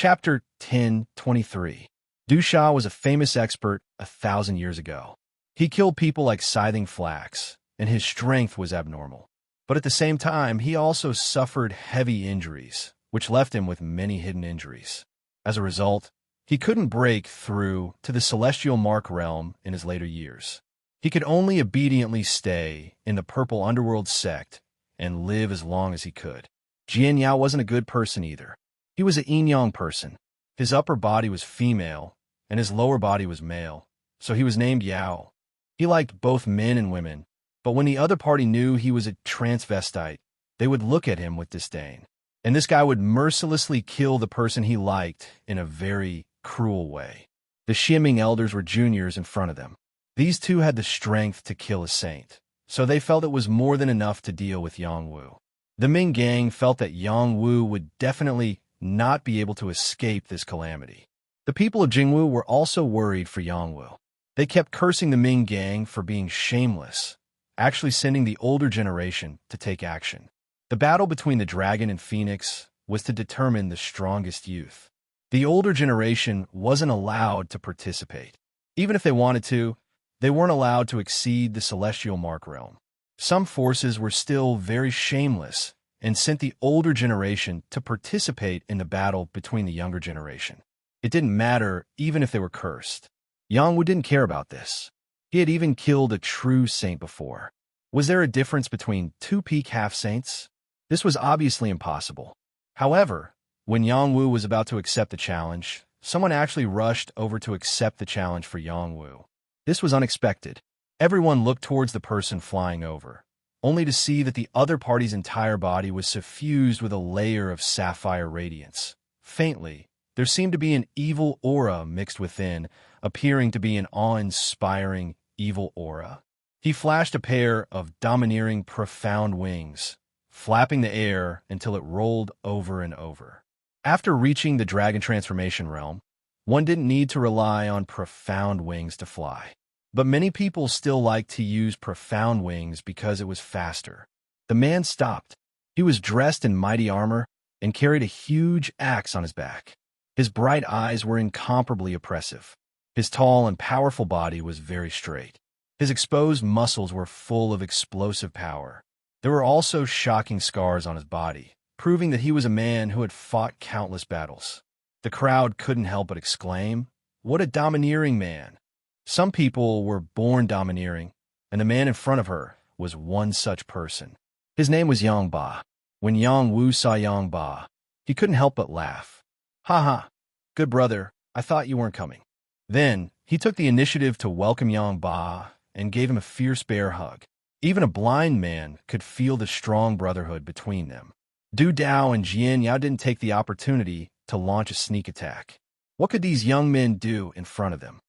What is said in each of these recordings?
Chapter 10:23. Du Sha was a famous expert 1,000 years ago. He killed people like scything flax, and his strength was abnormal. But at the same time, he also suffered heavy injuries, which left him with many hidden injuries. As a result, he couldn't break through to the celestial mark realm in his later years. He could only obediently stay in the purple underworld sect and live as long as he could. Jian Yao wasn't a good person either. He was a yin-yang person. His upper body was female, and his lower body was male, so he was named Yao. He liked both men and women, but when the other party knew he was a transvestite, they would look at him with disdain. And this guy would mercilessly kill the person he liked in a very cruel way. The Xianming elders were juniors in front of them. These two had the strength to kill a saint, so they felt it was more than enough to deal with Yang Wu. The Ming gang felt that Yang Wu would definitely not be able to escape this calamity. The people of Jingwu were also worried for Yang Wu. They kept cursing the Ming gang for being shameless, actually sending the older generation to take action. The battle between the dragon and phoenix was to determine the strongest youth. The older generation wasn't allowed to participate. Even if they wanted to, they weren't allowed to exceed the celestial mark realm. Some forces were still very shameless and sent the older generation to participate in the battle between the younger generation. It didn't matter even if they were cursed. Yang Wu didn't care about this. He had even killed a true saint before. Was there a difference between two peak half-saints? This was obviously impossible. However, when Yang Wu was about to accept the challenge, someone actually rushed over to accept the challenge for Yang Wu. This was unexpected. Everyone looked towards the person flying over, only to see that the other party's entire body was suffused with a layer of sapphire radiance. Faintly, there seemed to be an evil aura mixed within, appearing to be an awe-inspiring evil aura. He flashed a pair of domineering, profound wings, flapping the air until it rolled over and over. After reaching the dragon transformation realm, one didn't need to rely on profound wings to fly. But many people still liked to use profound wings because it was faster. The man stopped. He was dressed in mighty armor and carried a huge axe on his back. His bright eyes were incomparably oppressive. His tall and powerful body was very straight. His exposed muscles were full of explosive power. There were also shocking scars on his body, proving that he was a man who had fought countless battles. The crowd couldn't help but exclaim, "What a domineering man!" Some people were born domineering, and the man in front of her was one such person. His name was Yang Ba. When Yang Wu saw Yang Ba, he couldn't help but laugh. "Ha ha, good brother, I thought you weren't coming." Then, he took the initiative to welcome Yang Ba and gave him a fierce bear hug. Even a blind man could feel the strong brotherhood between them. Du Dao and Jian Yao didn't take the opportunity to launch a sneak attack. What could these young men do in front of them?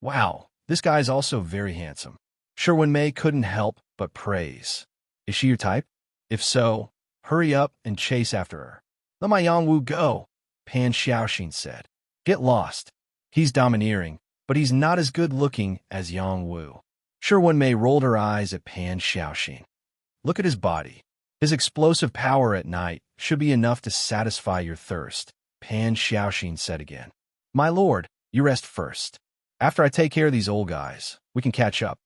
Wow, this guy is also very handsome. Sherwin Mei couldn't help but praise. Is she your type? If so, hurry up and chase after her. Let my Yang Wu go, Pan Xiaoxin said. Get lost. He's domineering, but he's not as good looking as Yang Wu. Sherwin Mei rolled her eyes at Pan Xiaoxin. Look at his body. His explosive power at night should be enough to satisfy your thirst, Pan Xiaoxin said again. My lord, you rest first. After I take care of these old guys, we can catch up.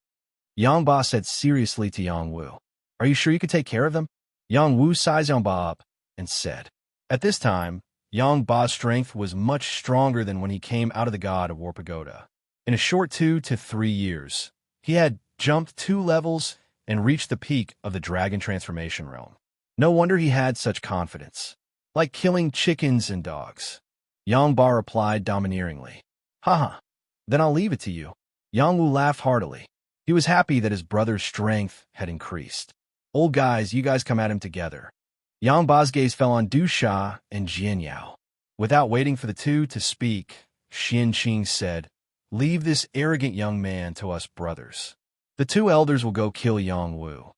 Yang Ba said seriously to Yang Wu. Are you sure you can take care of them? Yang Wu sized Yang Ba up and said. At this time, Yang Ba's strength was much stronger than when he came out of the God of War Pagoda. In a short 2 to 3 years, he had jumped 2 levels and reached the peak of the dragon transformation realm. No wonder he had such confidence. Like killing chickens and dogs. Yang Ba replied domineeringly. Haha. Then I'll leave it to you. Yang Wu laughed heartily. He was happy that his brother's strength had increased. Old guys, you guys come at him together. Yang Ba's gaze fell on Du Sha and Jian Yao. Without waiting for the two to speak, Xian Qing said, Leave this arrogant young man to us brothers. The 2 elders will go kill Yang Wu.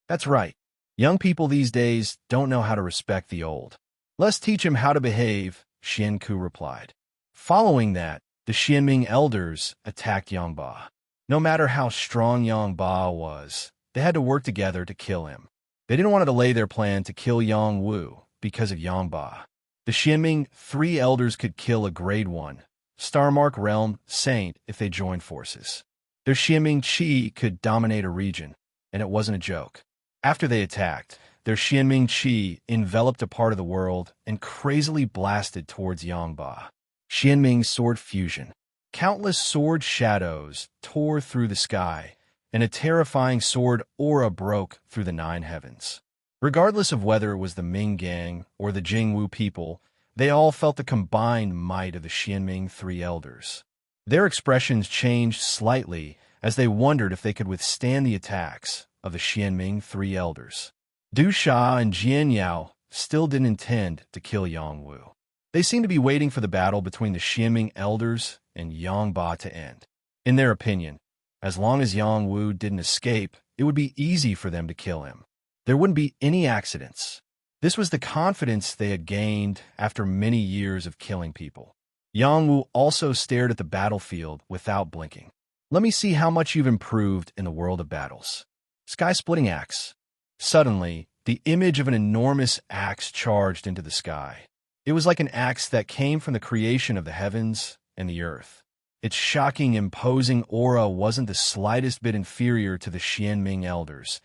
That's right. Young people these days don't know how to respect the old. Let's teach him how to behave, Xian Ku replied. Following that, the Xianming elders attacked Yang Ba. No matter how strong Yang Ba was, they had to work together to kill him. They didn't want to delay their plan to kill Yang Wu because of Yang Ba. The Xianming three elders could kill a Grade 1 Starmark Realm Saint if they joined forces. Their Xianming Qi could dominate a region, and it wasn't a joke. After they attacked, their Xianming Qi enveloped a part of the world and crazily blasted towards Yangba. Xianming Sword Fusion. Countless sword shadows tore through the sky, and a terrifying sword aura broke through the 9 heavens. Regardless of whether it was the Ming Gang or the Jingwu people, they all felt the combined might of the Xianming three elders. Their expressions changed slightly as they wondered if they could withstand the attacks of the Xianming three elders. Du Sha and Jian Yao still didn't intend to kill Yang Wu. They seemed to be waiting for the battle between the Xianming elders and Yang Ba to end. In their opinion, as long as Yang Wu didn't escape, it would be easy for them to kill him. There wouldn't be any accidents. This was the confidence they had gained after many years of killing people. Yang Wu also stared at the battlefield without blinking. Let me see how much you've improved in the world of battles. Sky-splitting axe. Suddenly, the image of an enormous axe charged into the sky. It was like an axe that came from the creation of the heavens and the earth. Its shocking, imposing aura wasn't the slightest bit inferior to the Xianming elders,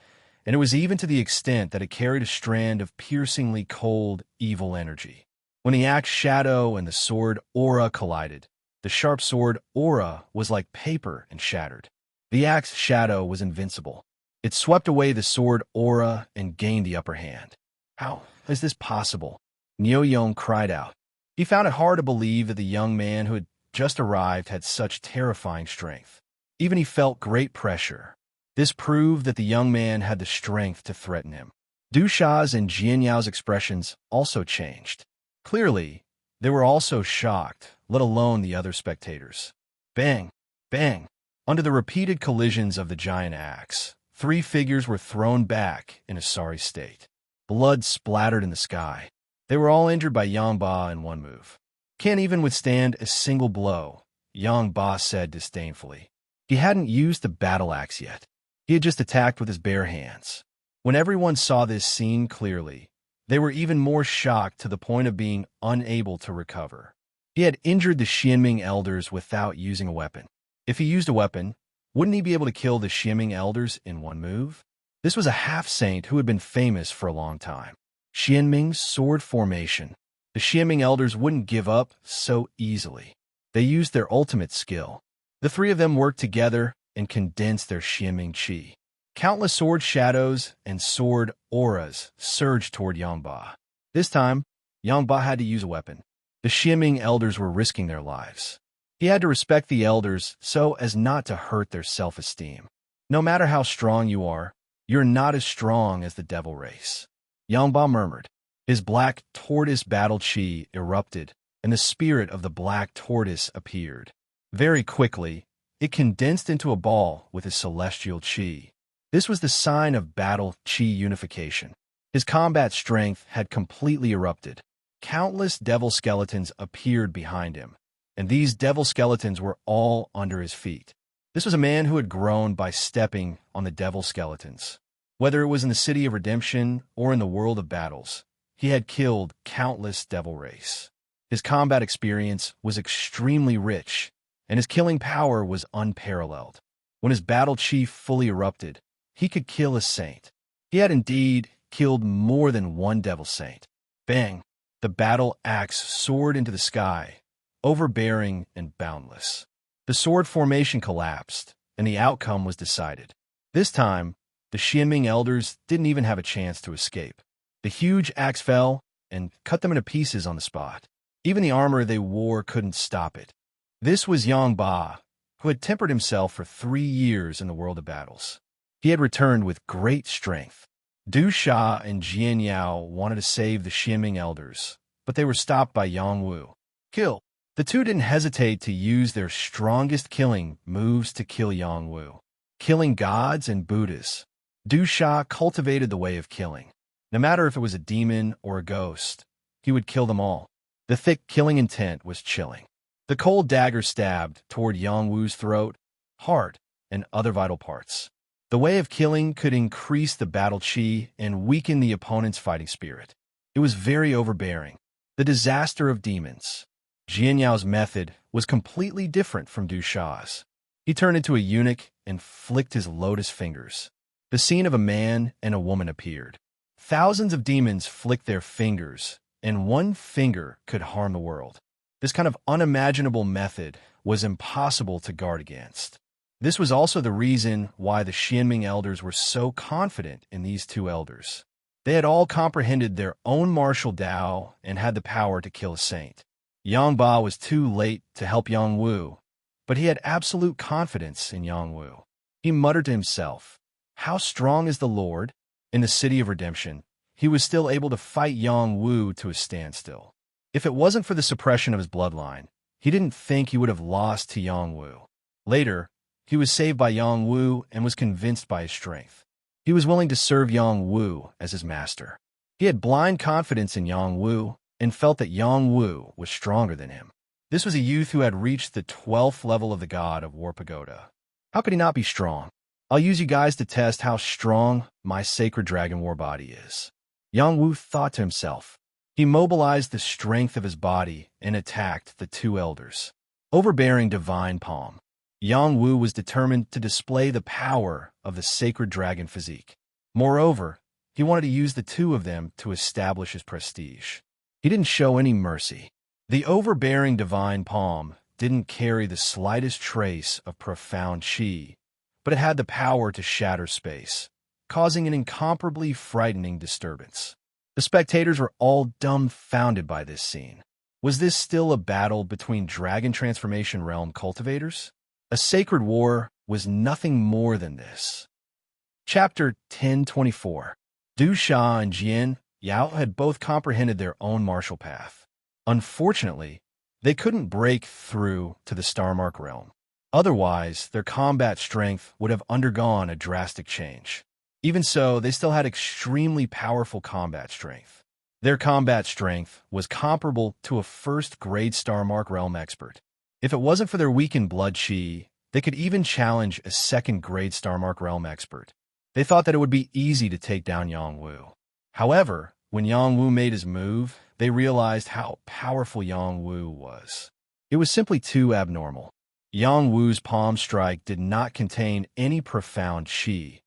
and it was even to the extent that it carried a strand of piercingly cold, evil energy. When the axe shadow and the sword aura collided, the sharp sword aura was like paper and shattered. The axe shadow was invincible. It swept away the sword aura and gained the upper hand. How is this possible? Niu Yong cried out. He found it hard to believe that the young man who had just arrived had such terrifying strength. Even he felt great pressure. This proved that the young man had the strength to threaten him. Du Sha's and Jian Yao's expressions also changed. Clearly, they were also shocked, let alone the other spectators. Bang! Bang! Under the repeated collisions of the giant axe, 3 figures were thrown back in a sorry state. Blood splattered in the sky. They were all injured by Yang Ba in one move. Can't even withstand a single blow, Yang Ba said disdainfully. He hadn't used the battle axe yet. He had just attacked with his bare hands. When everyone saw this scene clearly, they were even more shocked to the point of being unable to recover. He had injured the Xianming elders without using a weapon. If he used a weapon, wouldn't he be able to kill the Xianming elders in one move? This was a half-saint who had been famous for a long time. Xianming's sword formation. The Xianming elders wouldn't give up so easily. They used their ultimate skill. The 3 of them worked together and condensed their Xianming Qi. Countless sword shadows and sword auras surged toward Yangba. This time, Yangba had to use a weapon. The Xianming elders were risking their lives. He had to respect the elders so as not to hurt their self-esteem. No matter how strong you are, you're not as strong as the devil race. Yangba murmured. His black tortoise battle Qi erupted, and the spirit of the black tortoise appeared. Very quickly, it condensed into a ball with his celestial Qi. This was the sign of battle Qi unification. His combat strength had completely erupted. Countless devil skeletons appeared behind him, and these devil skeletons were all under his feet. This was a man who had grown by stepping on the devil skeletons. Whether it was in the City of Redemption or in the world of battles, he had killed countless devil race. His combat experience was extremely rich, and his killing power was unparalleled. When his battle Qi fully erupted, he could kill a saint. He had indeed killed more than one devil saint. Bang! The battle axe soared into the sky, overbearing and boundless. The sword formation collapsed, and the outcome was decided. This time, the Xianming elders didn't even have a chance to escape. The huge axe fell and cut them into pieces on the spot. Even the armor they wore couldn't stop it. This was Yang Ba, who had tempered himself for 3 years in the world of battles. He had returned with great strength. Du Sha and Jian Yao wanted to save the Xianming elders, but they were stopped by Yang Wu. Kill! The 2 didn't hesitate to use their strongest killing moves to kill Yang Wu. Killing gods and Buddhas. Du Sha cultivated the way of killing. No matter if it was a demon or a ghost, he would kill them all. The thick killing intent was chilling. The cold dagger stabbed toward Yang Wu's throat, heart, and other vital parts. The way of killing could increase the battle Qi and weaken the opponent's fighting spirit. It was very overbearing. The disaster of demons. Jian Yao's method was completely different from Du Sha's. He turned into a eunuch and flicked his lotus fingers. The scene of a man and a woman appeared. Thousands of demons flicked their fingers, and one finger could harm the world. This kind of unimaginable method was impossible to guard against. This was also the reason why the Xianming elders were so confident in these two elders. They had all comprehended their own martial Dao and had the power to kill a saint. Yang Ba was too late to help Yang Wu, but he had absolute confidence in Yang Wu. He muttered to himself, "How strong is the Lord?" In the City of Redemption, he was still able to fight Yang Wu to a standstill. If it wasn't for the suppression of his bloodline, he didn't think he would have lost to Yang Wu. Later, he was saved by Yang Wu and was convinced by his strength. He was willing to serve Yang Wu as his master. He had blind confidence in Yang Wu and felt that Yang Wu was stronger than him. This was a youth who had reached the 12th level of the god of War Pagoda. How could he not be strong? I'll use you guys to test how strong my sacred dragon war body is. Yang Wu thought to himself. He mobilized the strength of his body and attacked the two elders. Overbearing divine palm. Yang Wu was determined to display the power of the sacred dragon physique. Moreover, he wanted to use the two of them to establish his prestige. He didn't show any mercy. The overbearing divine palm didn't carry the slightest trace of profound qi, but it had the power to shatter space, causing an incomparably frightening disturbance. The spectators were all dumbfounded by this scene. Was this still a battle between Dragon Transformation Realm cultivators? A sacred war was nothing more than this. Chapter 1024. Du Sha and Jian Yao had both comprehended their own martial path. Unfortunately, they couldn't break through to the Starmark realm. Otherwise, their combat strength would have undergone a drastic change. Even so, they still had extremely powerful combat strength. Their combat strength was comparable to a first-grade Starmark realm expert. If it wasn't for their weakened blood chi, they could even challenge a second-grade Starmark realm expert. They thought that it would be easy to take down Yang Wu. However, when Yang Wu made his move, they realized how powerful Yang Wu was. It was simply too abnormal. Yang Wu's palm strike did not contain any profound qi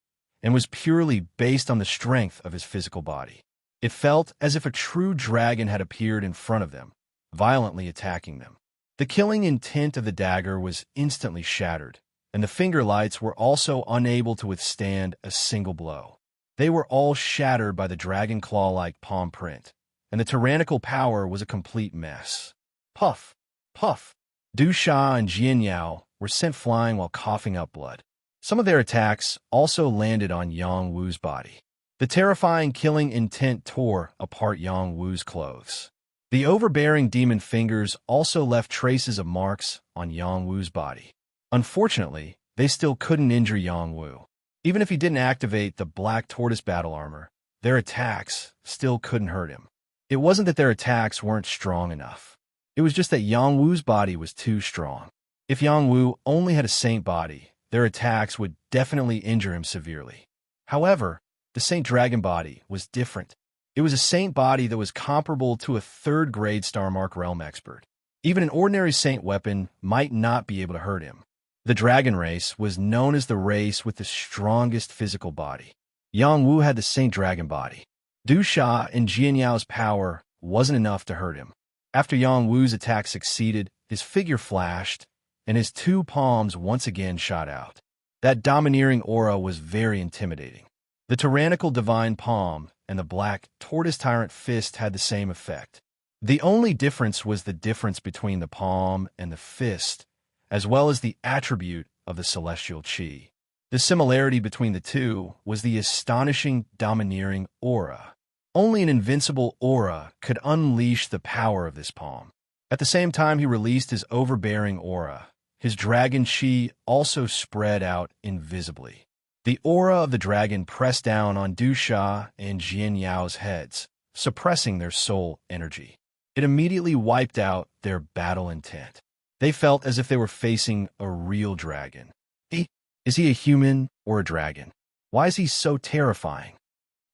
and was purely based on the strength of his physical body. It felt as if a true dragon had appeared in front of them, violently attacking them. The killing intent of the dagger was instantly shattered, and the finger lights were also unable to withstand a single blow. They were all shattered by the dragon claw-like palm print, and the tyrannical power was a complete mess. Puff! Puff! Du Sha and Jian Yao were sent flying while coughing up blood. Some of their attacks also landed on Yang Wu's body. The terrifying killing intent tore apart Yang Wu's clothes. The overbearing demon fingers also left traces of marks on Yang Wu's body. Unfortunately, they still couldn't injure Yang Wu. Even if he didn't activate the black tortoise battle armor, their attacks still couldn't hurt him. It wasn't that their attacks weren't strong enough. It was just that Yang Wu's body was too strong. If Yang Wu only had a saint body, their attacks would definitely injure him severely. However, the Saint Dragon body was different. It was a saint body that was comparable to a third-grade Starmark realm expert. Even an ordinary saint weapon might not be able to hurt him. The dragon race was known as the race with the strongest physical body. Yang Wu had the Saint Dragon body. Du Sha and Jian Yao's power wasn't enough to hurt him. After Yang Wu's attack succeeded, his figure flashed, and his two palms once again shot out. That domineering aura was very intimidating. The tyrannical divine palm and the black tortoise tyrant fist had the same effect. The only difference was the difference between the palm and the fist, as well as the attribute of the celestial qi. The similarity between the two was the astonishing domineering aura. Only an invincible aura could unleash the power of this palm. At the same time he released his overbearing aura, his dragon qi also spread out invisibly. The aura of the dragon pressed down on Du Sha and Jian Yao's heads, suppressing their soul energy. It immediately wiped out their battle intent. They felt as if they were facing a real dragon. Is he a human or a dragon? Why is he so terrifying?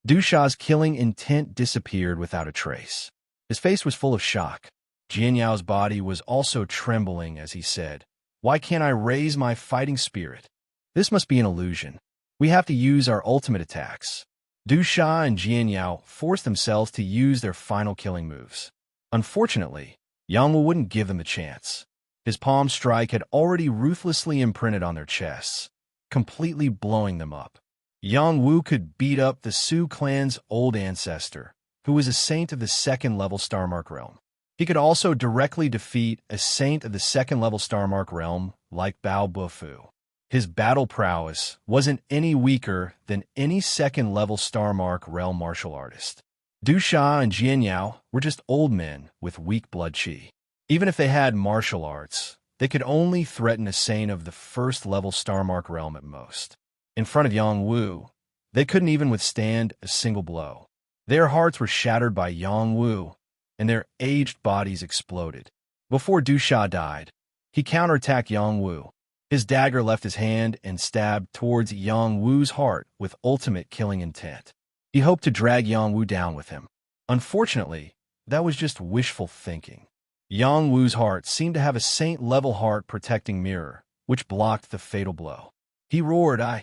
Du Sha's killing intent disappeared without a trace. His face was full of shock. Jian Yao's body was also trembling as he said, "Why can't I raise my fighting spirit? This must be an illusion. We have to use our ultimate attacks." Du Sha and Jian Yao forced themselves to use their final killing moves. Unfortunately, Yang Wu wouldn't give them a chance. His palm strike had already ruthlessly imprinted on their chests, completely blowing them up. Yang Wu could beat up the Su clan's old ancestor, who was a saint of the second-level Star Mark realm. He could also directly defeat a saint of the second-level Star Mark realm like Bao Bufu. His battle prowess wasn't any weaker than any second-level Star Mark realm martial artist. Du Sha and Jian Yao were just old men with weak blood qi. Even if they had martial arts, they could only threaten a saint of the first-level Star Mark realm at most. In front of Yang Wu, they couldn't even withstand a single blow. Their hearts were shattered by Yang Wu, and their aged bodies exploded. Before Du Sha died, he counterattacked Yang Wu. His dagger left his hand and stabbed towards Yang Wu's heart with ultimate killing intent. He hoped to drag Yang Wu down with him. Unfortunately, that was just wishful thinking. Yang Wu's heart seemed to have a saint-level heart protecting mirror, which blocked the fatal blow. He roared, I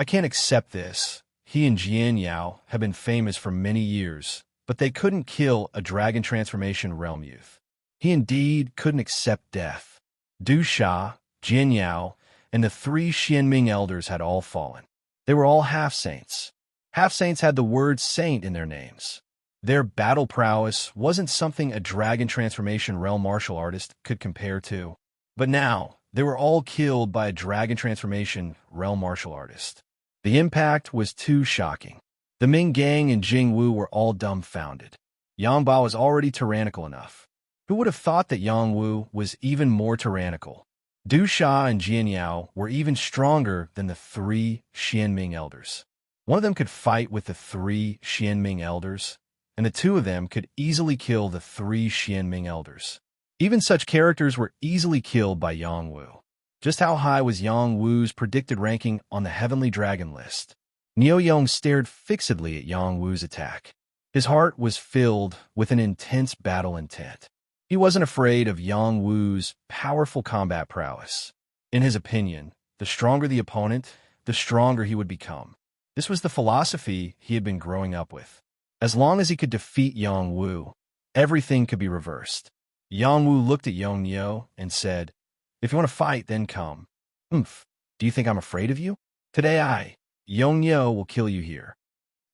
can't accept this. He and Jian Yao have been famous for many years, but they couldn't kill a dragon transformation realm youth. He indeed couldn't accept death. Du Sha, Jian Yao, and the 3 Xianming elders had all fallen. They were all half-saints. Half-saints had the word saint in their names. Their battle prowess wasn't something a dragon transformation realm martial artist could compare to. But now, they were all killed by a dragon transformation realm martial artist. The impact was too shocking. The Ming Gang and Jing Wu were all dumbfounded. Yang Ba was already tyrannical enough. Who would have thought that Yang Wu was even more tyrannical? Du Sha and Jian Yao were even stronger than the 3 Xianming elders. One of them could fight with the 3 Xianming elders, and the 2 of them could easily kill the 3 Xianming elders. Even such characters were easily killed by Yang Wu. Just how high was Yang Wu's predicted ranking on the Heavenly Dragon list? Niu Yong stared fixedly at Yang Wu's attack. His heart was filled with an intense battle intent. He wasn't afraid of Yang Wu's powerful combat prowess. In his opinion, the stronger the opponent, the stronger he would become. This was the philosophy he had been growing up with. As long as he could defeat Yang Wu, everything could be reversed. Yang Wu looked at Yong Nio and said, "If you want to fight, then come." "Oomph, do you think I'm afraid of you? Today Yong Nio, will kill you here."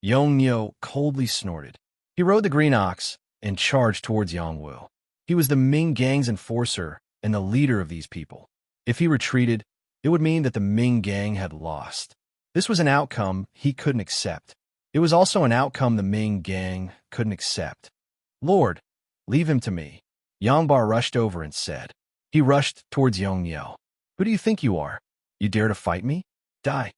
Yong Nio coldly snorted. He rode the green ox and charged towards Yang Wu. He was the Ming Gang's enforcer and the leader of these people. If he retreated, it would mean that the Ming Gang had lost. This was an outcome he couldn't accept. It was also an outcome the Ming Gang couldn't accept. "Lord, leave him to me," Yang Ba rushed over and said. He rushed towards Yong Nio. "Who do you think you are? You dare to fight me? Die."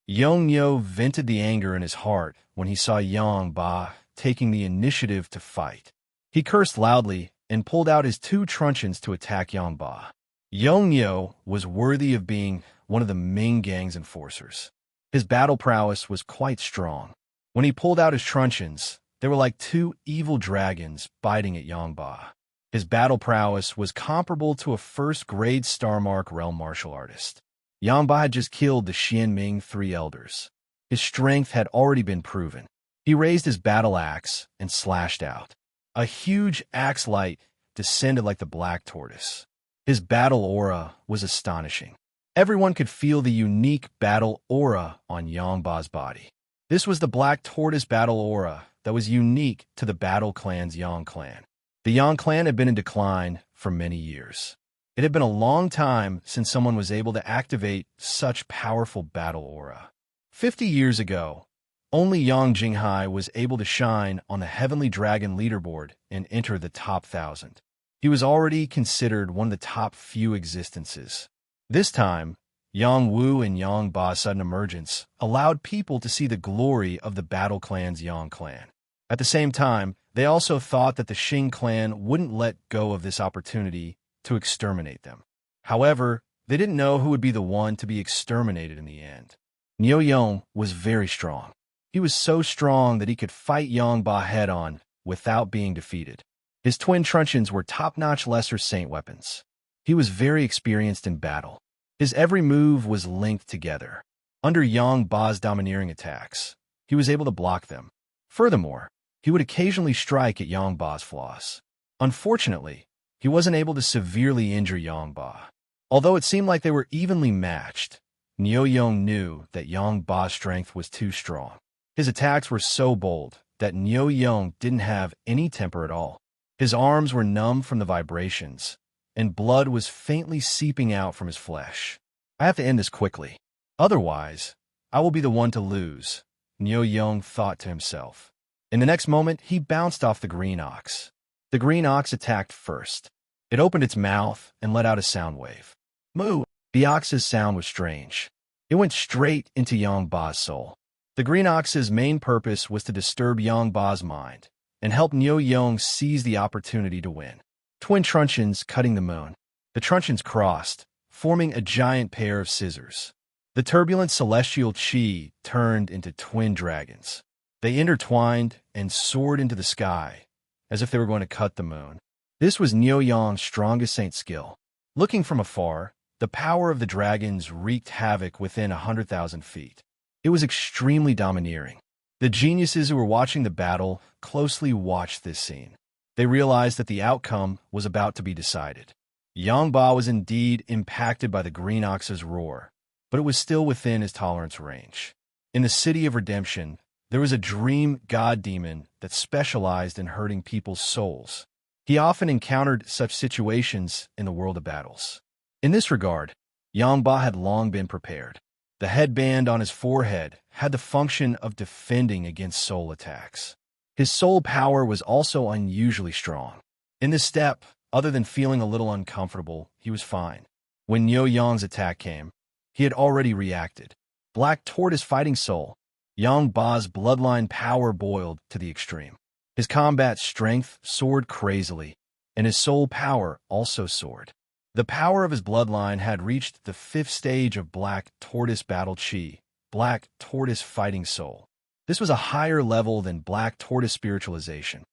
Yong Nio vented the anger in his heart when he saw Yang Ba taking the initiative to fight. He cursed loudly and pulled out his 2 truncheons to attack Yang Ba. Yong Nio was worthy of being one of the Ming Gang's enforcers. His battle prowess was quite strong. When he pulled out his truncheons, they were like 2 evil dragons biting at Yang Ba. His battle prowess was comparable to a first-grade Star Mark realm martial artist. Yang Ba had just killed the Xianming 3 elders. His strength had already been proven. He raised his battle axe and slashed out. A huge axe light descended like the black tortoise. His battle aura was astonishing. Everyone could feel the unique battle aura on Yang Ba's body. This was the black tortoise battle aura that was unique to the Battle Clan's Yang Clan. The Yang Clan had been in decline for many years. It had been a long time since someone was able to activate such powerful battle aura. 50 years ago, only Yang Jinghai was able to shine on the Heavenly Dragon leaderboard and enter the top 1,000. He was already considered one of the top few existences. This time, Yang Wu and Yang Ba's sudden emergence allowed people to see the glory of the Battle Clan's Yang Clan. At the same time, they also thought that the Xing clan wouldn't let go of this opportunity to exterminate them. However, they didn't know who would be the one to be exterminated in the end. Niu Yong was very strong. He was so strong that he could fight Yang Ba head-on without being defeated. His twin truncheons were top-notch lesser saint weapons. He was very experienced in battle. His every move was linked together. Under Yang Ba's domineering attacks, he was able to block them. Furthermore, he would occasionally strike at Yang Ba's flaws. Unfortunately, he wasn't able to severely injure Yang Ba. Although it seemed like they were evenly matched, Niu Yong knew that Yang Ba's strength was too strong. His attacks were so bold that Niu Yong didn't have any temper at all. His arms were numb from the vibrations, and blood was faintly seeping out from his flesh. I have to end this quickly. Otherwise, I will be the one to lose, Niu Yong thought to himself. In the next moment, he bounced off the green ox. The green ox attacked first. It opened its mouth and let out a sound wave. Moo! The ox's sound was strange. It went straight into Yang Ba's soul. The green ox's main purpose was to disturb Yang Ba's mind and help Niu Yong seize the opportunity to win. Twin truncheons cutting the moon. The truncheons crossed, forming a giant pair of scissors. The turbulent celestial chi turned into twin dragons. They intertwined and soared into the sky, as if they were going to cut the moon. This was Niu Yong's strongest saint skill. Looking from afar, the power of the dragons wreaked havoc within 100,000 feet. It was extremely domineering. The geniuses who were watching the battle closely watched this scene. They realized that the outcome was about to be decided. Yang Ba was indeed impacted by the green ox's roar, but it was still within his tolerance range. In the City of Redemption, there was a dream god demon that specialized in hurting people's souls. He often encountered such situations in the world of battles. In this regard, Yang Ba had long been prepared. The headband on his forehead had the function of defending against soul attacks. His soul power was also unusually strong. In this step, other than feeling a little uncomfortable, he was fine. When Niu Yong's attack came, he had already reacted. Black Tortoise Fighting Soul. Yang Ba's bloodline power boiled to the extreme. His combat strength soared crazily, and his soul power also soared. The power of his bloodline had reached the 5th stage of Black Tortoise Battle Chi, Black Tortoise Fighting Soul. This was a higher level than Black Tortoise Spiritualization.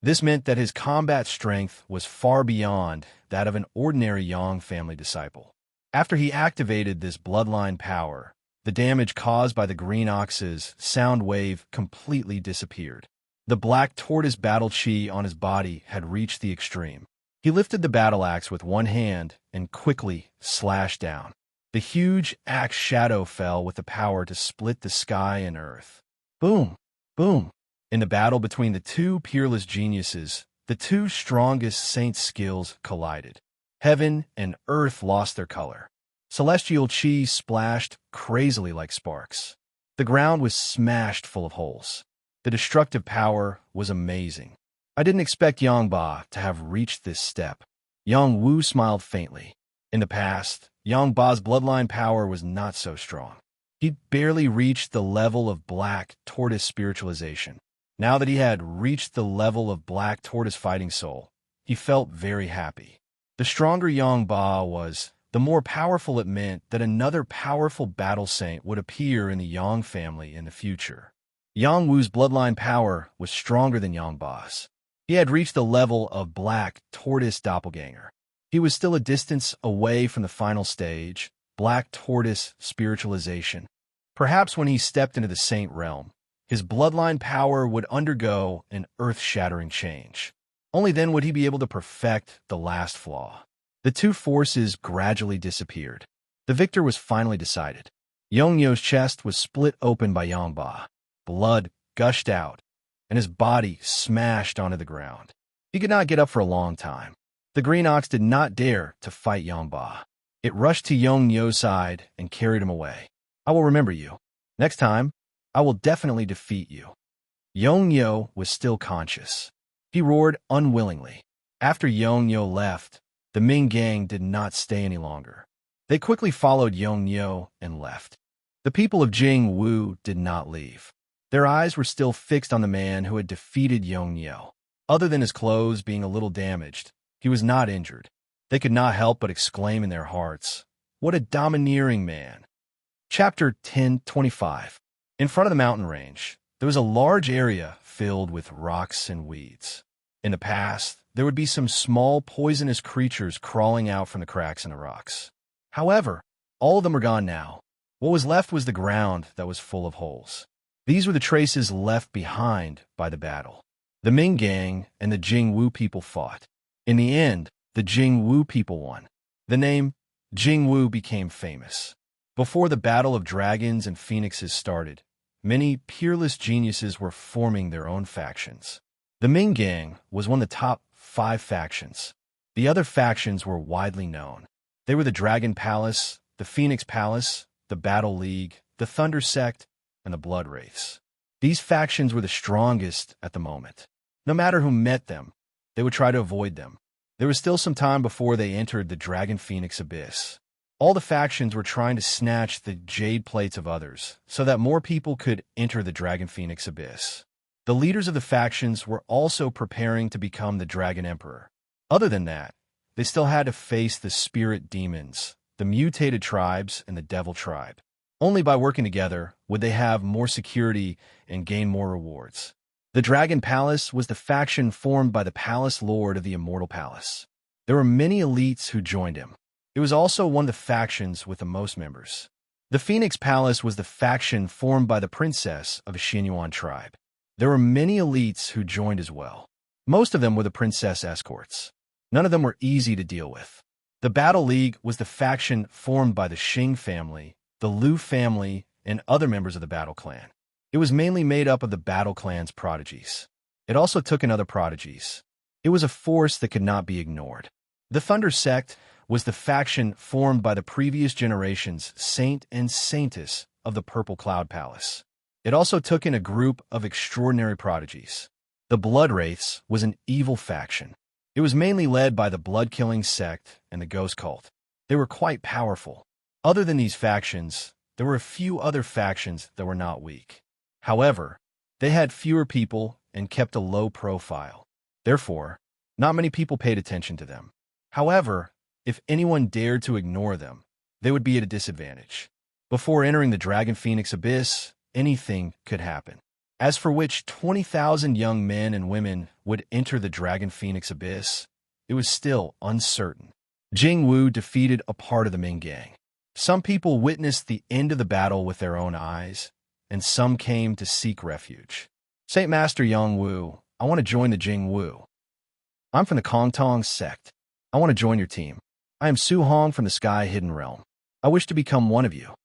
This meant that his combat strength was far beyond that of an ordinary Yang family disciple. After he activated this bloodline power, the damage caused by the green ox's sound wave completely disappeared. The Black Tortoise Battle Chi on his body had reached the extreme. He lifted the battle axe with one hand and quickly slashed down. The huge axe shadow fell with the power to split the sky and earth. Boom! Boom! In the battle between the two peerless geniuses, the two strongest saint skills collided. Heaven and earth lost their color. Celestial chi splashed crazily like sparks. The ground was smashed full of holes. The destructive power was amazing. I didn't expect Yang Ba to have reached this step. Yang Wu smiled faintly. In the past, Yang Ba's bloodline power was not so strong. He'd barely reached the level of Black Tortoise Spiritualization. Now that he had reached the level of Black Tortoise Fighting Soul, he felt very happy. The stronger Yang Ba was, the more powerful it meant that another powerful battle saint would appear in the Yang family in the future. Yang Wu's bloodline power was stronger than Yang Ba's. He had reached the level of Black Tortoise Doppelganger. He was still a distance away from the final stage, Black Tortoise Spiritualization. Perhaps when he stepped into the Saint realm, his bloodline power would undergo an earth-shattering change. Only then would he be able to perfect the last flaw. The two forces gradually disappeared. The victor was finally decided. Yongyo's chest was split open by Yang Ba. Blood gushed out, and his body smashed onto the ground. He could not get up for a long time. The green ox did not dare to fight Yang Ba. It rushed to Yongyo's side and carried him away. I will remember you. Next time, I will definitely defeat you. Yongyo was still conscious. He roared unwillingly. After Yongyo left, the Ming gang did not stay any longer. They quickly followed Yongyo and left. The people of Jing Wu did not leave. Their eyes were still fixed on the man who had defeated Yongyo. Other than his clothes being a little damaged, he was not injured. They could not help but exclaim in their hearts, "What a domineering man!" Chapter 10:25. In front of the mountain range, there was a large area filled with rocks and weeds. In the past, there would be some small poisonous creatures crawling out from the cracks in the rocks. However, all of them were gone now. What was left was the ground that was full of holes. These were the traces left behind by the battle. The Ming gang and the Jingwu people fought. In the end, the Jingwu people won. The name Jingwu became famous. Before the Battle of Dragons and Phoenixes started, many peerless geniuses were forming their own factions. The Ming gang was one of the top 5 factions. The other factions were widely known. They were the Dragon Palace, the Phoenix Palace, the Battle League, the Thunder Sect, and the Blood Wraiths. These factions were the strongest at the moment. No matter who met them, they would try to avoid them. There was still some time before they entered the Dragon Phoenix Abyss. All the factions were trying to snatch the jade plates of others so that more people could enter the Dragon Phoenix Abyss. The leaders of the factions were also preparing to become the Dragon Emperor. Other than that, they still had to face the spirit demons, the mutated tribes, and the devil tribe. Only by working together would they have more security and gain more rewards. The Dragon Palace was the faction formed by the Palace Lord of the Immortal Palace. There were many elites who joined him. It was also one of the factions with the most members. The Phoenix Palace was the faction formed by the Princess of the Xinyuan tribe. There were many elites who joined as well. Most of them were the princess escorts. None of them were easy to deal with. The Battle League was the faction formed by the Xing family, the Liu family, and other members of the Battle Clan. It was mainly made up of the Battle Clan's prodigies. It also took in other prodigies. It was a force that could not be ignored. The Thunder Sect was the faction formed by the previous generation's Saint and Saintess of the Purple Cloud Palace. It also took in a group of extraordinary prodigies. The Blood Wraiths was an evil faction. It was mainly led by the Blood-Killing Sect and the Ghost Cult. They were quite powerful. Other than these factions, there were a few other factions that were not weak. However, they had fewer people and kept a low profile. Therefore, not many people paid attention to them. However, if anyone dared to ignore them, they would be at a disadvantage. Before entering the Dragon Phoenix Abyss, anything could happen. As for which 20,000 young men and women would enter the Dragon Phoenix Abyss, it was still uncertain. Jingwu defeated a part of the Ming gang. Some people witnessed the end of the battle with their own eyes, and some came to seek refuge. Saint Master Yongwu, I want to join the Jingwu. I'm from the Kongtong sect. I want to join your team. I am Su Hong from the Sky Hidden Realm. I wish to become one of you.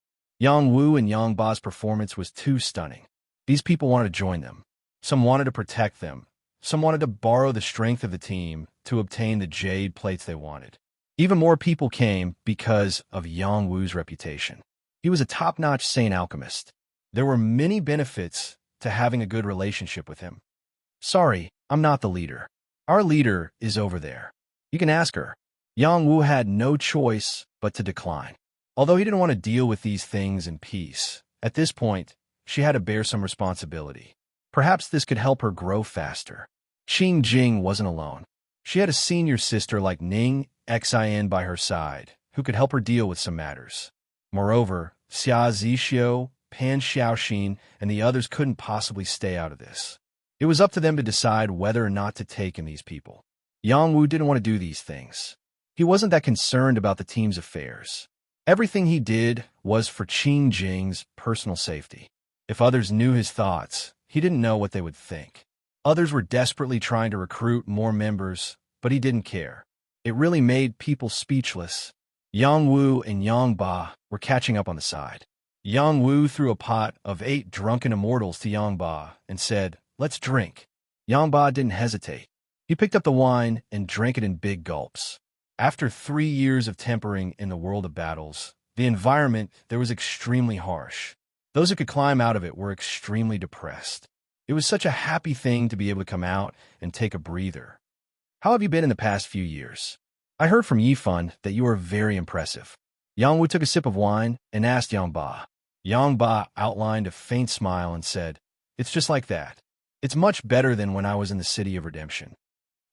Yongwu and Yongba's performance was too stunning. These people wanted to join them. Some wanted to protect them. Some wanted to borrow the strength of the team to obtain the jade plates they wanted. Even more people came because of Yongwu's reputation. He was a top-notch saint alchemist. There were many benefits to having a good relationship with him. Sorry, I'm not the leader. Our leader is over there. You can ask her. Yongwu had no choice but to decline. Although he didn't want to deal with these things in peace, at this point, she had to bear some responsibility. Perhaps this could help her grow faster. Qing Jing wasn't alone. She had a senior sister like Ning Xin by her side, who could help her deal with some matters. Moreover, Xia Zixio, Pan Xiaoxin, and the others couldn't possibly stay out of this. It was up to them to decide whether or not to take in these people. Yongwu didn't want to do these things. He wasn't that concerned about the team's affairs. Everything he did was for Qing Jing's personal safety. If others knew his thoughts, he didn't know what they would think. Others were desperately trying to recruit more members, but he didn't care. It really made people speechless. Yongwu and Yongba were catching up on the side. Yongwu threw a pot of 8 drunken immortals to Yongba and said, "Let's drink." Yongba didn't hesitate. He picked up the wine and drank it in big gulps. After 3 years of tempering in the world of battles, the environment there was extremely harsh. Those who could climb out of it were extremely depressed. It was such a happy thing to be able to come out and take a breather. How have you been in the past few years? I heard from Yifan that you are very impressive. Yongwu took a sip of wine and asked Yongba. Yongba outlined a faint smile and said, "It's just like that. It's much better than when I was in the City of Redemption."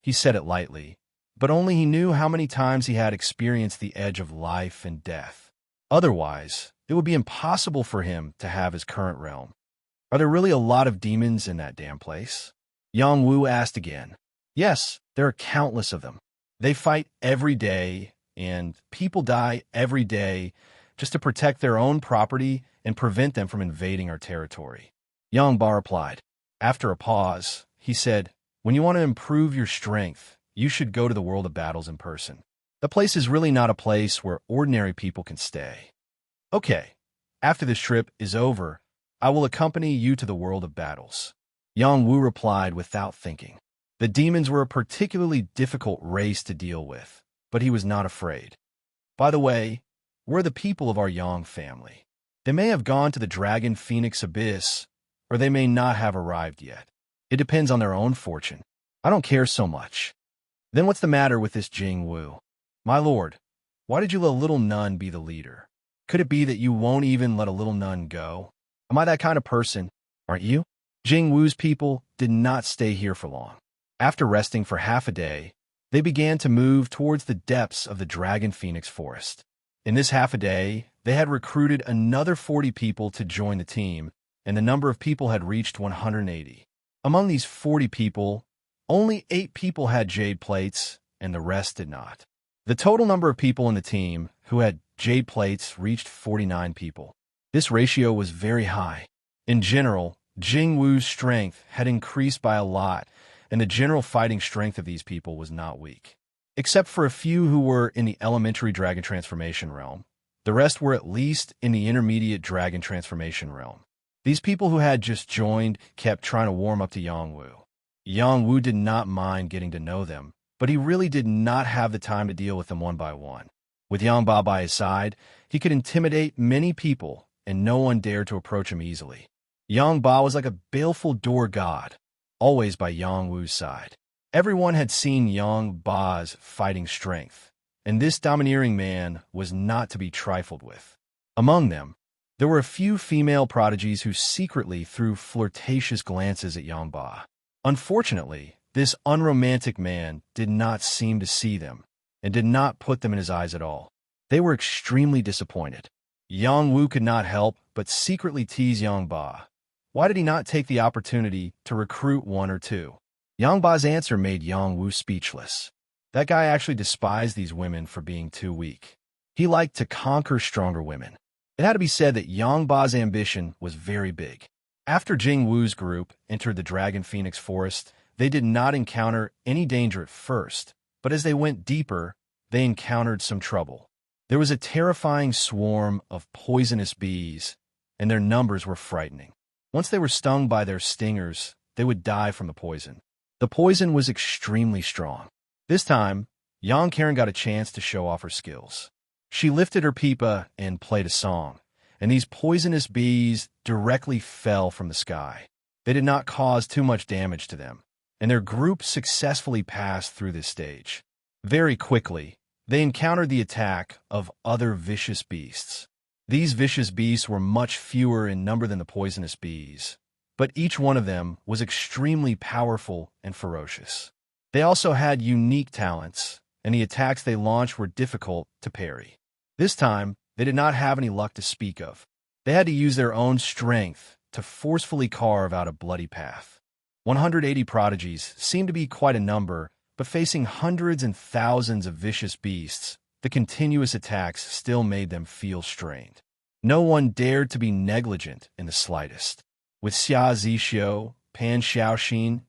He said it lightly, but only he knew how many times he had experienced the edge of life and death. Otherwise, it would be impossible for him to have his current realm. Are there really a lot of demons in that damn place? Yongwu asked again. Yes, There are countless of them. They fight every day, and people die every day just to protect their own property and prevent them from invading our territory. Ba replied. After a pause, he said, when you want to improve your strength, you should go to the world of battles in person. The place is really not a place where ordinary people can stay. Okay, after this trip is over, I will accompany you to the world of battles. Wu replied without thinking. The demons were a particularly difficult race to deal with, but he was not afraid. By the way, we're the people of our Yang family. They may have gone to the Dragon Phoenix Abyss, or they may not have arrived yet. It depends on their own fortune. I don't care so much. Then what's the matter with this Wu? My lord, why did you let a little nun be the leader? Could it be that you won't even let a little nun go? Am I that kind of person? Aren't you? Wu's people did not stay here for long. After resting for half a day, they began to move towards the depths of the Dragon Phoenix Forest. In this half a day, they had recruited another 40 people to join the team, and the number of people had reached 180. Among these 40 people, only 8 people had jade plates, and the rest did not. The total number of people in the team who had jade plates reached 49 people. This ratio was very high. In general, Wu's strength had increased by a lot, and the general fighting strength of these people was not weak. Except for a few who were in the elementary dragon transformation realm, the rest were at least in the intermediate dragon transformation realm. These people who had just joined kept trying to warm up to Wu. Wu did not mind getting to know them, but he really did not have the time to deal with them one by one. With Ba by his side, he could intimidate many people, and no one dared to approach him easily. Ba was like a baleful door god, always by Wu's side. Everyone had seen Ba's fighting strength, and this domineering man was not to be trifled with. Among them, there were a few female prodigies who secretly threw flirtatious glances at Ba. Unfortunately, this unromantic man did not seem to see them, and did not put them in his eyes at all. They were extremely disappointed. Wu could not help but secretly tease Ba. Why did he not take the opportunity to recruit one or two? Ba's answer made Wu speechless. That guy actually despised these women for being too weak. He liked to conquer stronger women. It had to be said that Ba's ambition was very big. After Wu's group entered the Dragon Phoenix Forest, they did not encounter any danger at first, but as they went deeper, they encountered some trouble. There was a terrifying swarm of poisonous bees, and their numbers were frightening. Once they were stung by their stingers, they would die from the poison. The poison was extremely strong. This time, Karen got a chance to show off her skills. She lifted her pipa and played a song, and these poisonous bees directly fell from the sky. They did not cause too much damage to them, and their group successfully passed through this stage. Very quickly, they encountered the attack of other vicious beasts. These vicious beasts were much fewer in number than the poisonous bees, but each one of them was extremely powerful and ferocious. They also had unique talents, and the attacks they launched were difficult to parry. This time, they did not have any luck to speak of. They had to use their own strength to forcefully carve out a bloody path. 180 prodigies seemed to be quite a number, but facing hundreds and thousands of vicious beasts, the continuous attacks still made them feel strained. No one dared to be negligent in the slightest. With Xia Zixio, Pan Xiaoxin,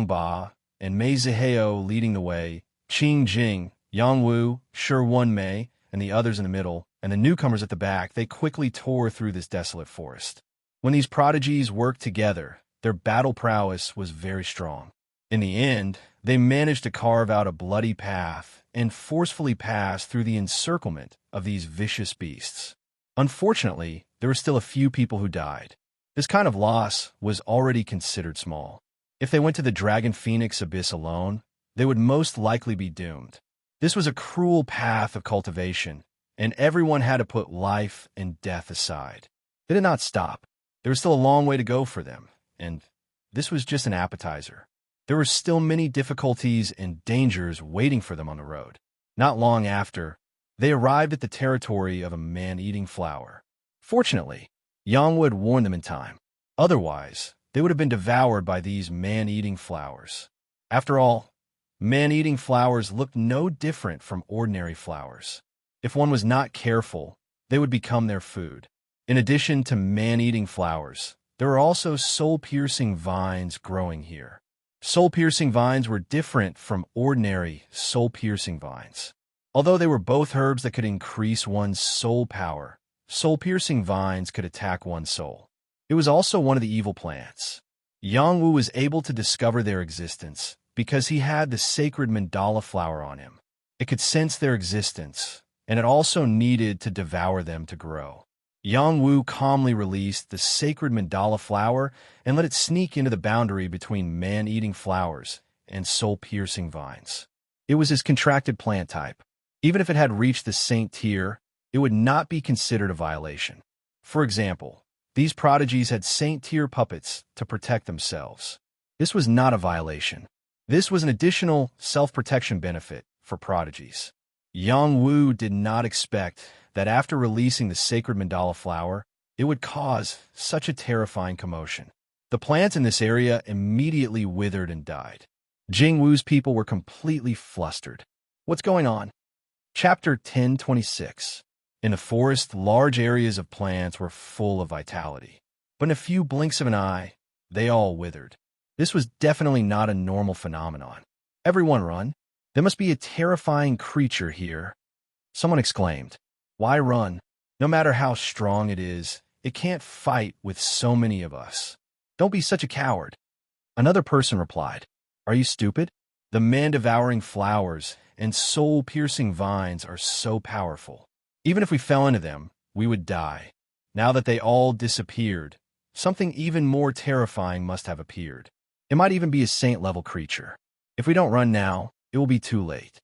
Ba, and Mei Ziheo leading the way, Qing Jing, Wu, Shi Wenmei, and the others in the middle, and the newcomers at the back, they quickly tore through this desolate forest. When these prodigies worked together, their battle prowess was very strong. In the end, they managed to carve out a bloody path and forcefully pass through the encirclement of these vicious beasts. Unfortunately, there were still a few people who died. This kind of loss was already considered small. If they went to the Dragon Phoenix Abyss alone, they would most likely be doomed. This was a cruel path of cultivation, and everyone had to put life and death aside. They did not stop. There was still a long way to go for them, and this was just an appetizer. There were still many difficulties and dangers waiting for them on the road. Not long after, they arrived at the territory of a man-eating flower. Fortunately, Yang had warned them in time. Otherwise, they would have been devoured by these man-eating flowers. After all, Man-eating flowers looked no different from ordinary flowers. If one was not careful, they would become their food. In addition to man-eating flowers, there were also soul-piercing vines growing here. Soul-piercing vines were different from ordinary soul-piercing vines. Although they were both herbs that could increase one's soul power, soul-piercing vines could attack one's soul. It was also one of the evil plants. Yang Wu was able to discover their existence because he had the sacred mandala flower on him. It could sense their existence, and it also needed to devour them to grow. Yang Wu calmly released the sacred mandala flower and let it sneak into the boundary between man-eating flowers and soul-piercing vines. It was his contracted plant type. Even if it had reached the saint tier, it would not be considered a violation. For example, these prodigies had saint tier puppets to protect themselves. This was not a violation. This was an additional self-protection benefit for prodigies. Yang Wu did not expect that after releasing the sacred mandala flower, it would cause such a terrifying commotion. The plants in this area immediately withered and died. Jing Wu's people were completely flustered. What's going on? Chapter 1026. In the forest, large areas of plants were full of vitality. But in a few blinks of an eye, they all withered. This was definitely not a normal phenomenon. Everyone run. There must be a terrifying creature here. Someone exclaimed. Why run? No matter how strong it is, it can't fight with so many of us. Don't be such a coward. Another person replied. Are you stupid? The man-devouring flowers and soul-piercing vines are so powerful. Even if we fell into them, we would die. Now that they all disappeared, something even more terrifying must have appeared. It might even be a saint-level creature. If we don't run now, it will be too late.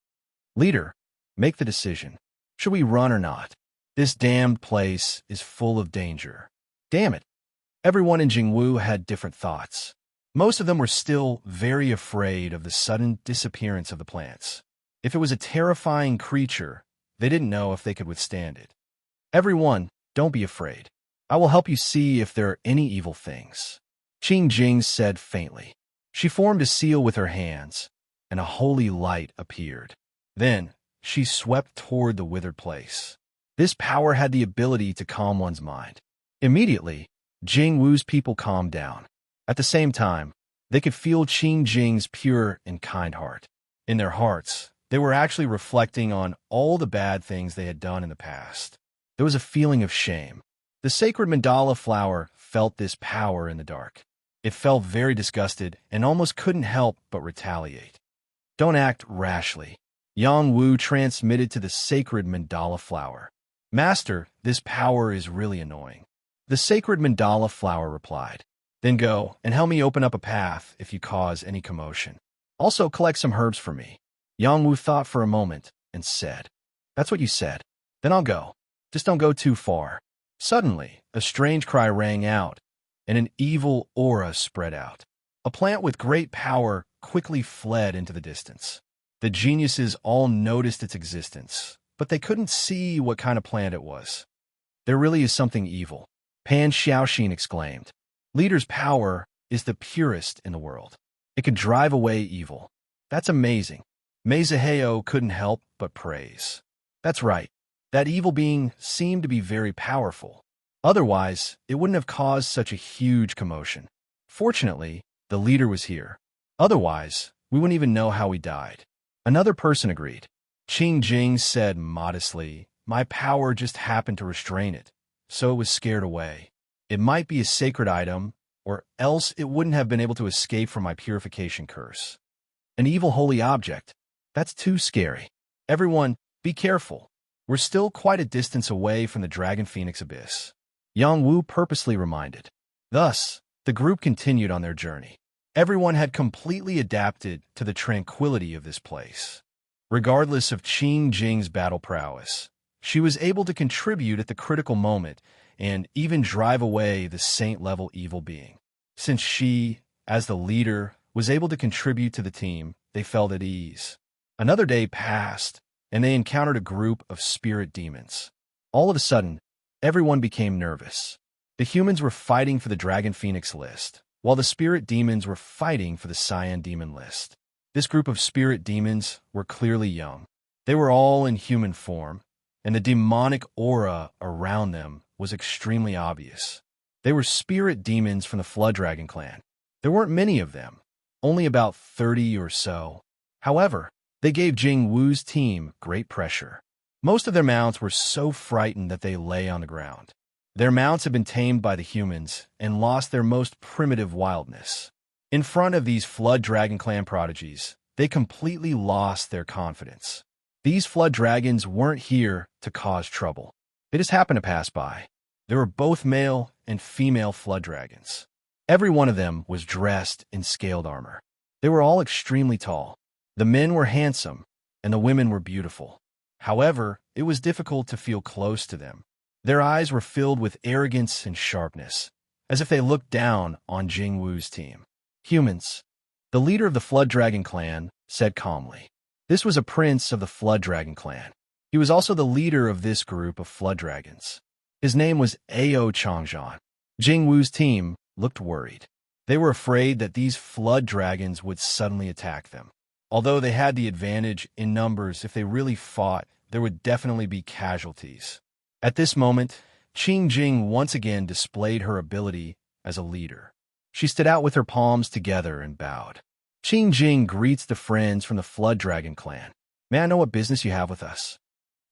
Leader, make the decision. Should we run or not? This damned place is full of danger. Damn it. Everyone in Jingwu had different thoughts. Most of them were still very afraid of the sudden disappearance of the plants. If it was a terrifying creature, they didn't know if they could withstand it. Everyone, don't be afraid. I will help you see if there are any evil things. Qing Jing said faintly. She formed a seal with her hands, and a holy light appeared. Then, she swept toward the withered place. This power had the ability to calm one's mind. Immediately, Jing Wu's people calmed down. At the same time, they could feel Qing Jing's pure and kind heart. In their hearts, they were actually reflecting on all the bad things they had done in the past. There was a feeling of shame. The sacred mandala flower felt this power in the dark. It felt very disgusted and almost couldn't help but retaliate. Don't act rashly. Yang Wu transmitted to the sacred mandala flower. Master, this power is really annoying. The sacred mandala flower replied. Then go and help me open up a path if you cause any commotion. Also collect some herbs for me. Yang Wu thought for a moment and said, That's what you said. Then I'll go. Just don't go too far. Suddenly, a strange cry rang out, and an evil aura spread out. A plant with great power quickly fled into the distance. The geniuses all noticed its existence, but they couldn't see what kind of plant it was. There really is something evil, Pan Xiaoxin exclaimed. Leader's power is the purest in the world. It can drive away evil. That's amazing. Mei Zihao couldn't help but praise. That's right. That evil being seemed to be very powerful. Otherwise, it wouldn't have caused such a huge commotion. Fortunately, the leader was here. Otherwise, we wouldn't even know how he died. Another person agreed. Qing Jing said modestly, My power just happened to restrain it, so it was scared away. It might be a sacred item, or else it wouldn't have been able to escape from my purification curse. An evil holy object. That's too scary. Everyone, be careful. We're still quite a distance away from the Dragon Phoenix Abyss. Yang Wu purposely reminded. Thus, the group continued on their journey. Everyone had completely adapted to the tranquility of this place. Regardless of Qing Jing's battle prowess, she was able to contribute at the critical moment and even drive away the saint-level evil being. Since she, as the leader, was able to contribute to the team, they felt at ease. Another day passed, and they encountered a group of spirit demons. All of a sudden, everyone became nervous. The humans were fighting for the Dragon Phoenix list, while the spirit demons were fighting for the Cyan Demon list. This group of spirit demons were clearly young. They were all in human form, and the demonic aura around them was extremely obvious. They were spirit demons from the Flood Dragon clan. There weren't many of them, only about 30 or so. However, they gave Jing Wu's team great pressure. Most of their mounts were so frightened that they lay on the ground. Their mounts had been tamed by the humans and lost their most primitive wildness. In front of these Flood Dragon clan prodigies, they completely lost their confidence. These Flood Dragons weren't here to cause trouble. They just happened to pass by. There were both male and female Flood Dragons. Every one of them was dressed in scaled armor. They were all extremely tall. The men were handsome, and the women were beautiful. However, it was difficult to feel close to them. Their eyes were filled with arrogance and sharpness, as if they looked down on Jing Wu's team. Humans. The leader of the Flood Dragon clan said calmly. This was a prince of the Flood Dragon clan. He was also the leader of this group of Flood Dragons. His name was Ao Changzhan. Jing Wu's team looked worried. They were afraid that these Flood Dragons would suddenly attack them. Although they had the advantage in numbers, if they really fought, there would definitely be casualties. At this moment, Qing Jing once again displayed her ability as a leader. She stood out with her palms together and bowed. Qing Jing greets the friends from the Flood Dragon clan. May I know what business you have with us?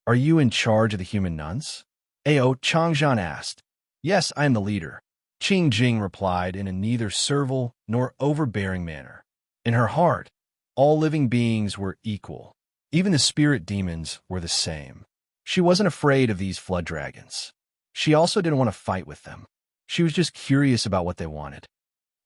Are you in charge of the human nuns? Ao Changzhan asked. Yes, I am the leader. Qing Jing replied in a neither servile nor overbearing manner. In her heart, all living beings were equal. Even the spirit demons were the same. She wasn't afraid of these Flood Dragons. She also didn't want to fight with them. She was just curious about what they wanted.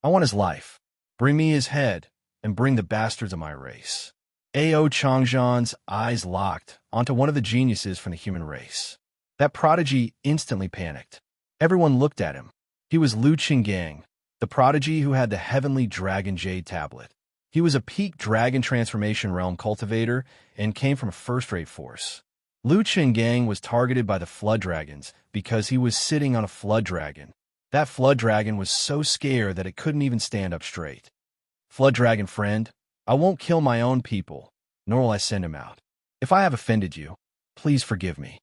I want his life. Bring me his head, and bring the bastards of my race. Ao Changzhan's eyes locked onto one of the geniuses from the human race. That prodigy instantly panicked. Everyone looked at him. He was Lu Qinggang, the prodigy who had the heavenly dragon jade tablet. He was a peak dragon transformation realm cultivator and came from a first-rate force. Lu Qinggang was targeted by the Flood Dragons because he was sitting on a Flood Dragon. That Flood Dragon was so scared that it couldn't even stand up straight. Flood Dragon friend, I won't kill my own people, nor will I send him out. If I have offended you, please forgive me.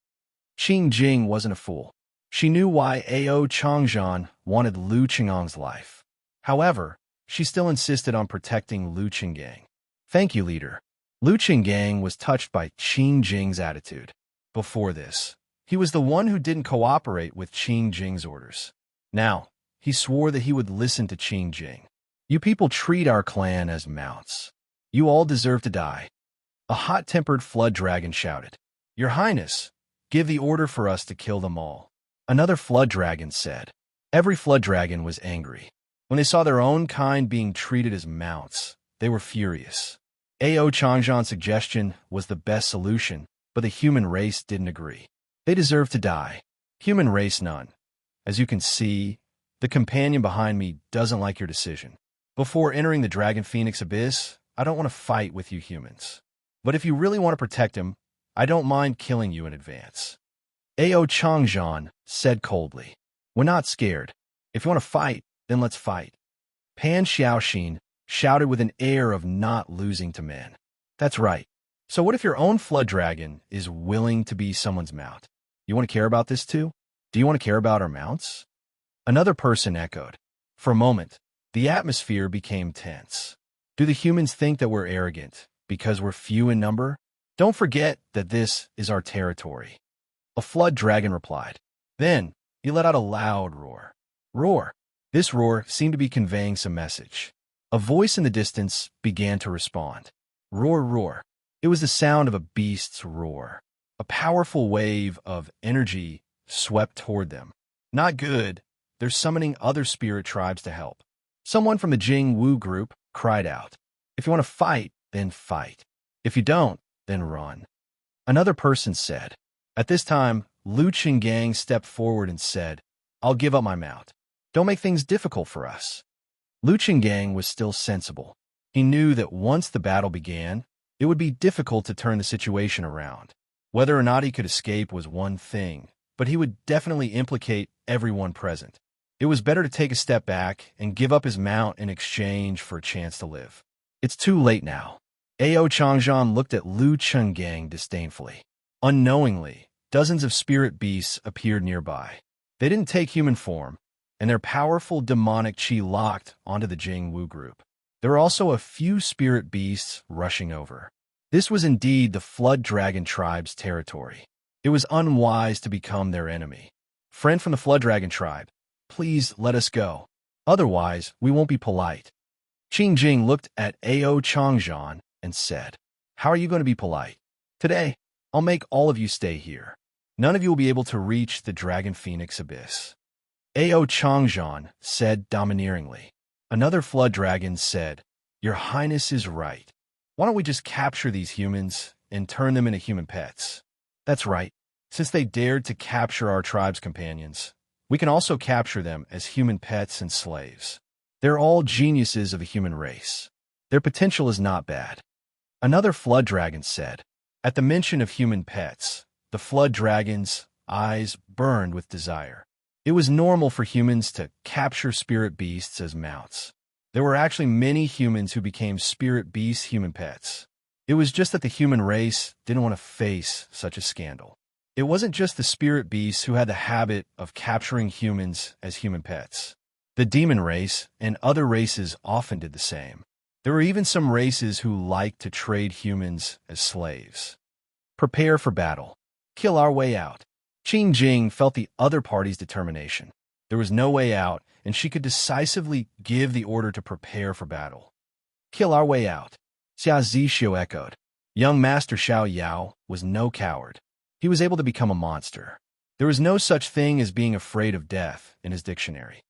Qing Jing wasn't a fool. She knew why Ao Changzhan wanted Lu Qinggang's life. However, she still insisted on protecting Lu Qinggang. Thank you, leader. Lu Qinggang was touched by Qing Jing's attitude. Before this, he was the one who didn't cooperate with Qing Jing's orders. Now, he swore that he would listen to Qing Jing. You people treat our clan as mounts. You all deserve to die. A hot-tempered Flood Dragon shouted. Your Highness, give the order for us to kill them all. Another Flood Dragon said. Every Flood Dragon was angry. When they saw their own kind being treated as mounts, they were furious. Ao Changzhan's suggestion was the best solution, but the human race didn't agree. They deserved to die. Human race none. As you can see, the companion behind me doesn't like your decision. Before entering the Dragon Phoenix Abyss, I don't want to fight with you humans. But if you really want to protect him, I don't mind killing you in advance. Ao Changzhan said coldly. We're not scared. If you want to fight, then let's fight. Pan Xiaoxin shouted with an air of not losing to men. That's right. So what if your own Flood Dragon is willing to be someone's mount? You want to care about this too? Do you want to care about our mounts? Another person echoed. For a moment, the atmosphere became tense. Do the humans think that we're arrogant because we're few in number? Don't forget that this is our territory. A Flood Dragon replied. Then, he let out a loud roar. Roar. This roar seemed to be conveying some message. A voice in the distance began to respond. Roar, roar. It was the sound of a beast's roar. A powerful wave of energy swept toward them. Not good. They're summoning other spirit tribes to help. Someone from the Jing Wu group cried out. If you want to fight, then fight. If you don't, then run. Another person said. At this time, Lu Qinggang stepped forward and said, I'll give up my mount. Don't make things difficult for us. Lu Qinggang was still sensible. He knew that once the battle began, it would be difficult to turn the situation around. Whether or not he could escape was one thing, but he would definitely implicate everyone present. It was better to take a step back and give up his mount in exchange for a chance to live. It's too late now. Ao Changjian looked at Lu Chenggang disdainfully. Unknowingly, dozens of spirit beasts appeared nearby. They didn't take human form, and their powerful demonic qi locked onto the Jing Wu group. There were also a few spirit beasts rushing over. This was indeed the Flood Dragon tribe's territory. It was unwise to become their enemy. Friend from the Flood Dragon tribe, please let us go. Otherwise, we won't be polite. Qing Jing looked at Ao Changjian and said, how are you going to be polite? Today, I'll make all of you stay here. None of you will be able to reach the Dragon Phoenix Abyss. Ao Changjian said domineeringly. Another Flood Dragon said, Your Highness is right. Why don't we just capture these humans and turn them into human pets? That's right. Since they dared to capture our tribe's companions, we can also capture them as human pets and slaves. They're all geniuses of the human race. Their potential is not bad. Another Flood Dragon said. At the mention of human pets, the Flood Dragon's eyes burned with desire. It was normal for humans to capture spirit beasts as mounts. There were actually many humans who became spirit beasts human pets. It was just that the human race didn't want to face such a scandal. It wasn't just the spirit beasts who had the habit of capturing humans as human pets. The demon race and other races often did the same. There were even some races who liked to trade humans as slaves. Prepare for battle. Kill our way out. Qing Jing felt the other party's determination. There was no way out, and she could decisively give the order to prepare for battle. Kill our way out. Xia Zixio echoed. Young Master Xiao Yao was no coward. He was able to become a monster. There was no such thing as being afraid of death in his dictionary.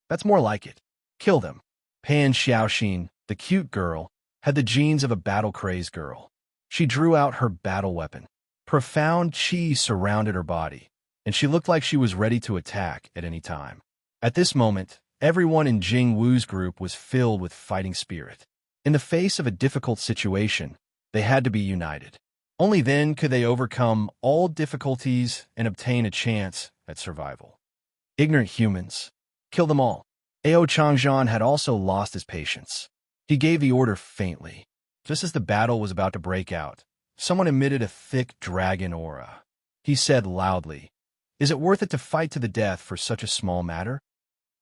That's more like it. Kill them. Pan Xiaoxin, the cute girl, had the genes of a battle-crazed girl. She drew out her battle weapon. Profound qi surrounded her body, and she looked like she was ready to attack at any time. At this moment, everyone in Jing Wu's group was filled with fighting spirit. In the face of a difficult situation, they had to be united. Only then could they overcome all difficulties and obtain a chance at survival. Ignorant humans. Kill them all. Ao Changjian had also lost his patience. He gave the order faintly. Just as the battle was about to break out, someone emitted a thick dragon aura. He said loudly, Is it worth it to fight to the death for such a small matter?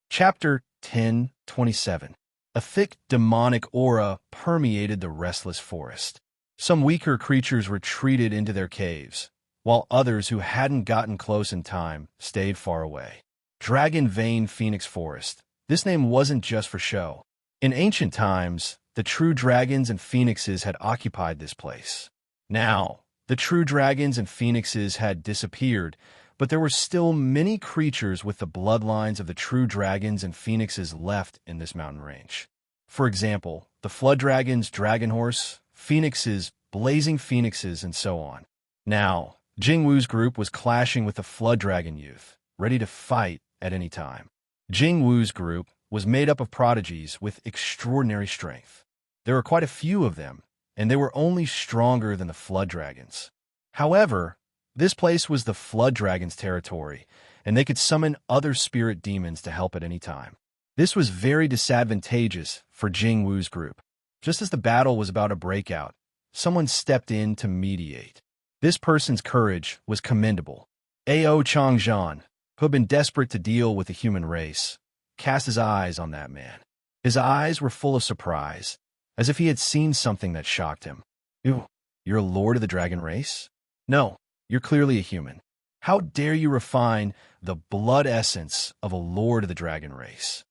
Chapter 10:27. A thick demonic aura permeated the restless forest. Some weaker creatures retreated into their caves, while others who hadn't gotten close in time stayed far away. Dragon Vein Phoenix Forest. This name wasn't just for show. In ancient times, the true dragons and phoenixes had occupied this place. Now, the true dragons and phoenixes had disappeared, but there were still many creatures with the bloodlines of the true dragons and phoenixes left in this mountain range. For example, the Flood Dragon's dragon horse, phoenixes, blazing phoenixes, and so on. Now, Jing Wu's group was clashing with the Flood Dragon youth, ready to fight at any time. Jing Wu's group was made up of prodigies with extraordinary strength. There were quite a few of them, and they were only stronger than the Flood Dragons. However, this place was the Flood Dragon's territory, and they could summon other spirit demons to help at any time. This was very disadvantageous for Jing Wu's group. Just as the battle was about to break out, someone stepped in to mediate. This person's courage was commendable. Ao Changjian, who had been desperate to deal with the human race, cast his eyes on that man. His eyes were full of surprise, as if he had seen something that shocked him. You're a lord of the dragon race? No, you're clearly a human. How dare you refine the blood essence of a lord of the dragon race?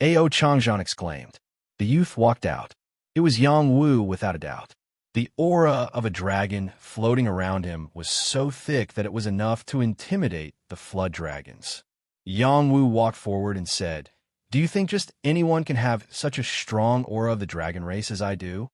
Ao Changjian exclaimed. The youth walked out. It was Yang Wu without a doubt. The aura of a dragon floating around him was so thick that it was enough to intimidate the Flood Dragons. Yang Wu walked forward and said, Do you think just anyone can have such a strong aura of the dragon race as I do?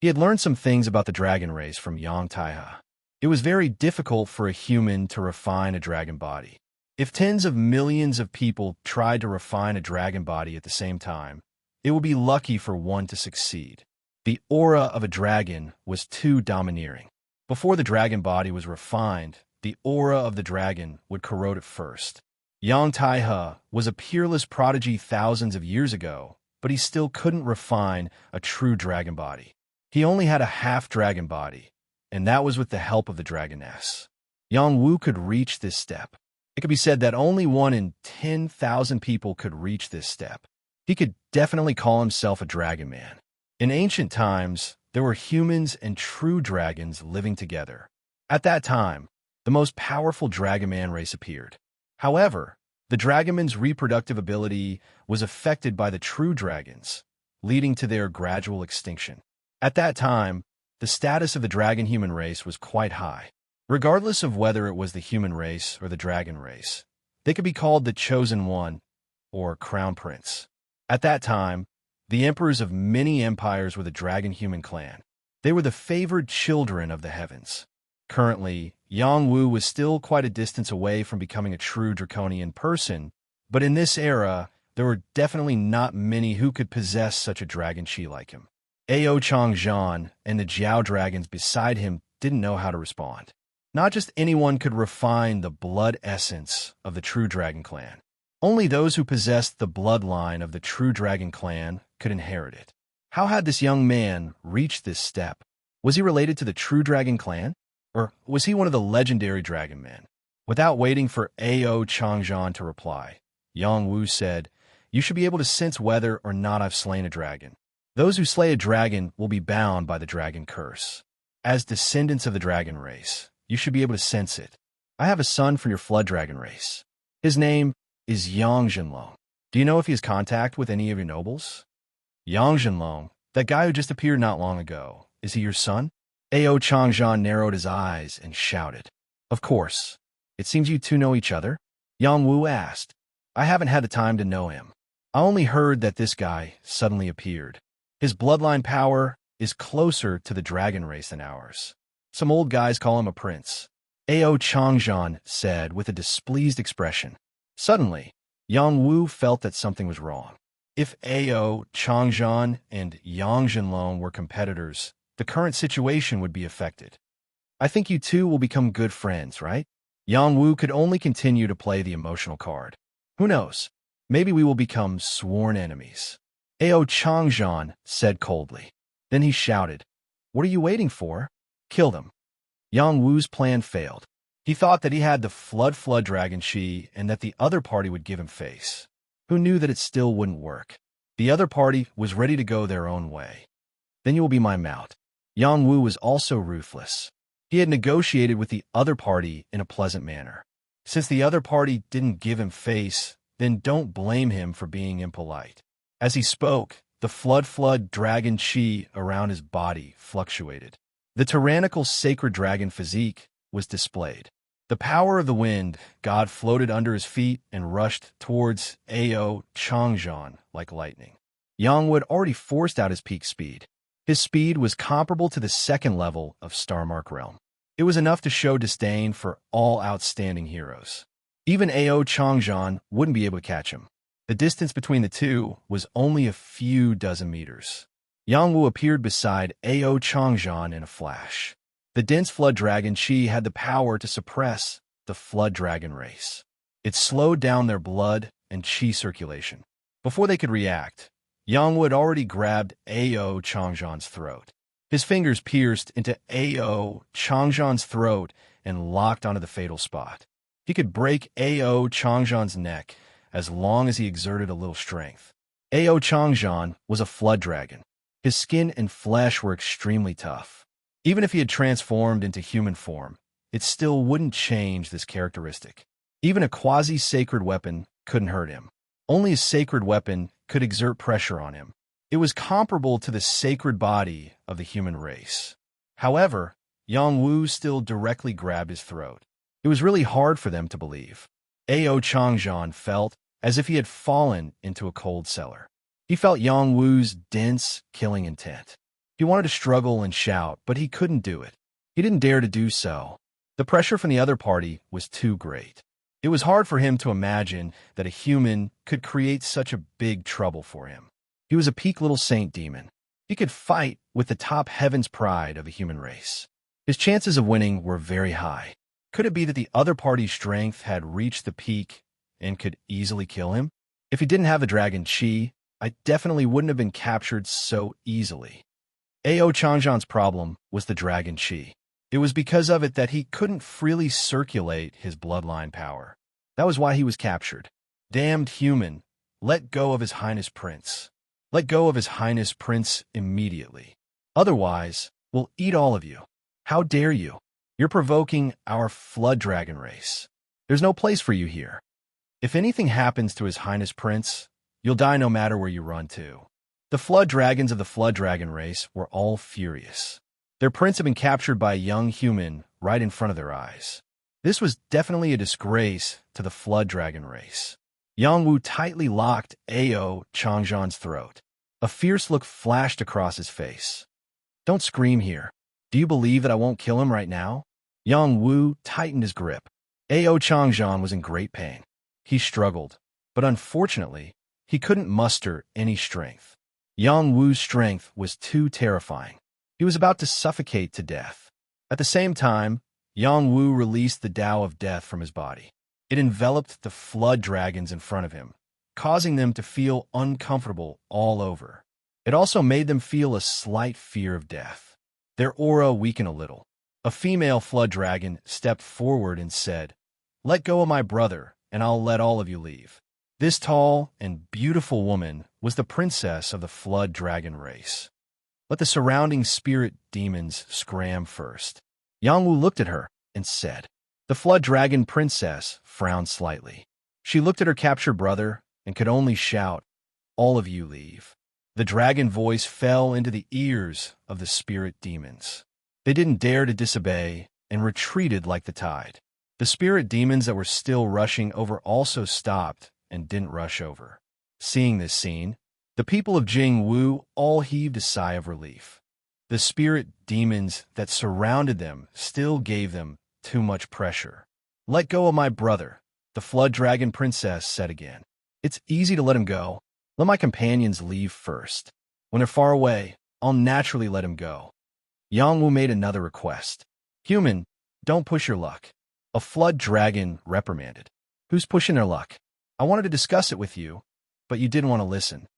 He had learned some things about the dragon race from Yang Taihe. It was very difficult for a human to refine a dragon body. If tens of millions of people tried to refine a dragon body at the same time, it would be lucky for one to succeed. The aura of a dragon was too domineering. Before the dragon body was refined, the aura of the dragon would corrode it first. Yang Taihe was a peerless prodigy thousands of years ago, but he still couldn't refine a true dragon body. He only had a half-dragon body, and that was with the help of the dragoness. Yang Wu could reach this step. It could be said that only 1 in 10,000 people could reach this step. He could definitely call himself a dragon man. In ancient times, there were humans and true dragons living together. At that time, the most powerful dragon man race appeared. However, the dragonman's reproductive ability was affected by the true dragons, leading to their gradual extinction. At that time, the status of the dragon-human race was quite high. Regardless of whether it was the human race or the dragon race, they could be called the Chosen One or Crown Prince. At that time, the emperors of many empires were the dragon-human clan. They were the favored children of the heavens. Currently, Yang Wu was still quite a distance away from becoming a true draconian person, but in this era, there were definitely not many who could possess such a dragon chi like him. Ao Changzhan and the Jiao dragons beside him didn't know how to respond. Not just anyone could refine the blood essence of the true dragon clan. Only those who possessed the bloodline of the true dragon clan could inherit it. How had this young man reached this step? Was he related to the true dragon clan? Or was he one of the legendary dragon men? Without waiting for Ao Changzhan to reply, Yang Wu said, "You should be able to sense whether or not I've slain a dragon. Those who slay a dragon will be bound by the dragon curse. As descendants of the dragon race, you should be able to sense it. I have a son from your flood dragon race. His name is Yang Zhenlong. Do you know if he has contact with any of your nobles?" Yang Zhenlong, that guy who just appeared not long ago, is he your son? Ao Changzhan narrowed his eyes and shouted, "Of course. It seems you two know each other?" Yang Wu asked. "I haven't had the time to know him. I only heard that this guy suddenly appeared. His bloodline power is closer to the dragon race than ours. Some old guys call him a prince." Ao Changzhan said with a displeased expression. Suddenly, Yang Wu felt that something was wrong. If Ao Changzhan and Yang Zhenlong were competitors, the current situation would be affected. "I think you two will become good friends, right?" Yang Wu could only continue to play the emotional card. "Who knows? Maybe we will become sworn enemies." Ao Changzhan said coldly. Then he shouted, "What are you waiting for? Kill them." Yang Wu's plan failed. He thought that he had the flood dragon chi and that the other party would give him face. Who knew that it still wouldn't work? The other party was ready to go their own way. "Then you will be my mount." Yang Wu was also ruthless. He had negotiated with the other party in a pleasant manner. Since the other party didn't give him face, then don't blame him for being impolite. As he spoke, the flood dragon chi around his body fluctuated. The tyrannical sacred dragon physique was displayed. The power of the wind god floated under his feet and rushed towards Ao Changzhan like lightning. Yang Wu had already forced out his peak speed. His speed was comparable to the second level of Starmark Realm. It was enough to show disdain for all outstanding heroes. Even Ao Changzhan wouldn't be able to catch him. The distance between the two was only a few dozen meters. Yang Wu appeared beside Ao Changzhan in a flash. The dense flood dragon chi had the power to suppress the flood dragon race. It slowed down their blood and chi circulation. Before they could react, Yang Wu had already grabbed Ao Changzhan's throat. His fingers pierced into Ao Changzhan's throat and locked onto the fatal spot. He could break Ao Changzhan's neck as long as he exerted a little strength. Ao Changzhan was a flood dragon. His skin and flesh were extremely tough. Even if he had transformed into human form, it still wouldn't change this characteristic. Even a quasi-sacred weapon couldn't hurt him. Only a sacred weapon could exert pressure on him. It was comparable to the sacred body of the human race. However, Yang Wu still directly grabbed his throat. It was really hard for them to believe. Ao Changzhan felt as if he had fallen into a cold cellar. He felt Yang Wu's dense, killing intent. He wanted to struggle and shout, but he couldn't do it. He didn't dare to do so. The pressure from the other party was too great. It was hard for him to imagine that a human could create such a big trouble for him. He was a peak little saint demon. He could fight with the top heaven's pride of the human race. His chances of winning were very high. Could it be that the other party's strength had reached the peak and could easily kill him? If he didn't have the dragon chi, I definitely wouldn't have been captured so easily. Ao Changjian's problem was the dragon qi. It was because of it that he couldn't freely circulate his bloodline power. That was why he was captured. Damned human, let go of His Highness Prince. Let go of His Highness Prince immediately. Otherwise, we'll eat all of you. How dare you? You're provoking our flood dragon race. There's no place for you here. If anything happens to His Highness Prince, you'll die no matter where you run to. The flood dragons of the flood dragon race were all furious. Their prince had been captured by a young human right in front of their eyes. This was definitely a disgrace to the flood dragon race. Yang Wu tightly locked Ao Changjian's throat. A fierce look flashed across his face. Don't scream here. Do you believe that I won't kill him right now? Yang Wu tightened his grip. Ao Changjian was in great pain. He struggled, but unfortunately, he couldn't muster any strength. Yang Wu's strength was too terrifying. He was about to suffocate to death. At the same time, Yang Wu released the Tao of Death from his body. It enveloped the flood dragons in front of him, causing them to feel uncomfortable all over. It also made them feel a slight fear of death. Their aura weakened a little. A female flood dragon stepped forward and said, "Let go of my brother, and I'll let all of you leave." This tall and beautiful woman was the princess of the flood dragon race. Let the surrounding spirit demons scram first. Yang Wu looked at her and said. The flood dragon princess frowned slightly. She looked at her captured brother and could only shout, "All of you leave." The dragon voice fell into the ears of the spirit demons. They didn't dare to disobey and retreated like the tide. The spirit demons that were still rushing over also stopped and didn't rush over. Seeing this scene, the people of Jingwu all heaved a sigh of relief. The spirit demons that surrounded them still gave them too much pressure. "Let go of my brother," the flood dragon princess said again. "It's easy to let him go. Let my companions leave first. When they're far away, I'll naturally let him go." Yang Wu made another request. "Human, don't push your luck." A flood dragon reprimanded. "Who's pushing their luck? I wanted to discuss it with you, but you didn't want to listen."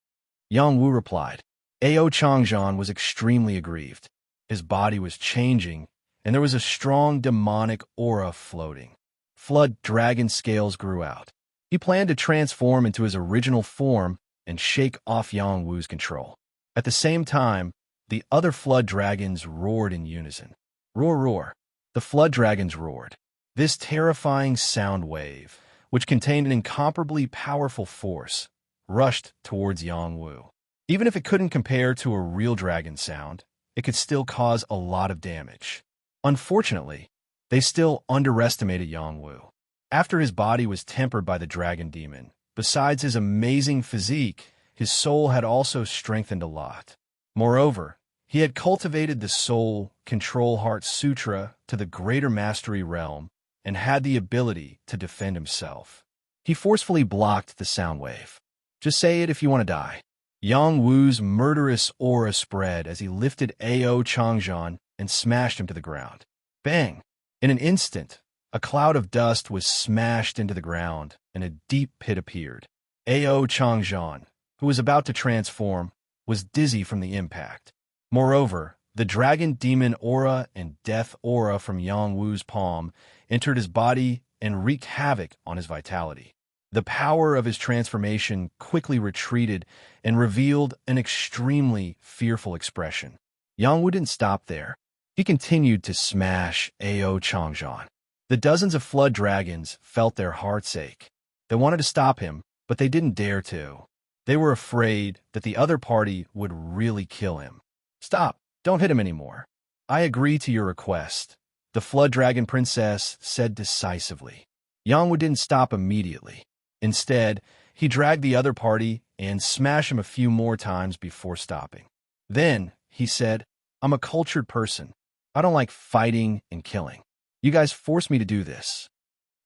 Yang Wu replied. Ao Changjian was extremely aggrieved. His body was changing, and there was a strong demonic aura floating. Flood dragon scales grew out. He planned to transform into his original form and shake off Yang Wu's control. At the same time, the other flood dragons roared in unison. Roar, roar. The flood dragons roared. This terrifying sound wave, which contained an incomparably powerful force, rushed towards Yang Wu. Even if it couldn't compare to a real dragon sound, it could still cause a lot of damage. Unfortunately, they still underestimated Yang Wu. After his body was tempered by the dragon demon, besides his amazing physique, his soul had also strengthened a lot. Moreover, he had cultivated the Soul Control Heart Sutra to the greater mastery realm and had the ability to defend himself. He forcefully blocked the sound wave. "Just say it if you want to die." Yang Wu's murderous aura spread as he lifted Ao Changjian and smashed him to the ground. Bang! In an instant, a cloud of dust was smashed into the ground and a deep pit appeared. Ao Changjian, who was about to transform, was dizzy from the impact. Moreover, the dragon demon aura and death aura from Yang Wu's palm entered his body and wreaked havoc on his vitality. The power of his transformation quickly retreated and revealed an extremely fearful expression. Yang Wu didn't stop there. He continued to smash Ao Changjian. The dozens of flood dragons felt their hearts ache. They wanted to stop him, but they didn't dare to. They were afraid that the other party would really kill him. "Stop! Don't hit him anymore." "I agree to your request," the flood dragon princess said decisively. Yang Wu didn't stop immediately. Instead, he dragged the other party and smashed him a few more times before stopping. Then, he said, "I'm a cultured person. I don't like fighting and killing. You guys forced me to do this."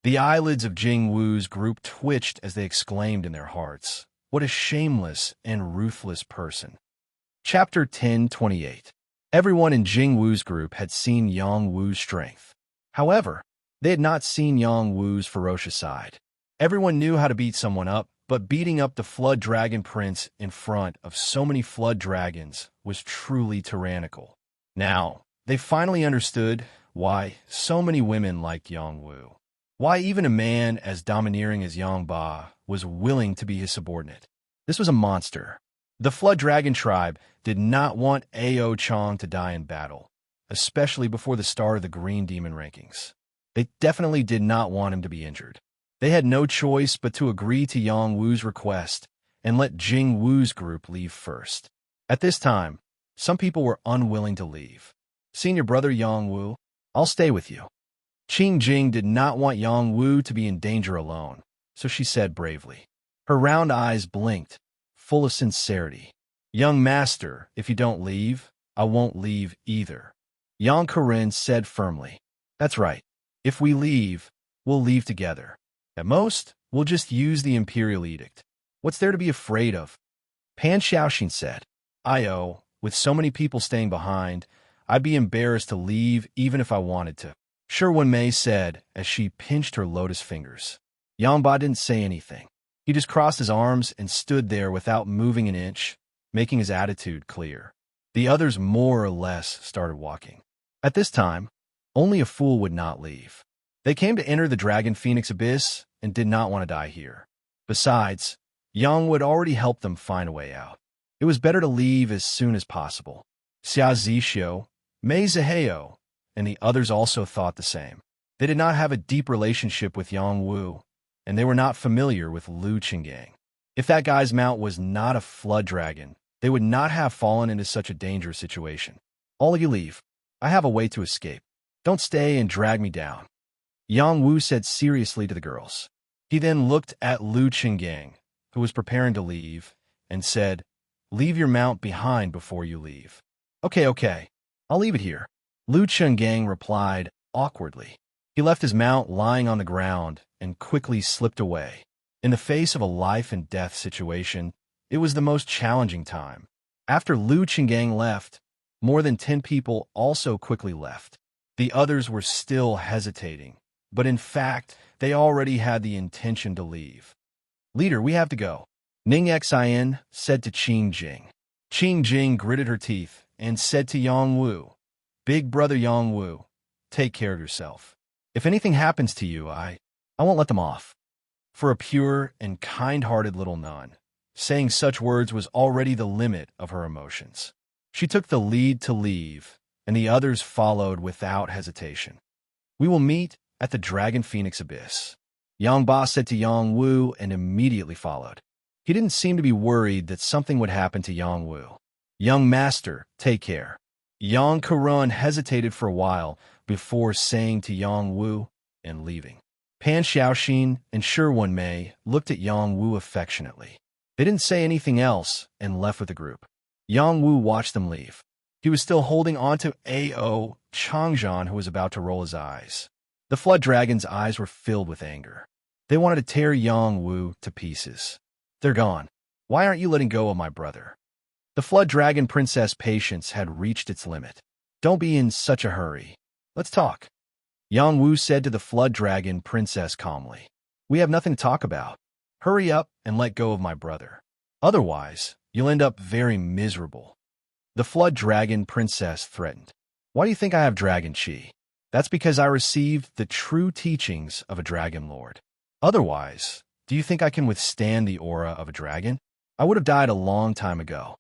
The eyelids of Jing Wu's group twitched as they exclaimed in their hearts, "What a shameless and ruthless person." Chapter 10:28. Everyone in Jing Wu's group had seen Yang Wu's strength. However, they had not seen Yang Wu's ferocious side. Everyone knew how to beat someone up, But beating up the Flood Dragon Prince in front of so many Flood Dragons was truly tyrannical. Now, they finally understood why so many women liked Yongwu. Why even a man as domineering as Yongba was willing to be his subordinate. This was a monster. The Flood Dragon tribe did not want Ao Chong to die in battle, especially before the start of the Green Demon rankings. They definitely did not want him to be injured. They had no choice but to agree to Yongwu's request and let Jingwu's group leave first. At this time, some people were unwilling to leave. Senior brother Yongwu, I'll stay with you. Qing Jing did not want Yongwu to be in danger alone, so she said bravely. Her round eyes blinked, full of sincerity. Young master, if you don't leave, I won't leave either. Yang Karin said firmly. That's right. If we leave, we'll leave together. At most, we'll just use the imperial edict. What's there to be afraid of? Pan Xiaoxin said. With so many people staying behind, I'd be embarrassed to leave even if I wanted to. Shi Wenmei said as she pinched her lotus fingers. Yangba didn't say anything. He just crossed his arms and stood there without moving an inch, making his attitude clear. The others more or less started walking. At this time, only a fool would not leave. They came to enter the Dragon Phoenix Abyss and did not want to die here. Besides, Yang would already help them find a way out. It was better to leave as soon as possible. Xia Zixio, Mei Ziheo, and the others also thought the same. They did not have a deep relationship with Yongwu, and they were not familiar with Lu Qinggang. If that guy's mount was not a flood dragon, they would not have fallen into such a dangerous situation. All of you leave. I have a way to escape. Don't stay and drag me down. Yongwu said seriously to the girls. He then looked at Lu Qinggang, who was preparing to leave, and said, Leave your mount behind before you leave. Okay. I'll leave it here. Lu Qinggang replied awkwardly. He left his mount lying on the ground and quickly slipped away. In the face of a life-and-death situation, it was the most challenging time. After Lu Qinggang left, more than 10 people also quickly left. The others were still hesitating, but in fact, they already had the intention to leave. Leader, we have to go. Ning Xin said to Qing Jing. Qing Jing gritted her teeth and said to Yongwu, Big brother Yongwu, take care of yourself. If anything happens to you, I won't let them off. For a pure and kind-hearted little nun, saying such words was already the limit of her emotions. She took the lead to leave, and the others followed without hesitation. We will meet at the Dragon Phoenix Abyss. Yangba said to Yongwu and immediately followed. He didn't seem to be worried that something would happen to Yongwu. Young master, take care. Yang Karun hesitated for a while before saying to Yongwu and leaving. Pan Xiaoxin and Shi Wenmei looked at Yongwu affectionately. They didn't say anything else and left with the group. Yongwu watched them leave. He was still holding on to Ao Changzhan, who was about to roll his eyes. The Flood Dragon's eyes were filled with anger. They wanted to tear Yongwu to pieces. They're gone. Why aren't you letting go of my brother? The Flood Dragon Princess' patience had reached its limit. Don't be in such a hurry. Let's talk. Yongwu said to the Flood Dragon Princess calmly. We have nothing to talk about. Hurry up and let go of my brother. Otherwise, you'll end up very miserable. The Flood Dragon Princess threatened. Why do you think I have Dragon Chi? That's because I received the true teachings of a Dragon Lord. Otherwise, do you think I can withstand the aura of a dragon? I would have died a long time ago.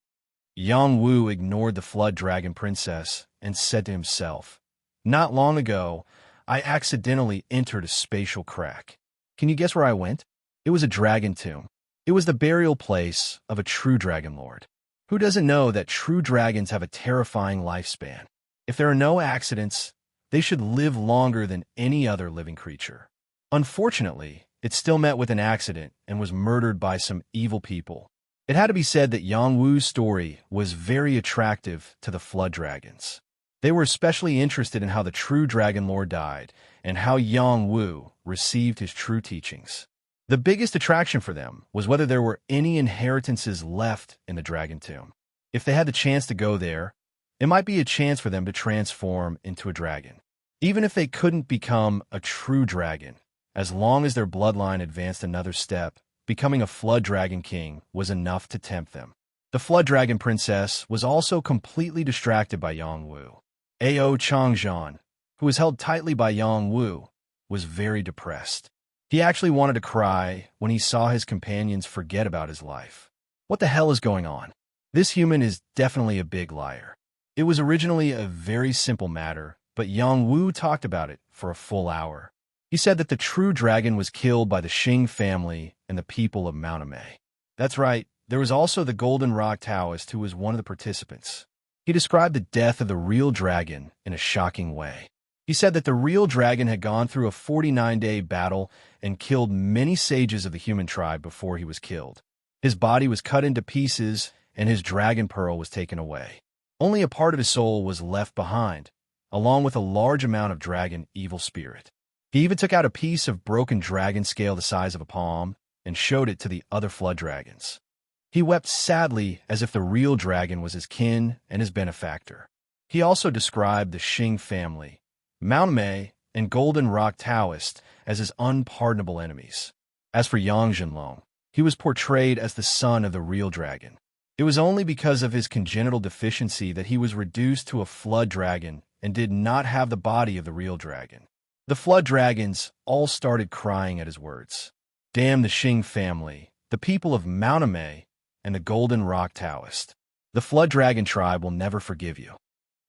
Yongwu ignored the Flood Dragon Princess and said to himself, Not long ago, I accidentally entered a spatial crack. Can you guess where I went? It was a dragon tomb. It was the burial place of a true Dragon Lord. Who doesn't know that true dragons have a terrifying lifespan? If there are no accidents, they should live longer than any other living creature. Unfortunately, it still met with an accident and was murdered by some evil people. It had to be said that Yongwu's story was very attractive to the Flood Dragons. They were especially interested in how the true Dragon Lord died and how Yongwu received his true teachings. The biggest attraction for them was whether there were any inheritances left in the Dragon Tomb. If they had the chance to go there, it might be a chance for them to transform into a dragon. Even if they couldn't become a true dragon, as long as their bloodline advanced another step, becoming a Flood Dragon King was enough to tempt them. The Flood Dragon Princess was also completely distracted by Yongwu. Ao Changzhan, who was held tightly by Yongwu, was very depressed. He actually wanted to cry when he saw his companions forget about his life. What the hell is going on? This human is definitely a big liar. It was originally a very simple matter, but Yongwu talked about it for a full hour. He said that the true dragon was killed by the Xing family and the people of Mount Amei. That's right, there was also the Golden Rock Taoist who was one of the participants. He described the death of the real dragon in a shocking way. He said that the real dragon had gone through a 49-day battle and killed many sages of the human tribe before he was killed. His body was cut into pieces and his dragon pearl was taken away. Only a part of his soul was left behind, along with a large amount of dragon evil spirit. He even took out a piece of broken dragon scale the size of a palm and showed it to the other flood dragons. He wept sadly as if the real dragon was his kin and his benefactor. He also described the Xing family, Mount Amei, and Golden Rock Taoist as his unpardonable enemies. As for Yang Zhenlong, he was portrayed as the son of the real dragon. It was only because of his congenital deficiency that he was reduced to a flood dragon and did not have the body of the real dragon. The flood dragons all started crying at his words. Damn the Xing family, the people of Mount Amei, and the Golden Rock Taoist. The flood dragon tribe will never forgive you.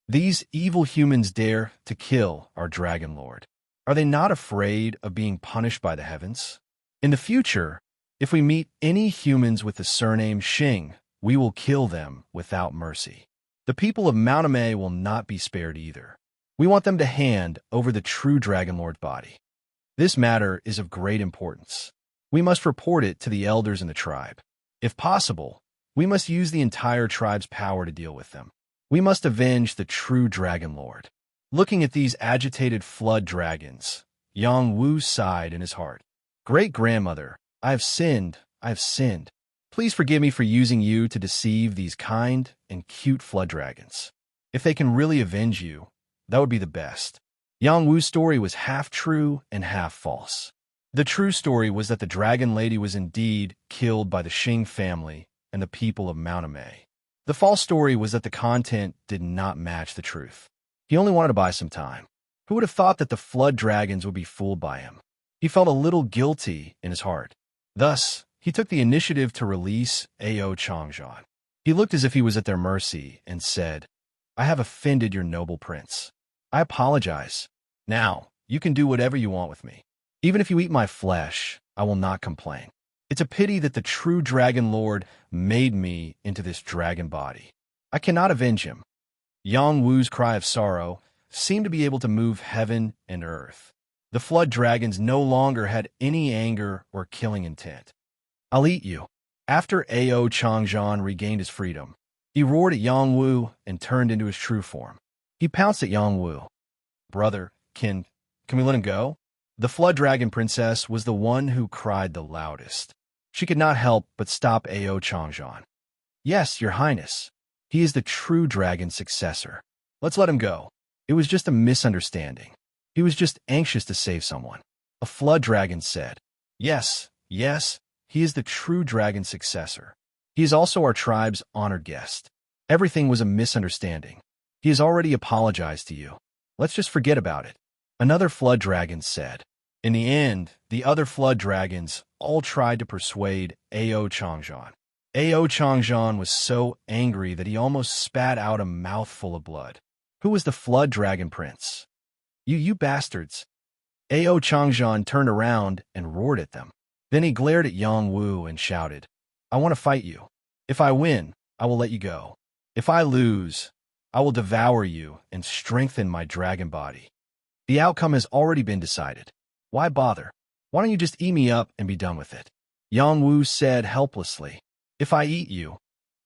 These evil humans dare to kill our dragon lord. Are they not afraid of being punished by the heavens? In the future, if we meet any humans with the surname Xing, we will kill them without mercy. The people of Mount Amei will not be spared either. We want them to hand over the true Dragon Lord's body. This matter is of great importance. We must report it to the elders in the tribe. If possible, we must use the entire tribe's power to deal with them. We must avenge the true Dragon Lord. Looking at these agitated flood dragons, Yang Wu sighed in his heart. Great-grandmother, I have sinned, I have sinned. Please forgive me for using you to deceive these kind and cute flood dragons. If they can really avenge you, that would be the best. Yang Wu's story was half true and half false. The true story was that the Dragon Lady was indeed killed by the Xing family and the people of Mount Amei. The false story was that the content did not match the truth. He only wanted to buy some time. Who would have thought that the flood dragons would be fooled by him? He felt a little guilty in his heart. Thus, he took the initiative to release Ao Changzhan. He looked as if he was at their mercy and said, I have offended your noble prince. I apologize. Now, you can do whatever you want with me. Even if you eat my flesh, I will not complain. It's a pity that the true Dragon Lord made me into this dragon body. I cannot avenge him. Yang Wu's cry of sorrow seemed to be able to move heaven and earth. The flood dragons no longer had any anger or killing intent. I'll eat you. After Ao Changzhan regained his freedom, he roared at Yang Wu and turned into his true form. He pounced at Yang Wu. Brother, can we let him go? The flood dragon princess was the one who cried the loudest. She could not help but stop Ao Changzhan. Yes, your highness. He is the true dragon's successor. Let's let him go. It was just a misunderstanding. He was just anxious to save someone. A flood dragon said, Yes, he is the true dragon's successor. He is also our tribe's honored guest. Everything was a misunderstanding. He has already apologized to you. Let's just forget about it. Another flood dragon said. In the end, the other flood dragons all tried to persuade Ao Changzhan. Ao Changzhan was so angry that he almost spat out a mouthful of blood. Who was the flood dragon prince? You bastards. Ao Changzhan turned around and roared at them. Then he glared at Yang Wu and shouted, I want to fight you. If I win, I will let you go. If I lose, I will devour you and strengthen my dragon body. The outcome has already been decided. Why bother? Why don't you just eat me up and be done with it? Yang Wu said helplessly, If I eat you,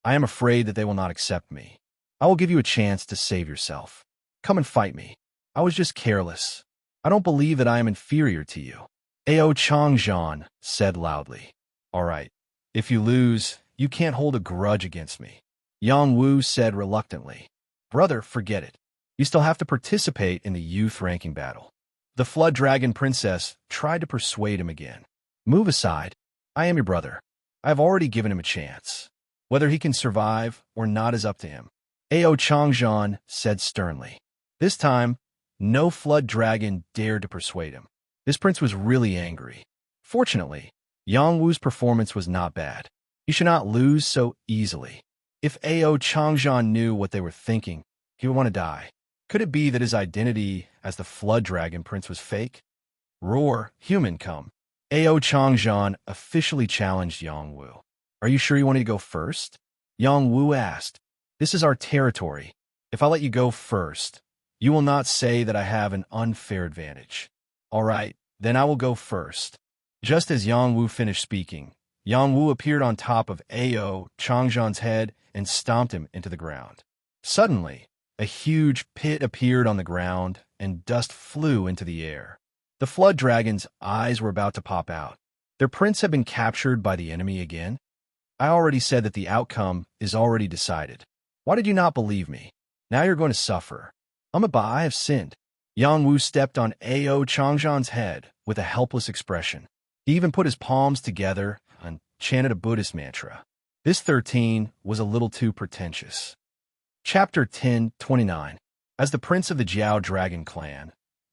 I am afraid that they will not accept me. I will give you a chance to save yourself. Come and fight me. I was just careless. I don't believe that I am inferior to you. Ao Changzhan said loudly, All right, if you lose, you can't hold a grudge against me. Yang Wu said reluctantly, Brother, forget it. You still have to participate in the youth ranking battle. The flood dragon princess tried to persuade him again. Move aside. I am your brother. I have already given him a chance. Whether he can survive or not is up to him. Ao Changzhan said sternly. This time, no flood dragon dared to persuade him. This prince was really angry. Fortunately, Yang Wu's performance was not bad. He should not lose so easily. If Ao Changzhan knew what they were thinking, he would want to die. Could it be that his identity as the flood dragon prince was fake? Roar, human, come. Ao Changzhan officially challenged Yang Wu. Are you sure you wanted to go first? Yang Wu asked. This is our territory. If I let you go first, you will not say that I have an unfair advantage. All right, then I will go first. Just as Yang Wu finished speaking, Yang Wu appeared on top of Ao Changzhan's head and stomped him into the ground. Suddenly, a huge pit appeared on the ground and dust flew into the air. The flood dragon's eyes were about to pop out. Their prince had been captured by the enemy again? I already said that the outcome is already decided. Why did you not believe me? Now you're going to suffer. Amba, I have sinned. Yang Wu stepped on Ao Changzhan's head with a helpless expression. He even put his palms together and chanted a Buddhist mantra. This 13 was a little too pretentious. Chapter 10:29. As the prince of the Jiao Dragon clan,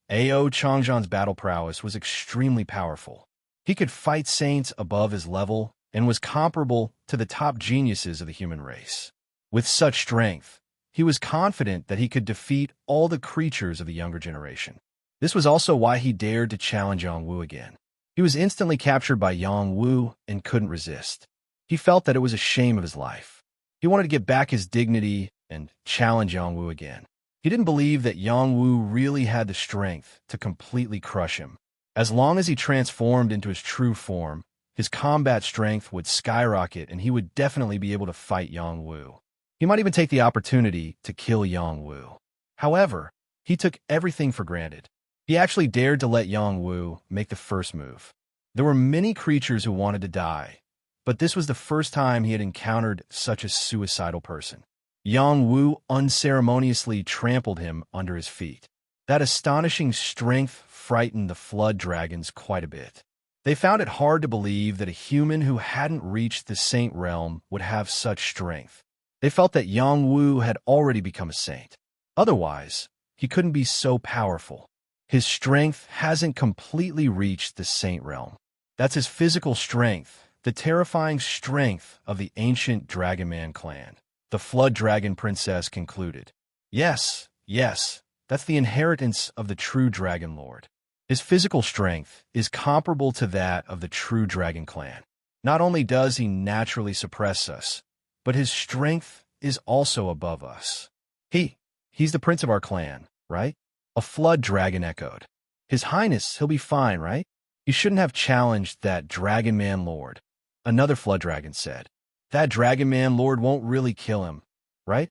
Ao Changzhan's battle prowess was extremely powerful. He could fight saints above his level and was comparable to the top geniuses of the human race. With such strength, he was confident that he could defeat all the creatures of the younger generation. This was also why he dared to challenge Yang Wu again. He was instantly captured by Yang Wu and couldn't resist. He felt that it was a shame of his life. He wanted to get back his dignity and challenge Yang Wu again. He didn't believe that Yang Wu really had the strength to completely crush him. As long as he transformed into his true form, his combat strength would skyrocket and he would definitely be able to fight Yang Wu. He might even take the opportunity to kill Yang Wu. However, he took everything for granted. He actually dared to let Yang Wu make the first move. There were many creatures who wanted to die, but this was the first time he had encountered such a suicidal person. Yang Wu unceremoniously trampled him under his feet. That astonishing strength frightened the flood dragons quite a bit. They found it hard to believe that a human who hadn't reached the saint realm would have such strength. They felt that Yang Wu had already become a saint. Otherwise, he couldn't be so powerful. His strength hasn't completely reached the saint realm. That's his physical strength, the terrifying strength of the ancient Dragon Man clan. The Flood Dragon Princess concluded. Yes, that's the inheritance of the true Dragon Lord. His physical strength is comparable to that of the true Dragon Clan. Not only does he naturally suppress us, but his strength is also above us. He's the prince of our clan, right? A flood dragon echoed. His Highness, he'll be fine, right? You shouldn't have challenged that Dragon Man Lord. Another flood dragon said. That Dragon Man Lord won't really kill him, right?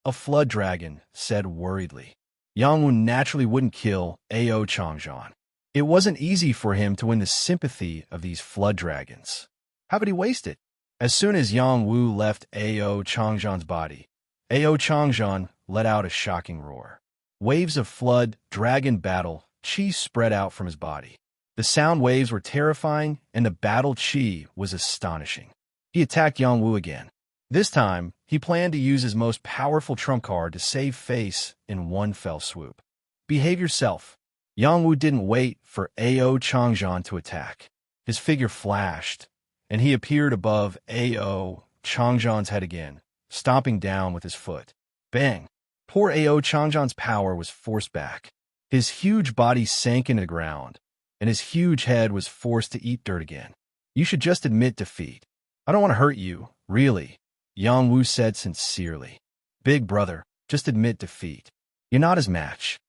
A flood dragon said worriedly. Yang Wu naturally wouldn't kill Ao Changzhan. It wasn't easy for him to win the sympathy of these flood dragons. How could he waste it? As soon as Yang Wu left Ao Changzhan's body, Ao Changzhan let out a shocking roar. Waves of flood dragon battle chi spread out from his body. The sound waves were terrifying, and the battle chi was astonishing. He attacked Yang Wu again. This time, he planned to use his most powerful trump card to save face in one fell swoop. Behave yourself. Yang Wu didn't wait for Ao Changzhan to attack. His figure flashed, and he appeared above Ao Changzhan's head again, stomping down with his foot. Bang! Poor Ao Changzhan's power was forced back. His huge body sank into the ground, and his huge head was forced to eat dirt again. You should just admit defeat. I don't want to hurt you, really, Yang Wu said sincerely. Big brother, just admit defeat. You're not his match.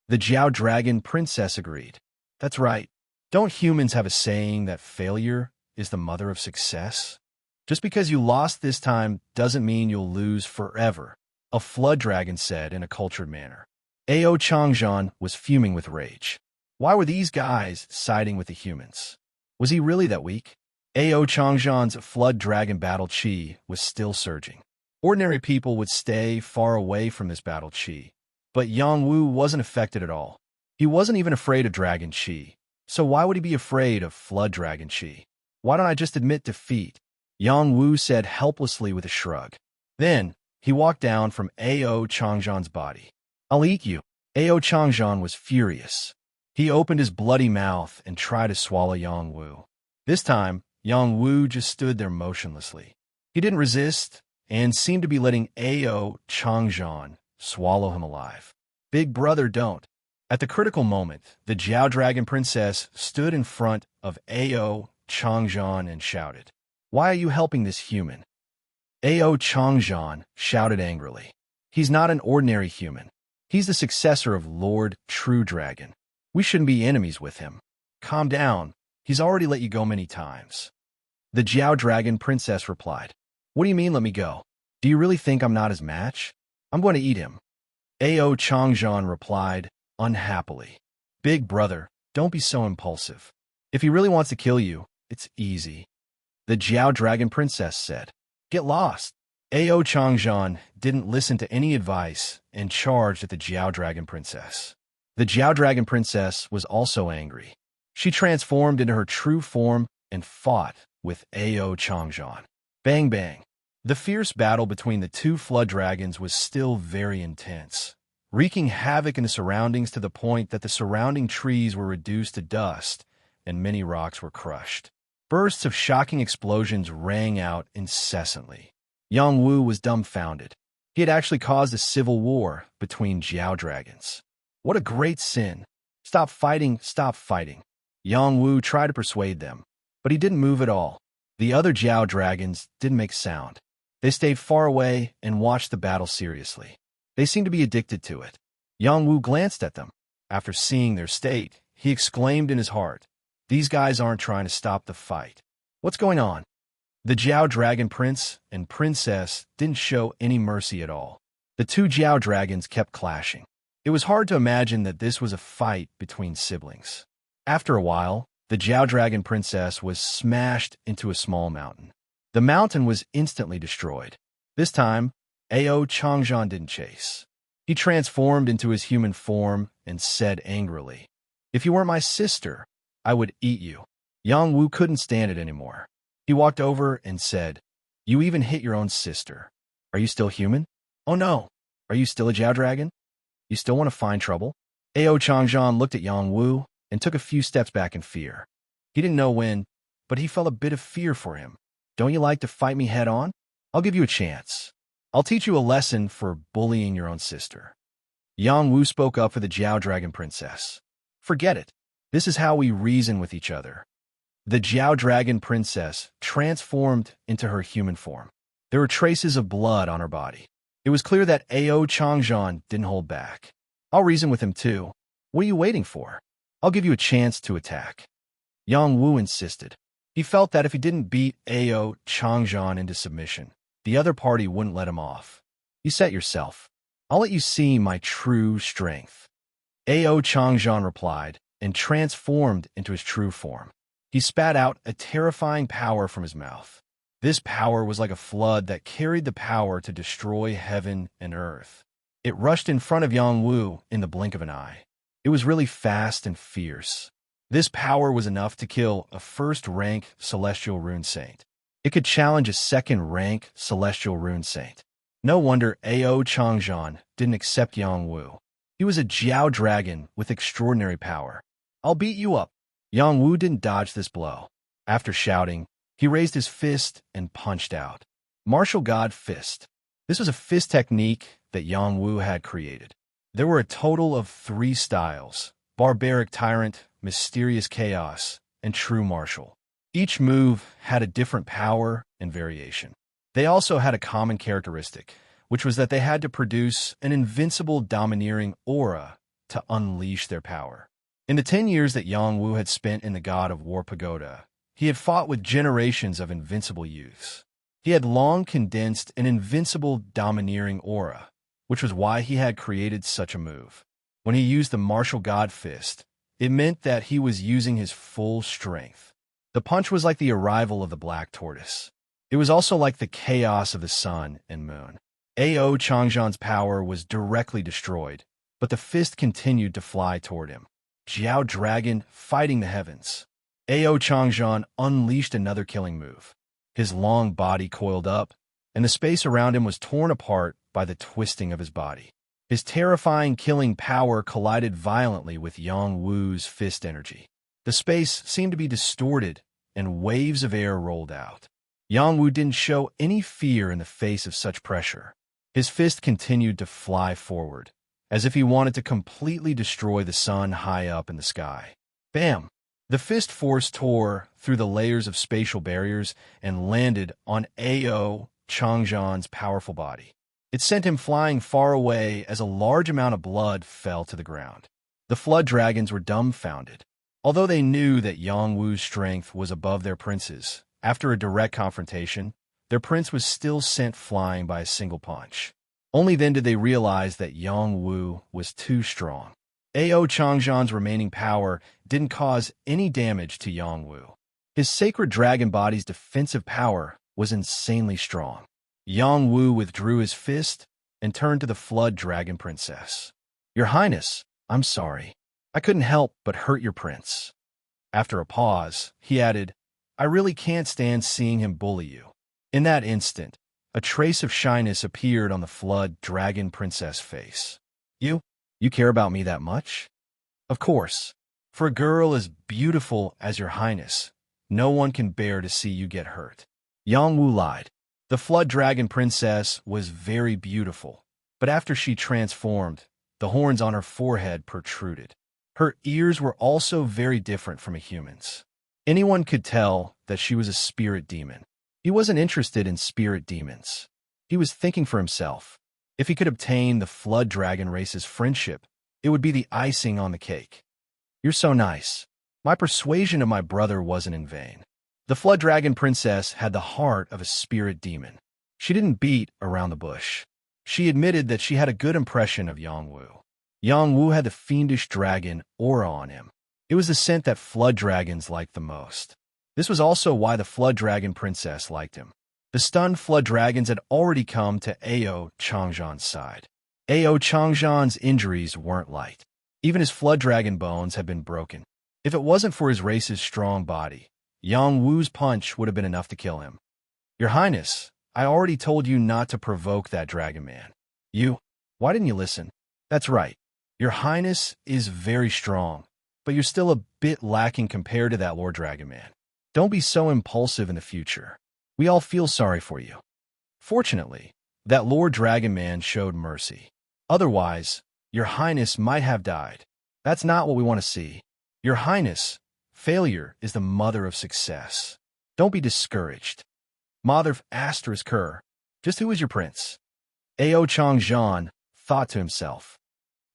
The Jiao Dragon Princess agreed. That's right. Don't humans have a saying that failure is the mother of success? Just because you lost this time doesn't mean you'll lose forever, a flood dragon said in a cultured manner. Ao Changzhan was fuming with rage. Why were these guys siding with the humans? Was he really that weak? Ao Changzhan's flood dragon battle chi was still surging. Ordinary people would stay far away from this battle chi, but Yang Wu wasn't affected at all. He wasn't even afraid of dragon chi, so why would he be afraid of flood dragon chi? Why don't I just admit defeat? Yang Wu said helplessly with a shrug. Then, he walked down from Ao Changzhan's body. I'll eat you. Ao Changzhan was furious. He opened his bloody mouth and tried to swallow Yang Wu. This time, Yang Wu just stood there motionlessly. He didn't resist and seemed to be letting Ao Changzhan swallow him alive. Big brother, don't. At the critical moment, the Jiao Dragon Princess stood in front of Ao Changzhan and shouted, "Why are you helping this human?" Ao Changzhan shouted angrily. He's not an ordinary human. He's the successor of Lord True Dragon. We shouldn't be enemies with him. Calm down. He's already let you go many times. The Jiao Dragon Princess replied, "What do you mean let me go? Do you really think I'm not his match? I'm going to eat him." Ao Changzhan replied, unhappily, "Big brother, don't be so impulsive. If he really wants to kill you, it's easy." The Jiao Dragon Princess said, "Get lost." Ao Changzhan didn't listen to any advice and charged at the Jiao Dragon Princess. The Jiao Dragon Princess was also angry. She transformed into her true form and fought with Ao Changzhan. Bang bang. The fierce battle between the two flood dragons was still very intense, wreaking havoc in the surroundings to the point that the surrounding trees were reduced to dust and many rocks were crushed. Bursts of shocking explosions rang out incessantly. Yang Wu was dumbfounded. He had actually caused a civil war between Jiao dragons. What a great sin! Stop fighting, stop fighting. Yang Wu tried to persuade them, but he didn't move at all. The other Jiao dragons didn't make sound. They stayed far away and watched the battle seriously. They seemed to be addicted to it. Yang Wu glanced at them. After seeing their state, he exclaimed in his heart, "These guys aren't trying to stop the fight. What's going on?" The Jiao Dragon Prince and Princess didn't show any mercy at all. The two Jiao dragons kept clashing. It was hard to imagine that this was a fight between siblings. After a while, the Jiao Dragon Princess was smashed into a small mountain. The mountain was instantly destroyed. This time, Ao Changzhan didn't chase. He transformed into his human form and said angrily, "If you weren't my sister, I would eat you." Yang Wu couldn't stand it anymore. He walked over and said, "You even hit your own sister. Are you still human? Oh no. Are you still a Jiao Dragon? You still want to find trouble?" Ao Changzhan looked at Yang Wu and took a few steps back in fear. He didn't know when, but he felt a bit of fear for him. "Don't you like to fight me head on? I'll give you a chance. I'll teach you a lesson for bullying your own sister." Yang Wu spoke up for the Jiao Dragon Princess. "Forget it. This is how we reason with each other." The Jiao Dragon Princess transformed into her human form. There were traces of blood on her body. It was clear that Ao Changzhan didn't hold back. "I'll reason with him too. What are you waiting for? I'll give you a chance to attack." Yang Wu insisted. He felt that if he didn't beat Ao Changzhan into submission, the other party wouldn't let him off. "You set yourself. I'll let you see my true strength." Ao Changzhan replied and transformed into his true form. He spat out a terrifying power from his mouth. This power was like a flood that carried the power to destroy heaven and earth. It rushed in front of Yang Wu in the blink of an eye. It was really fast and fierce. This power was enough to kill a first-rank celestial rune saint. It could challenge a second-rank celestial rune saint. No wonder Ao Changzhan didn't accept Yang Wu. He was a Jiao dragon with extraordinary power. "I'll beat you up." Yang Wu didn't dodge this blow. After shouting, he raised his fist and punched out. Martial God Fist. This was a fist technique that Yang Wu had created. There were a total of 3 styles: Barbaric Tyrant, Mysterious Chaos, and True Martial. Each move had a different power and variation. They also had a common characteristic, which was that they had to produce an invincible domineering aura to unleash their power. In the 10 years that Yang Wu had spent in the God of War Pagoda, he had fought with generations of invincible youths. He had long condensed an invincible domineering aura, which was why he had created such a move. When he used the martial god fist, it meant that he was using his full strength. The punch was like the arrival of the black tortoise. It was also like the chaos of the sun and moon. Ao Changzhan's power was directly destroyed, but the fist continued to fly toward him. Jiao Dragon fighting the heavens. Ao Changjian unleashed another killing move. His long body coiled up, and the space around him was torn apart by the twisting of his body. His terrifying killing power collided violently with Yang Wu's fist energy. The space seemed to be distorted, and waves of air rolled out. Yang Wu didn't show any fear in the face of such pressure. His fist continued to fly forward, as if he wanted to completely destroy the sun high up in the sky. Bam! The fist force tore through the layers of spatial barriers and landed on Ao Changjian's powerful body. It sent him flying far away as a large amount of blood fell to the ground. The flood dragons were dumbfounded. Although they knew that Yang Wu's strength was above their prince's, after a direct confrontation, their prince was still sent flying by a single punch. Only then did they realize that Yang Wu was too strong. Ao Changjian's remaining power didn't cause any damage to Yang Wu. His sacred dragon body's defensive power was insanely strong. Yang Wu withdrew his fist and turned to the flood dragon princess. "Your Highness, I'm sorry. I couldn't help but hurt your prince." After a pause, he added, "I really can't stand seeing him bully you." In that instant, a trace of shyness appeared on the flood dragon princess' face. You care about me that much?" "Of course. For a girl as beautiful as your Highness, no one can bear to see you get hurt." Yang Wu lied. The flood dragon princess was very beautiful, but after she transformed, the horns on her forehead protruded. Her ears were also very different from a human's. Anyone could tell that she was a spirit demon. He wasn't interested in spirit demons. He was thinking for himself. If he could obtain the flood dragon race's friendship, it would be the icing on the cake. "You're so nice. My persuasion of my brother wasn't in vain." The flood dragon princess had the heart of a spirit demon. She didn't beat around the bush. She admitted that she had a good impression of Yang Wu. Yang Wu had the fiendish dragon aura on him. It was the scent that flood dragons liked the most. This was also why the flood dragon princess liked him. The stunned flood dragons had already come to Ao Changjian's side. Ao Changjian's injuries weren't light. Even his flood dragon bones had been broken. If it wasn't for his race's strong body, Yang Wu's punch would have been enough to kill him. "Your Highness, I already told you not to provoke that dragon man." Why didn't you listen?" "That's right. Your Highness is very strong, but you're still a bit lacking compared to that Lord Dragon Man. Don't be so impulsive in the future. We all feel sorry for you." Fortunately, that Lord Dragon Man showed mercy. Otherwise, your Highness might have died. That's not what we want to see. Your Highness, failure is the mother of success. Don't be discouraged. Mother asterisk her. Just who is your prince? Ao Changjian thought to himself.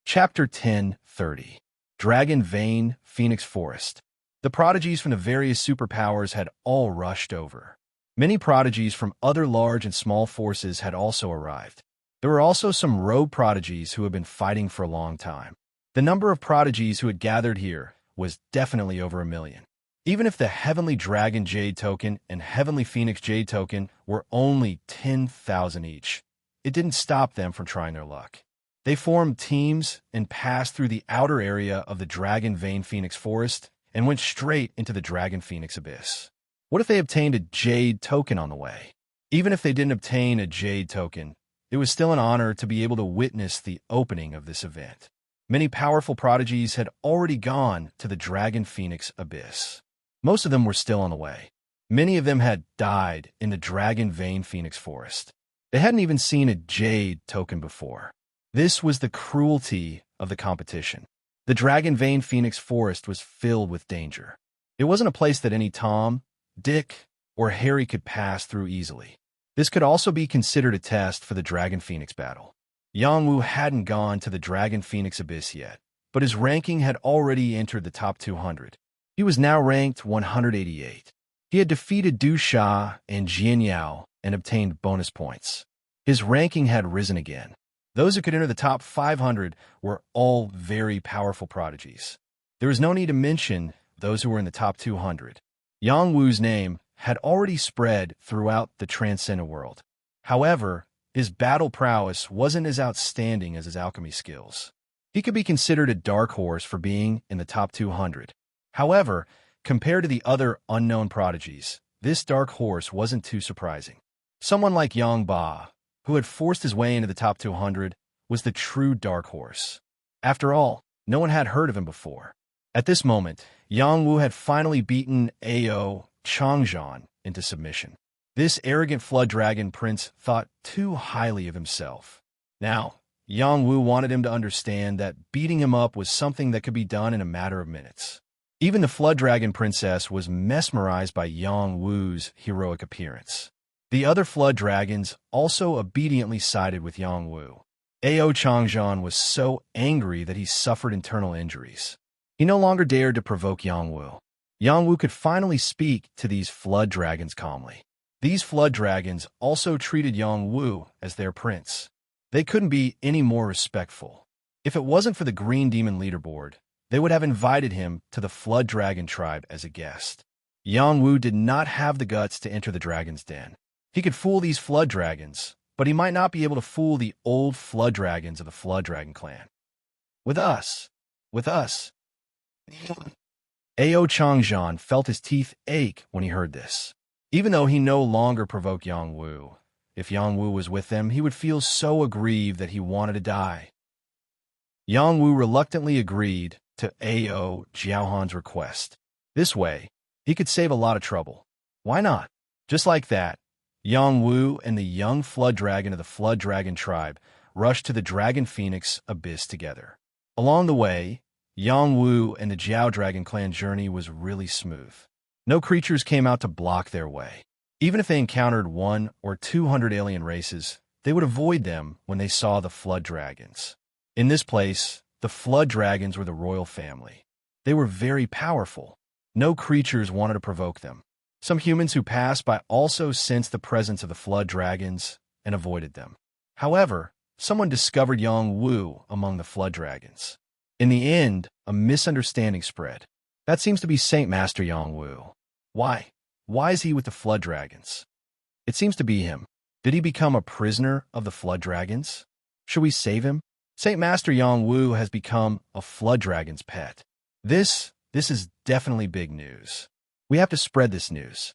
Chapter 10:30. Dragon Vein, Phoenix Forest. The prodigies from the various superpowers had all rushed over. Many prodigies from other large and small forces had also arrived. There were also some rogue prodigies who had been fighting for a long time. The number of prodigies who had gathered here was definitely over 1 million. Even if the Heavenly Dragon Jade Token and Heavenly Phoenix Jade Token were only 10,000 each, it didn't stop them from trying their luck. They formed teams and passed through the outer area of the Dragon Vein Phoenix Forest and went straight into the Dragon Phoenix Abyss. What if they obtained a Jade Token on the way? Even if they didn't obtain a Jade Token, it was still an honor to be able to witness the opening of this event. Many powerful prodigies had already gone to the Dragon Phoenix Abyss. Most of them were still on the way. Many of them had died in the Dragon Vein Phoenix Forest. They hadn't even seen a Jade Token before. This was the cruelty of the competition. The Dragon Vein Phoenix Forest was filled with danger. It wasn't a place that any Tom, Dick, or Harry could pass through easily. This could also be considered a test for the Dragon Phoenix battle. Yang Wu hadn't gone to the Dragon Phoenix Abyss yet, but his ranking had already entered the top 200. He was now ranked 188. He had defeated Du Sha and Jian Yao and obtained bonus points. His ranking had risen again. Those who could enter the top 500 were all very powerful prodigies. There is no need to mention those who were in the top 200. Yang Wu's name had already spread throughout the transcendent world. However, his battle prowess wasn't as outstanding as his alchemy skills. He could be considered a dark horse for being in the top 200. However, Compared to the other unknown prodigies, this dark horse wasn't too surprising. Someone like Yang Ba, who had forced his way into the top 200, was the true dark horse. After all, no one had heard of him before. At this moment, Yang Wu had finally beaten Ao Changzhan into submission. This arrogant flood dragon prince thought too highly of himself. Now, Yang Wu wanted him to understand that beating him up was something that could be done in a matter of minutes. Even the flood dragon princess was mesmerized by Yang Wu's heroic appearance. The other flood dragons also obediently sided with Yang Wu. Ao Changzhan was so angry that he suffered internal injuries. He no longer dared to provoke Yang Wu. Yang Wu could finally speak to these flood dragons calmly. These flood dragons also treated Yang Wu as their prince. They couldn't be any more respectful. If it wasn't for the Green Demon leaderboard, they would have invited him to the Flood Dragon tribe as a guest. Yang Wu did not have the guts to enter the dragon's den. He could fool these flood dragons, but he might not be able to fool the old flood dragons of the Flood Dragon clan. With us. Ao Changzhan felt his teeth ache when he heard this. Even though he no longer provoked Yang Wu, if Yang Wu was with them, he would feel so aggrieved that he wanted to die. Yang Wu reluctantly agreed to Ao Jiaohan's request. This way, he could save a lot of trouble. Why not? Just like that, Yang Wu and the young flood dragon of the Flood Dragon tribe rushed to the Dragon Phoenix abyss together. Along the way, Yang Wu and the Jiao Dragon clan journey was really smooth. No creatures came out to block their way. Even if they encountered 100 or 200 alien races, they would avoid them when they saw the flood dragons. In this place, the flood dragons were the royal family. They were very powerful. No creatures wanted to provoke them. Some humans who passed by also sensed the presence of the flood dragons and avoided them. However, someone discovered Yang Wu among the flood dragons. In the end, a misunderstanding spread. That seems to be Saint Master Yang Wu. Why? Why is he with the flood dragons? It seems to be him. Did he become a prisoner of the flood dragons? Should we save him? Saint Master Yang Wu has become a flood dragon's pet. This is definitely big news. We have to spread this news.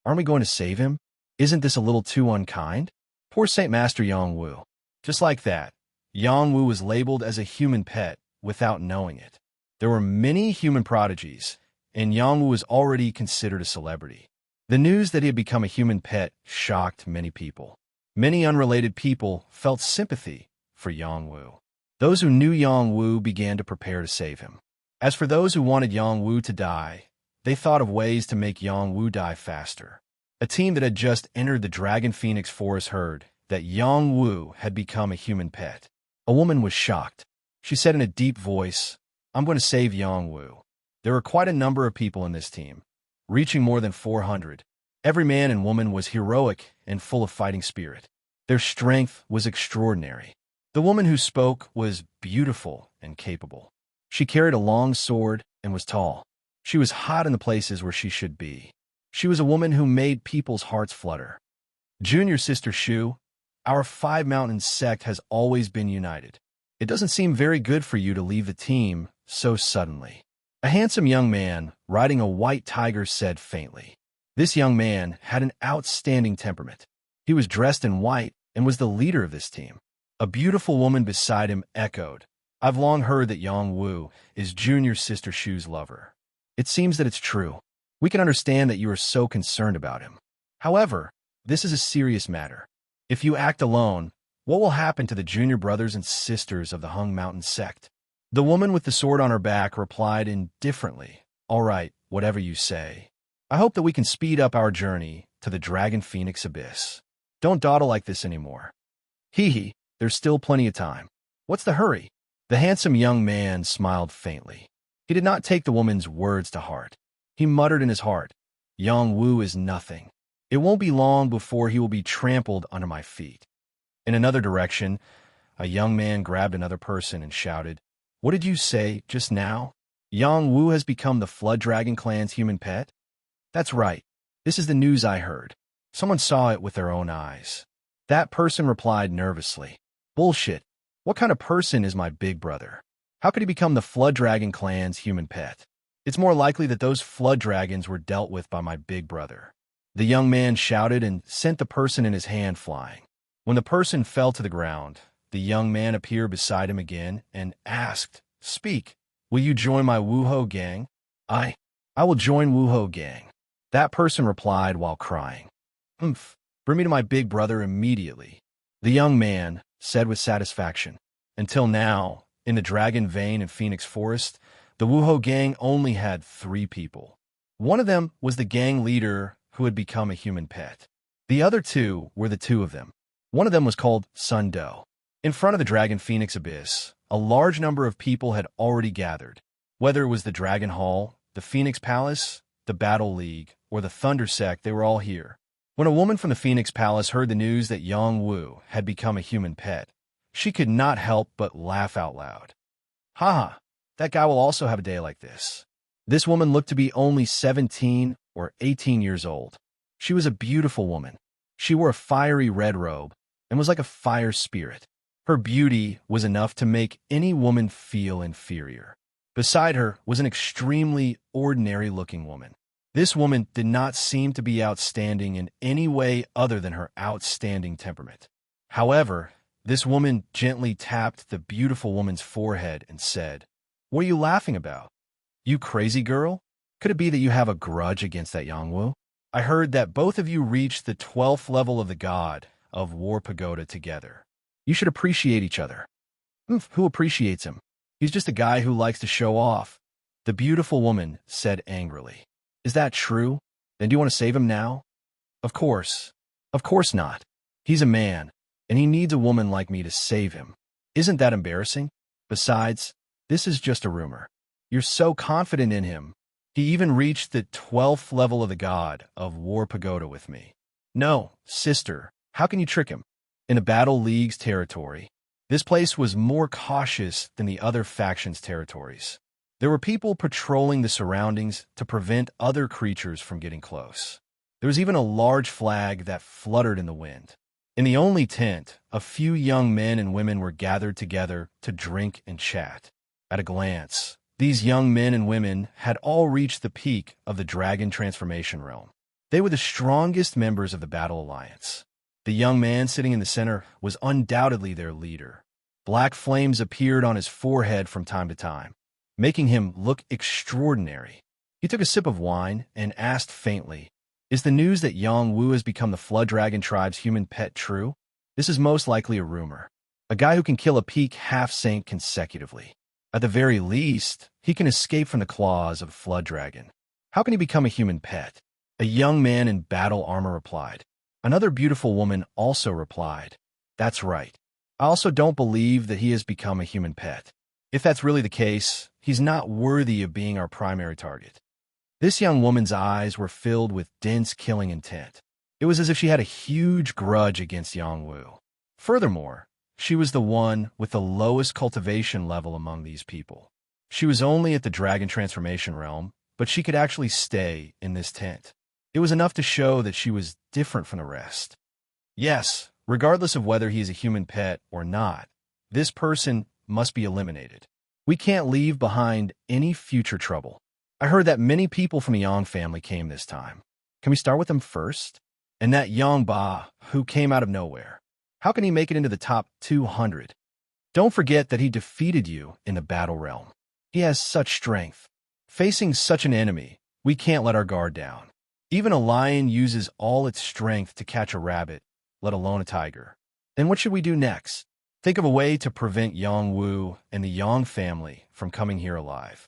Aren't we going to save him? Isn't this a little too unkind? Poor Saint Master Yang Wu. Just like that, Yang Wu was labeled as a human pet without knowing it. There were many human prodigies, and Yang Wu was already considered a celebrity. The news that he had become a human pet shocked many people. Many unrelated people felt sympathy for Yang Wu. Those who knew Yang Wu began to prepare to save him. As for those who wanted Yang Wu to die, they thought of ways to make Yang Wu die faster. A team that had just entered the Dragon Phoenix forest heard that Yang Wu had become a human pet. A woman was shocked. She said in a deep voice, "I'm going to save Yang Wu." There were quite a number of people in this team, reaching more than 400. Every man and woman was heroic and full of fighting spirit. Their strength was extraordinary. The woman who spoke was beautiful and capable. She carried a long sword and was tall. She was hot in the places where she should be. She was a woman who made people's hearts flutter. Junior Sister Shu, our Five Mountains sect has always been united. It doesn't seem very good for you to leave the team so suddenly. A handsome young man riding a white tiger said faintly. This young man had an outstanding temperament. He was dressed in white and was the leader of this team. A beautiful woman beside him echoed, "I've long heard that Yang Wu is Junior Sister Shu's lover. It seems that it's true. We can understand that you are so concerned about him. However, this is a serious matter. If you act alone, what will happen to the junior brothers and sisters of the Hung Mountain sect?" The woman with the sword on her back replied indifferently, "All right, whatever you say. I hope that we can speed up our journey to the Dragon Phoenix Abyss. Don't dawdle like this anymore. Hee, there's still plenty of time. What's the hurry?" The handsome young man smiled faintly. He did not take the woman's words to heart. He muttered in his heart, "Yang Wu is nothing. It won't be long before he will be trampled under my feet." In another direction, a young man grabbed another person and shouted, "What did you say just now? Yang Wu has become the Flood Dragon clan's human pet?" "That's right. This is the news I heard. Someone saw it with their own eyes." That person replied nervously, "Bullshit. What kind of person is my big brother? How could he become the Flood Dragon clan's human pet?" It's more likely that those flood dragons were dealt with by my big brother." The young man shouted and sent the person in his hand flying. When the person fell to the ground, the young man appeared beside him again and asked, "Speak, will you join my Wuho gang?" I will join Wuho gang." That person replied while crying. "Humph, bring me to my big brother immediately," the young man said with satisfaction. Until now, in the Dragon Vein and Phoenix Forest, the Wuho gang only had 3 people. One of them was the gang leader who had become a human pet. The other 2 were the 2 of them. One of them was called Sun Do. In front of the Dragon Phoenix Abyss, a large number of people had already gathered. Whether it was the Dragon Hall, the Phoenix Palace, the Battle League, or the Thunder Sect, they were all here. When a woman from the Phoenix Palace heard the news that Yang Wu had become a human pet, she could not help but laugh out loud. "Ha, that guy will also have a day like this." This woman looked to be only 17 or 18 years old. She was a beautiful woman. She wore a fiery red robe and was like a fire spirit. Her beauty was enough to make any woman feel inferior. Beside her was an extremely ordinary-looking woman. This woman did not seem to be outstanding in any way other than her outstanding temperament. However, this woman gently tapped the beautiful woman's forehead and said, "What are you laughing about? You crazy girl? Could it be that you have a grudge against that Yangwu? I heard that both of you reached the 12th level of the god of War Pagoda together. You should appreciate each other." "Who appreciates him? He's just a guy who likes to show off," the beautiful woman said angrily. "Is that true? Then do you want to save him now?" Of course not. He's a man, and he needs a woman like me to save him. Isn't that embarrassing? Besides, this is just a rumor. You're so confident in him. He even reached the 12th level of the god of War Pagoda with me. No, sister, how can you trick him? In the Battle League's territory, this place was more cautious than the other factions' territories. There were people patrolling the surroundings to prevent other creatures from getting close. There was even a large flag that fluttered in the wind. In the only tent, a few young men and women were gathered together to drink and chat. At a glance, these young men and women had all reached the peak of the Dragon Transformation Realm. They were the strongest members of the Battle Alliance. The young man sitting in the center was undoubtedly their leader. Black flames appeared on his forehead from time to time, making him look extraordinary. He took a sip of wine and asked faintly, "Is the news that Yang Wu has become the Flood Dragon tribe's human pet true? This is most likely a rumor. A guy who can kill a peak half-saint consecutively. At the very least, he can escape from the claws of a Flood Dragon. How can he become a human pet?" A young man in battle armor replied. Another beautiful woman also replied, "That's right. I also don't believe that he has become a human pet. If that's really the case, he's not worthy of being our primary target." This young woman's eyes were filled with dense killing intent. It was as if she had a huge grudge against Yang Wu. Furthermore, she was the one with the lowest cultivation level among these people. She was only at the Dragon Transformation Realm, but she could actually stay in this tent. It was enough to show that she was different from the rest. Yes, regardless of whether he is a human pet or not, this person must be eliminated. We can't leave behind any future trouble. I heard that many people from the Yang family came this time. Can we start with them first? And that Yang Ba, who came out of nowhere. How can he make it into the top 200? Don't forget that he defeated you in the battle realm. He has such strength. Facing such an enemy, we can't let our guard down. Even a lion uses all its strength to catch a rabbit, let alone a tiger. Then what should we do next? Think of a way to prevent Yang Wu and the Yang family from coming here alive.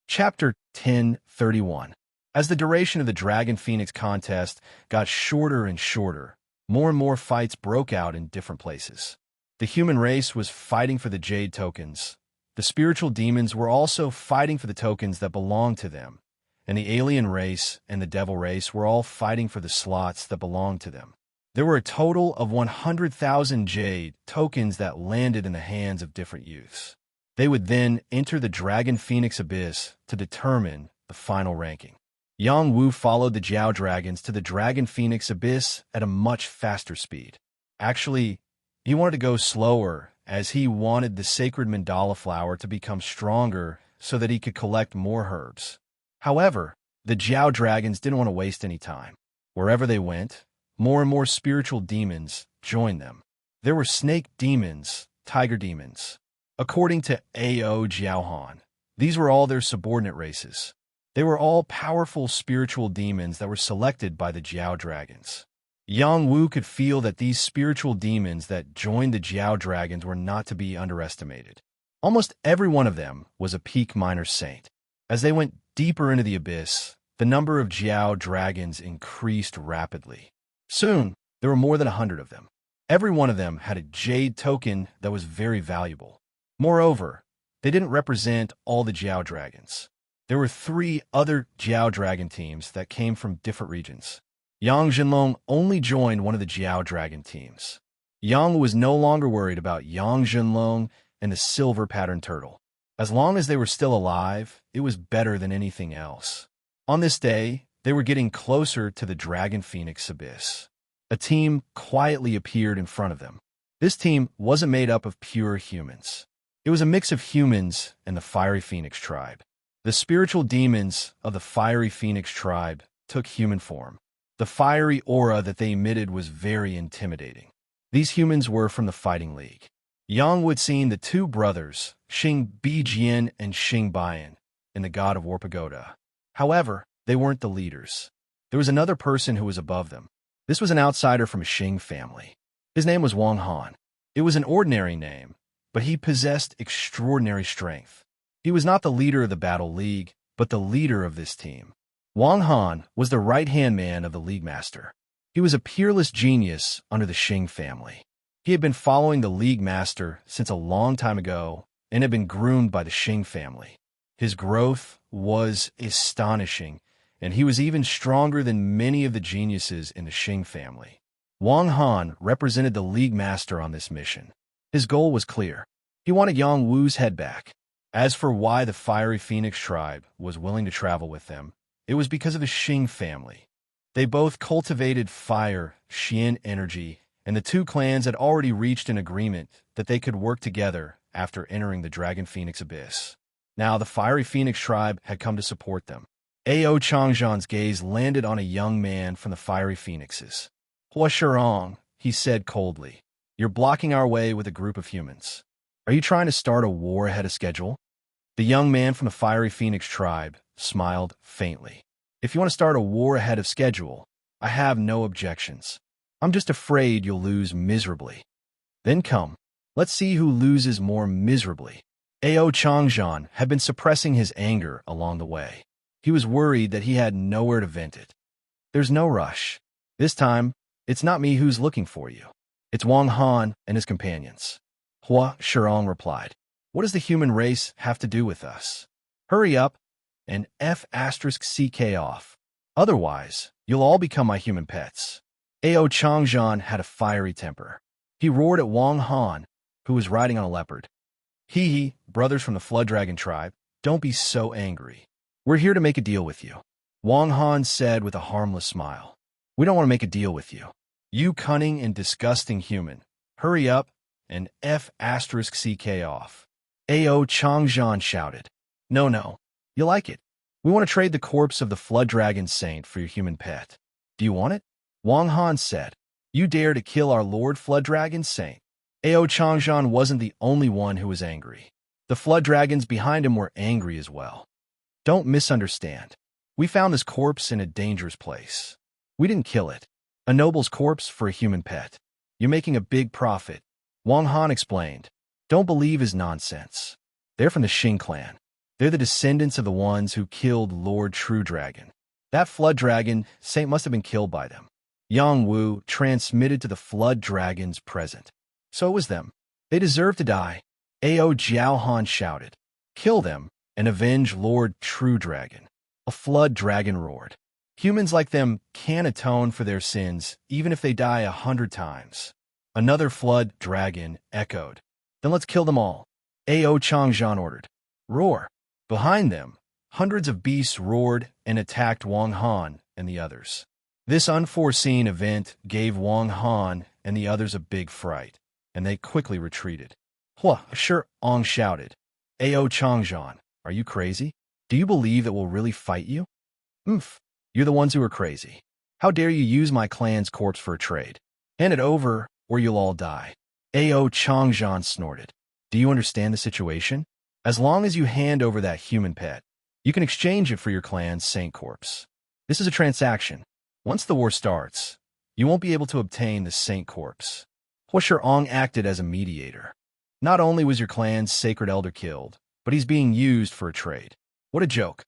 Chapter 10:31. As the duration of the Dragon Phoenix contest got shorter and shorter, more and more fights broke out in different places. The human race was fighting for the Jade tokens. The spiritual demons were also fighting for the tokens that belonged to them. And the alien race and the devil race were all fighting for the slots that belonged to them. There were a total of 100,000 Jade tokens that landed in the hands of different youths. They would then enter the Dragon Phoenix Abyss to determine the final ranking. Yang Wu followed the Jiao Dragons to the Dragon Phoenix Abyss at a much faster speed. Actually, he wanted to go slower as he wanted the sacred mandala flower to become stronger so that he could collect more herbs. However, the Jiao dragons didn't want to waste any time. Wherever they went, more and more spiritual demons joined them. There were snake demons, tiger demons. According to Ao Jiaohan, these were all their subordinate races. They were all powerful spiritual demons that were selected by the Jiao dragons. Yang Wu could feel that these spiritual demons that joined the Jiao dragons were not to be underestimated. Almost every one of them was a peak minor saint. As they went deeper into the abyss, the number of Jiao dragons increased rapidly. Soon, there were more than 100 of them. Every one of them had a jade token that was very valuable. Moreover, they didn't represent all the Jiao dragons. There were 3 other Jiao dragon teams that came from different regions. Yang Jinlong only joined one of the Jiao dragon teams. Yang was no longer worried about Yang Jinlong and the silver pattern turtle. As long as they were still alive, it was better than anything else. On this day, they were getting closer to the Dragon Phoenix Abyss. A team quietly appeared in front of them. This team wasn't made up of pure humans. It was a mix of humans and the Fiery Phoenix tribe. The spiritual demons of the Fiery Phoenix tribe took human form. The fiery aura that they emitted was very intimidating. These humans were from the Fighting League. Yang Wu had seen the 2 brothers, Xing Bijian and Xing Bian, in the God of War Pagoda. However, they weren't the leaders. There was another person who was above them. This was an outsider from a Xing family. His name was Wang Han. It was an ordinary name, but he possessed extraordinary strength. He was not the leader of the Battle League, but the leader of this team. Wang Han was the right-hand man of the League Master. He was a peerless genius under the Xing family. He had been following the League Master since a long time ago and had been groomed by the Xing family. His growth was astonishing, and he was even stronger than many of the geniuses in the Xing family. Wang Han represented the League Master on this mission. His goal was clear. He wanted Yang Wu's head back. As for why the Fiery Phoenix tribe was willing to travel with them, it was because of the Xing family. They both cultivated fire, Xian energy, and the 2 clans had already reached an agreement that they could work together after entering the Dragon Phoenix Abyss. Now the Fiery Phoenix tribe had come to support them. Ao Changzhan's gaze landed on a young man from the Fiery Phoenixes. Hua Shirong, he said coldly, "You're blocking our way with a group of humans. Are you trying to start a war ahead of schedule?" The young man from the Fiery Phoenix tribe smiled faintly. "If you want to start a war ahead of schedule, I have no objections. I'm just afraid you'll lose miserably." "Then come, let's see who loses more miserably." Ao Changzhan had been suppressing his anger along the way. He was worried that he had nowhere to vent it. "There's no rush. This time, it's not me who's looking for you. It's Wang Han and his companions." Hua Shirong replied, "What does the human race have to do with us? Hurry up and F*CK off. Otherwise, you'll all become my human pets." Ao Changzhan had a fiery temper. He roared at Wang Han, who was riding on a leopard. "Hee, brothers from the Flood Dragon tribe, don't be so angry. We're here to make a deal with you," Wang Han said with a harmless smile. "We don't want to make a deal with you. You cunning and disgusting human. Hurry up and F*CK off." Ao Changzhan shouted. No, you like it. We want to trade the corpse of the Flood Dragon Saint for your human pet. Do you want it?" Wang Han said. "You dare to kill our Lord Flood Dragon Saint?" Ao Changzhan wasn't the only one who was angry. The Flood Dragons behind him were angry as well. "Don't misunderstand. We found this corpse in a dangerous place. We didn't kill it. A noble's corpse for a human pet. You're making a big profit," Wang Han explained. "Don't believe his nonsense. They're from the Xing clan. They're the descendants of the ones who killed Lord True Dragon. That Flood Dragon Saint must have been killed by them." Yang Wu transmitted to the Flood Dragons present. "So it was them. They deserve to die." Ao Jiaohan shouted. "Kill them and avenge Lord True Dragon." A Flood Dragon roared. "Humans like them can't atone for their sins even if they die 100 times. Another Flood Dragon echoed. "Then let's kill them all," Ao Changzhan ordered. "Roar." Behind them, hundreds of beasts roared and attacked Wang Han and the others. This unforeseen event gave Wang Han and the others a big fright, and they quickly retreated. "Hua Shirong shouted. Ao Changzhan, Are you crazy? Do you believe that we'll really fight you? Oomph. You're the ones who are crazy. How dare you use my clan's corpse for a trade? Hand it over, or you'll all die. Ao Changjian snorted. Do you understand the situation? As long as you hand over that human pet, you can exchange it for your clan's saint corpse. This is a transaction. Once the war starts, you won't be able to obtain the saint corpse. Huasher Ong acted as a mediator. Not only was your clan's sacred elder killed, but he's being used for a trade. What a joke.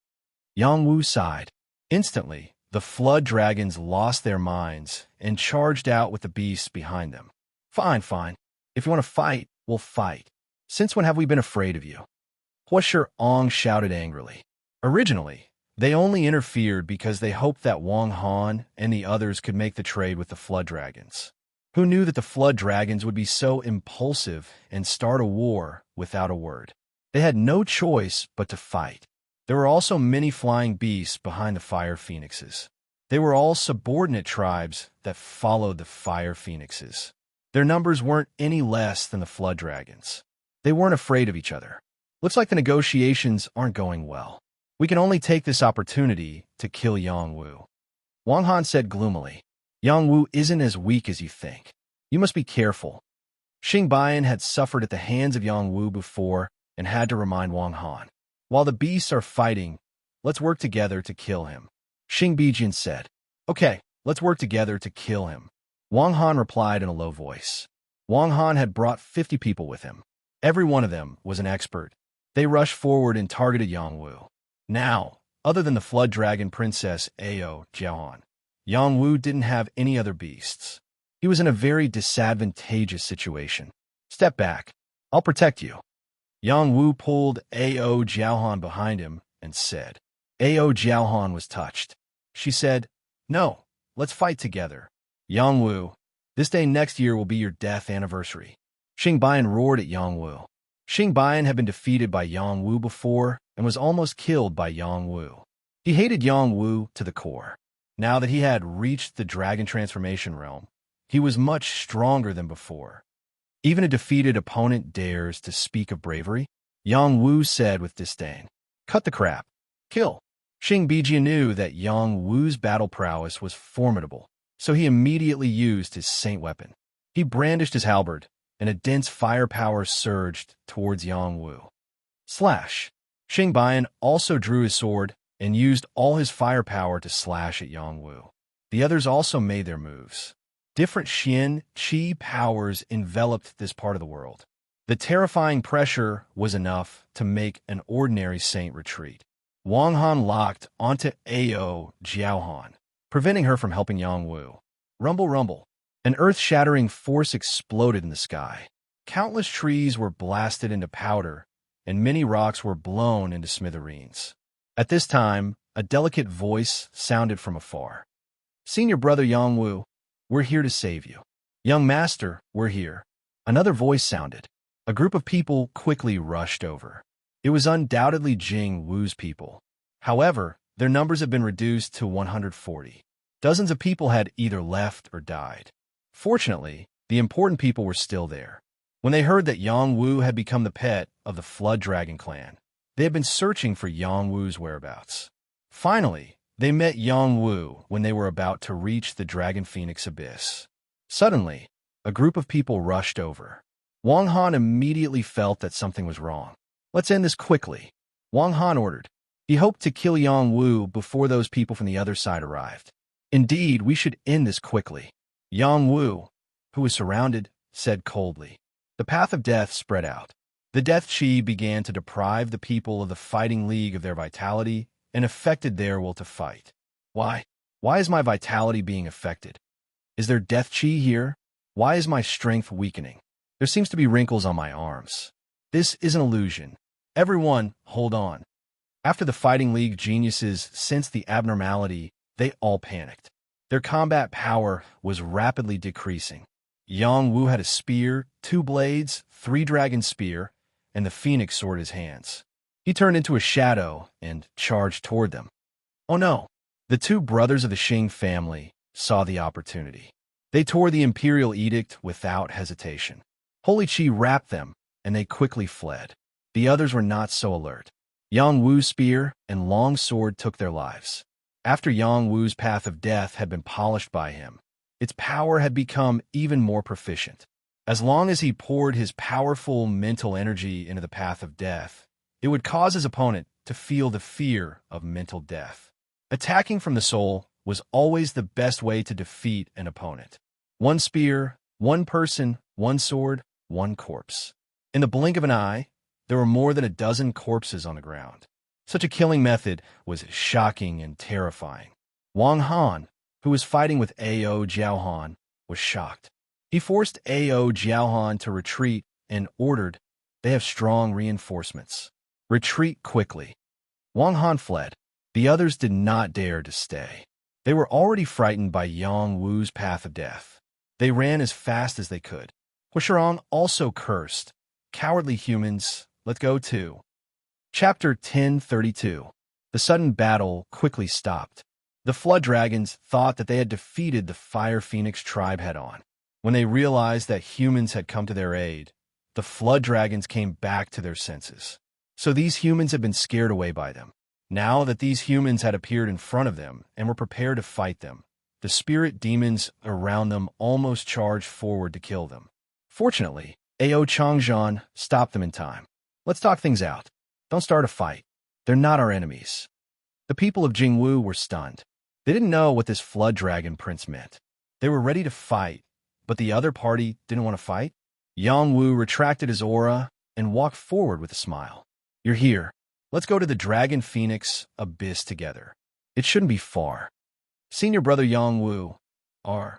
Yang Wu sighed. Instantly, the flood dragons lost their minds and charged out with the beasts behind them. Fine, fine. If you want to fight, we'll fight. Since when have we been afraid of you? Huasher Ong shouted angrily. Originally, they only interfered because they hoped that Wang Han and the others could make the trade with the flood dragons. Who knew that the flood dragons would be so impulsive and start a war without a word? They had no choice but to fight. There were also many flying beasts behind the fire phoenixes. They were all subordinate tribes that followed the fire phoenixes. Their numbers weren't any less than the flood dragons. They weren't afraid of each other. Looks like the negotiations aren't going well. We can only take this opportunity to kill Yang Wu. Wang Han said gloomily. Yang Wu isn't as weak as you think. You must be careful. Xing Bian had suffered at the hands of Yang Wu before and had to remind Wang Han. While the beasts are fighting, let's work together to kill him. Xing Bijian said. Okay, let's work together to kill him. Wang Han replied in a low voice. Wang Han had brought 50 people with him. Every one of them was an expert. They rushed forward and targeted Yang Wu. Now, other than the flood dragon princess Ao Jiaohan, Yang Wu didn't have any other beasts. He was in a very disadvantageous situation. Step back. I'll protect you. Yang Wu pulled Ao Jiaohan behind him and said. Ao Jiaohan was touched. She said, No, let's fight together. Yang Wu, this day next year will be your death anniversary. Xing Bian roared at Yang Wu. Xing Bian had been defeated by Yang Wu before and was almost killed by Yang Wu. He hated Yang Wu to the core. Now that he had reached the dragon transformation realm, he was much stronger than before. Even a defeated opponent dares to speak of bravery, Yang Wu said with disdain. Cut the crap. Kill. Xing Bijian knew that Yang Wu's battle prowess was formidable, so he immediately used his saint weapon. He brandished his halberd, and a dense firepower surged towards Yang Wu. Slash. Xing Bian also drew his sword and used all his firepower to slash at Yang Wu. The others also made their moves. Different Xian Qi powers enveloped this part of the world. The terrifying pressure was enough to make an ordinary saint retreat. Wang Han locked onto Ao Jiaohan, preventing her from helping Yang Wu. Rumble, rumble. An earth-shattering force exploded in the sky. Countless trees were blasted into powder, and many rocks were blown into smithereens. At this time, a delicate voice sounded from afar. Senior brother Yang Wu, we're here to save you. Young master, we're here. Another voice sounded. A group of people quickly rushed over. It was undoubtedly Jing Wu's people. However, their numbers had been reduced to 140. Dozens of people had either left or died. Fortunately, the important people were still there. When they heard that Yang Wu had become the pet of the Flood Dragon clan, they had been searching for Yang Wu's whereabouts. Finally, they met Yang Wu when they were about to reach the Dragon Phoenix Abyss. Suddenly, a group of people rushed over. Wang Han immediately felt that something was wrong. Let's end this quickly, Wang Han ordered. He hoped to kill Yang Wu before those people from the other side arrived. Indeed, we should end this quickly. Yang Wu, who was surrounded, said coldly. The path of death spread out. The death chi began to deprive the people of the fighting league of their vitality and affected their will to fight. Why? Why is my vitality being affected? Is there death chi here? Why is my strength weakening? There seems to be wrinkles on my arms. This is an illusion. Everyone, hold on. After the fighting league geniuses sensed the abnormality, they all panicked. Their combat power was rapidly decreasing. Yang Wu had a spear, 2 blades, 3 dragon spear, and the phoenix sword in his hands. He turned into a shadow and charged toward them. Oh no! The 2 brothers of the Xing family saw the opportunity. They tore the imperial edict without hesitation. Holy Qi wrapped them, and they quickly fled. The others were not so alert. Yang Wu's spear and long sword took their lives. After Yang Wu's path of death had been polished by him, its power had become even more proficient. As long as he poured his powerful mental energy into the path of death, it would cause his opponent to feel the fear of mental death. Attacking from the soul was always the best way to defeat an opponent. One spear, one person, one sword, one corpse. In the blink of an eye, there were more than a dozen corpses on the ground. Such a killing method was shocking and terrifying. Wang Han, who was fighting with Ao Jiaohan, was shocked. He forced Ao Jiaohan to retreat and ordered, "They have strong reinforcements. Retreat quickly." Wang Han fled. The others did not dare to stay. They were already frightened by Yang Wu's path of death. They ran as fast as they could. Huishirang also cursed, "Cowardly humans, let go too." Chapter 1032. The sudden battle quickly stopped. The Flood Dragons thought that they had defeated the Fire Phoenix tribe head-on. When they realized that humans had come to their aid, the Flood Dragons came back to their senses. So these humans had been scared away by them. Now that these humans had appeared in front of them and were prepared to fight them, the spirit demons around them almost charged forward to kill them. Fortunately, Ao Changzhan stopped them in time. "Let's talk things out. Don't start a fight. They're not our enemies." The people of Jingwu were stunned. They didn't know what this Flood Dragon Prince meant. They were ready to fight, but the other party didn't want to fight. Yang Wu retracted his aura and walked forward with a smile. "You're here. Let's go to the Dragon Phoenix Abyss together. It shouldn't be far." "Senior brother Yang Wu, are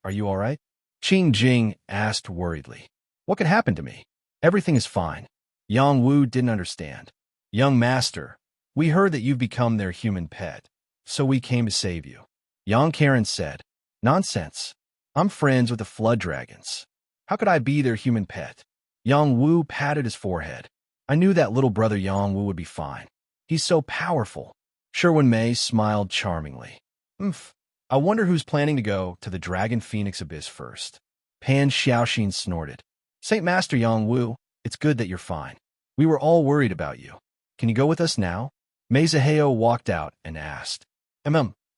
you all right?" Qing Jing asked worriedly. "What could happen to me?" "Everything is fine." Yang Wu didn't understand. "Young master, we heard that you've become their human pet, so we came to save you." Yang Karen said, "Nonsense. I'm friends with the Flood Dragons. How could I be their human pet?" Yang Wu patted his forehead. "I knew that little brother Yang Wu would be fine. He's so powerful." Sherwin Mei smiled charmingly. I wonder who's planning to go to the Dragon Phoenix Abyss first." Pan Xiaoxin snorted. "Saint Master Yang Wu, it's good that you're fine. We were all worried about you. Can you go with us now?" Mei Zihao walked out and asked.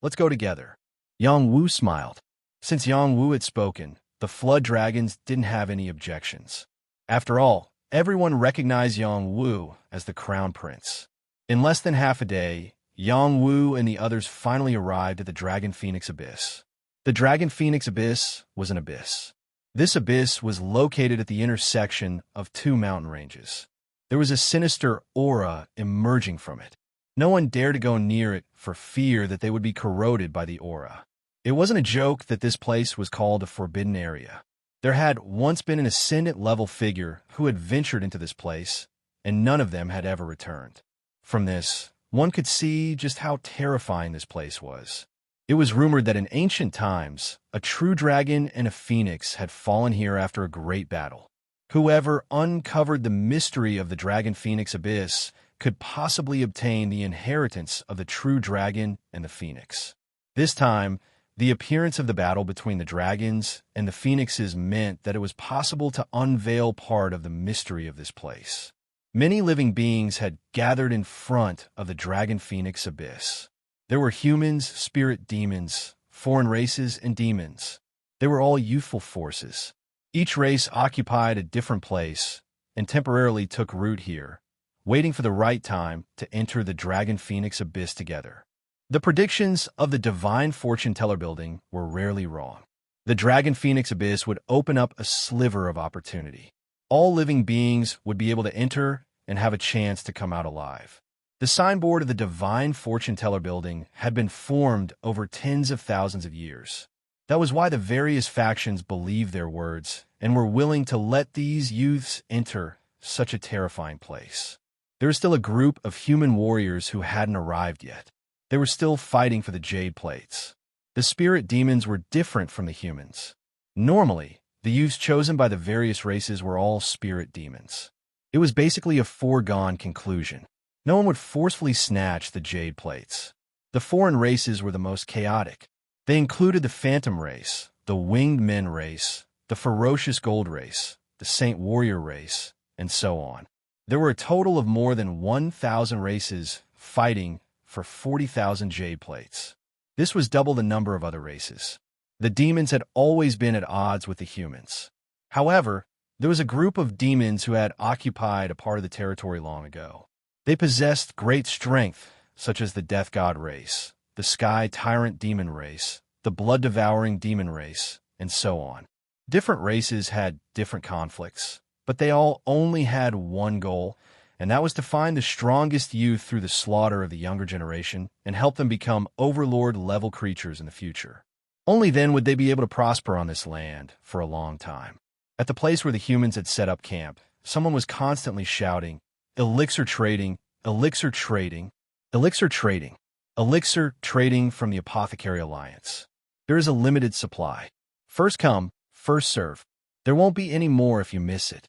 Let's go together." Yang Wu smiled. Since Yang Wu had spoken, the Flood Dragons didn't have any objections. After all, everyone recognized Yang Wu as the Crown Prince. In less than half a day, Yang Wu and the others finally arrived at the Dragon Phoenix Abyss. The Dragon Phoenix Abyss was an abyss. This abyss was located at the intersection of two mountain ranges. There was a sinister aura emerging from it. No one dared to go near it for fear that they would be corroded by the aura. It wasn't a joke that this place was called a forbidden area. There had once been an ascendant-level figure who had ventured into this place, and none of them had ever returned. From this, one could see just how terrifying this place was. It was rumored that in ancient times, a true dragon and a phoenix had fallen here after a great battle. Whoever uncovered the mystery of the Dragon Phoenix Abyss could possibly obtain the inheritance of the true dragon and the phoenix. This time, the appearance of the battle between the dragons and the phoenixes meant that it was possible to unveil part of the mystery of this place. Many living beings had gathered in front of the Dragon Phoenix Abyss. There were humans, spirit demons, foreign races, and demons. They were all youthful forces. Each race occupied a different place and temporarily took root here, waiting for the right time to enter the Dragon Phoenix Abyss together. The predictions of the Divine Fortune Teller building were rarely wrong. The Dragon Phoenix Abyss would open up a sliver of opportunity. All living beings would be able to enter and have a chance to come out alive. The signboard of the Divine Fortune Teller building had been formed over tens of thousands of years. That was why the various factions believed their words and were willing to let these youths enter such a terrifying place. There was still a group of human warriors who hadn't arrived yet. They were still fighting for the jade plates. The spirit demons were different from the humans. Normally, the youths chosen by the various races were all spirit demons. It was basically a foregone conclusion. No one would forcefully snatch the jade plates. The foreign races were the most chaotic. They included the Phantom race, the Winged Men race, the Ferocious Gold race, the Saint Warrior race, and so on. There were a total of more than 1,000 races fighting for 40,000 jade plates. This was double the number of other races. The demons had always been at odds with the humans. However, there was a group of demons who had occupied a part of the territory long ago. They possessed great strength, such as the Death God race, the Sky Tyrant demon race, the Blood-devouring demon race, and so on. Different races had different conflicts, but they all only had one goal, and that was to find the strongest youth through the slaughter of the younger generation and help them become overlord-level creatures in the future. Only then would they be able to prosper on this land for a long time. At the place where the humans had set up camp, someone was constantly shouting, "Elixir trading, elixir trading, elixir trading, elixir trading from the Apothecary Alliance. There is a limited supply. First come, first serve. There won't be any more if you miss it."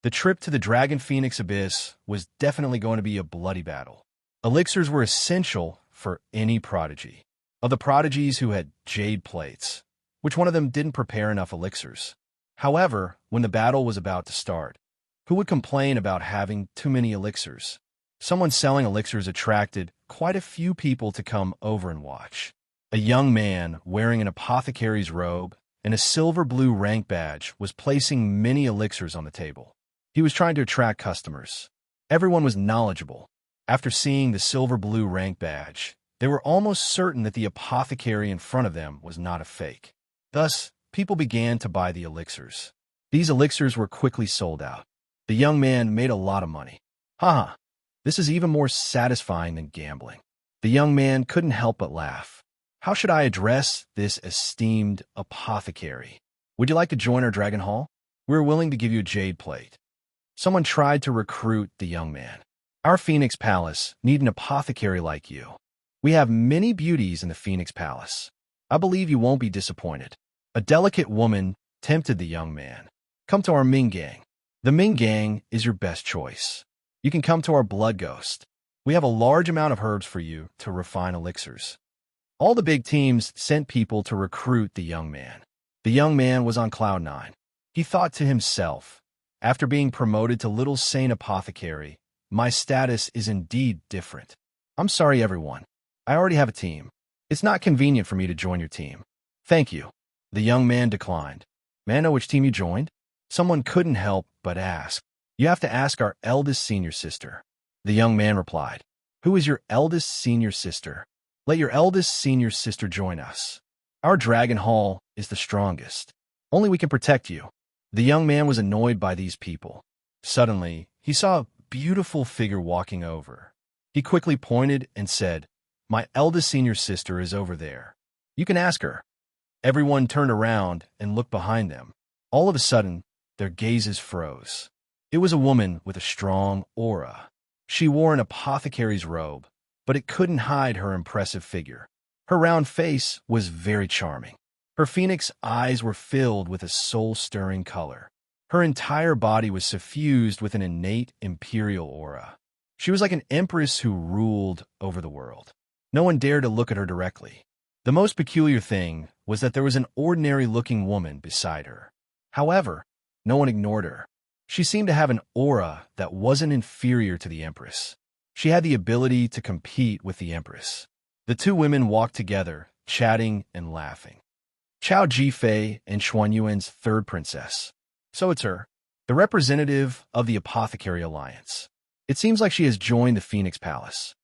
The trip to the Dragon Phoenix Abyss was definitely going to be a bloody battle. Elixirs were essential for any prodigy. Of the prodigies who had jade plates, which one of them didn't prepare enough elixirs? However, when the battle was about to start, who would complain about having too many elixirs? Someone selling elixirs attracted quite a few people to come over and watch. A young man wearing an apothecary's robe and a silver-blue rank badge was placing many elixirs on the table. He was trying to attract customers. Everyone was knowledgeable. After seeing the silver-blue rank badge, they were almost certain that the apothecary in front of them was not a fake. Thus, people began to buy the elixirs. These elixirs were quickly sold out. The young man made a lot of money. Haha, this is even more satisfying than gambling. The young man couldn't help but laugh. How should I address this esteemed apothecary? Would you like to join our Dragon Hall? We're willing to give you a jade plate. Someone tried to recruit the young man. Our Phoenix Palace need an apothecary like you. We have many beauties in the Phoenix Palace. I believe you won't be disappointed. A delicate woman tempted the young man. Come to our Ming Gang. The Ming Gang is your best choice. You can come to our Blood Ghost. We have a large amount of herbs for you to refine elixirs. All the big teams sent people to recruit the young man. The young man was on cloud nine. He thought to himself, after being promoted to Little Saint Apothecary, my status is indeed different. I'm sorry, everyone. I already have a team. It's not convenient for me to join your team. Thank you. The young man declined. May I know which team you joined? Someone couldn't help but ask. You have to ask our eldest senior sister. The young man replied. Who is your eldest senior sister? Let your eldest senior sister join us. Our Dragon Hall is the strongest. Only we can protect you. The young man was annoyed by these people. Suddenly, he saw a beautiful figure walking over. He quickly pointed and said, My eldest senior sister is over there. You can ask her. Everyone turned around and looked behind them. All of a sudden, their gazes froze. It was a woman with a strong aura. She wore an apothecary's robe, but it couldn't hide her impressive figure. Her round face was very charming. Her phoenix eyes were filled with a soul-stirring color. Her entire body was suffused with an innate imperial aura. She was like an empress who ruled over the world. No one dared to look at her directly. The most peculiar thing was that there was an ordinary-looking woman beside her. However, no one ignored her. She seemed to have an aura that wasn't inferior to the empress. She had the ability to compete with the empress. The two women walked together, chatting and laughing. Chao Jifei and Xuanyuan's third princess. So it's her, the representative of the Apothecary Alliance. It seems like she has joined the Phoenix Palace.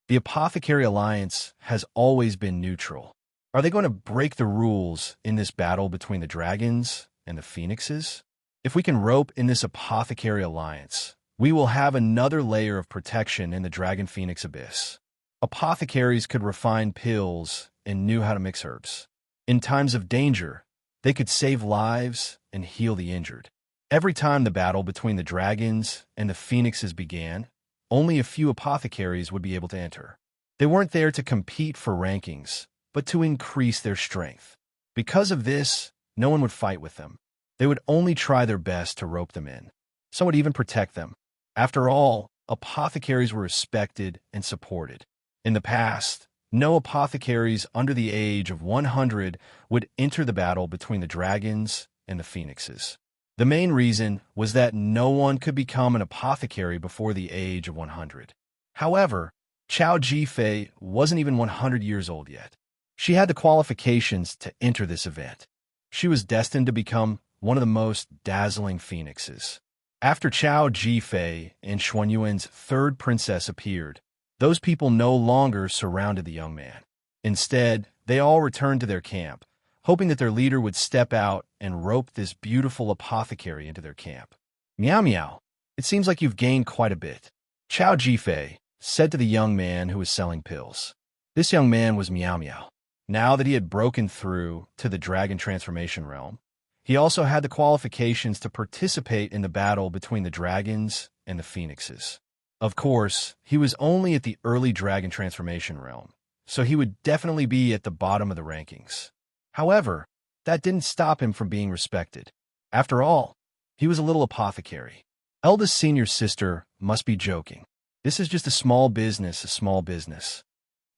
The Apothecary Alliance has always been neutral. Are they going to break the rules in this battle between the dragons and the phoenixes? If we can rope in this Apothecary Alliance, we will have another layer of protection in the Dragon Phoenix Abyss. Apothecaries could refine pills and knew how to mix herbs. In times of danger, they could save lives and heal the injured. Every time the battle between the dragons and the phoenixes began, only a few apothecaries would be able to enter. They weren't there to compete for rankings, but to increase their strength. Because of this, no one would fight with them. They would only try their best to rope them in. Some would even protect them. After all, apothecaries were respected and supported. In the past, no apothecaries under the age of 100 would enter the battle between the dragons and the phoenixes. The main reason was that no one could become an apothecary before the age of 100. However, Chao Jifei wasn't even 100 years old yet. She had the qualifications to enter this event. She was destined to become one of the most dazzling phoenixes. After Chao Jifei and Xuanyuan's third princess appeared, those people no longer surrounded the young man. Instead, they all returned to their camp, hoping that their leader would step out and rope this beautiful apothecary into their camp. Meow meow, it seems like you've gained quite a bit, Chao Jifei said to the young man who was selling pills. This young man was Meow Meow. Now that he had broken through to the dragon transformation realm, he also had the qualifications to participate in the battle between the dragons and the phoenixes. Of course, he was only at the early dragon transformation realm, so he would definitely be at the bottom of the rankings. However, that didn't stop him from being respected. After all, he was a little apothecary. Eldest senior sister must be joking. This is just a small business, a small business.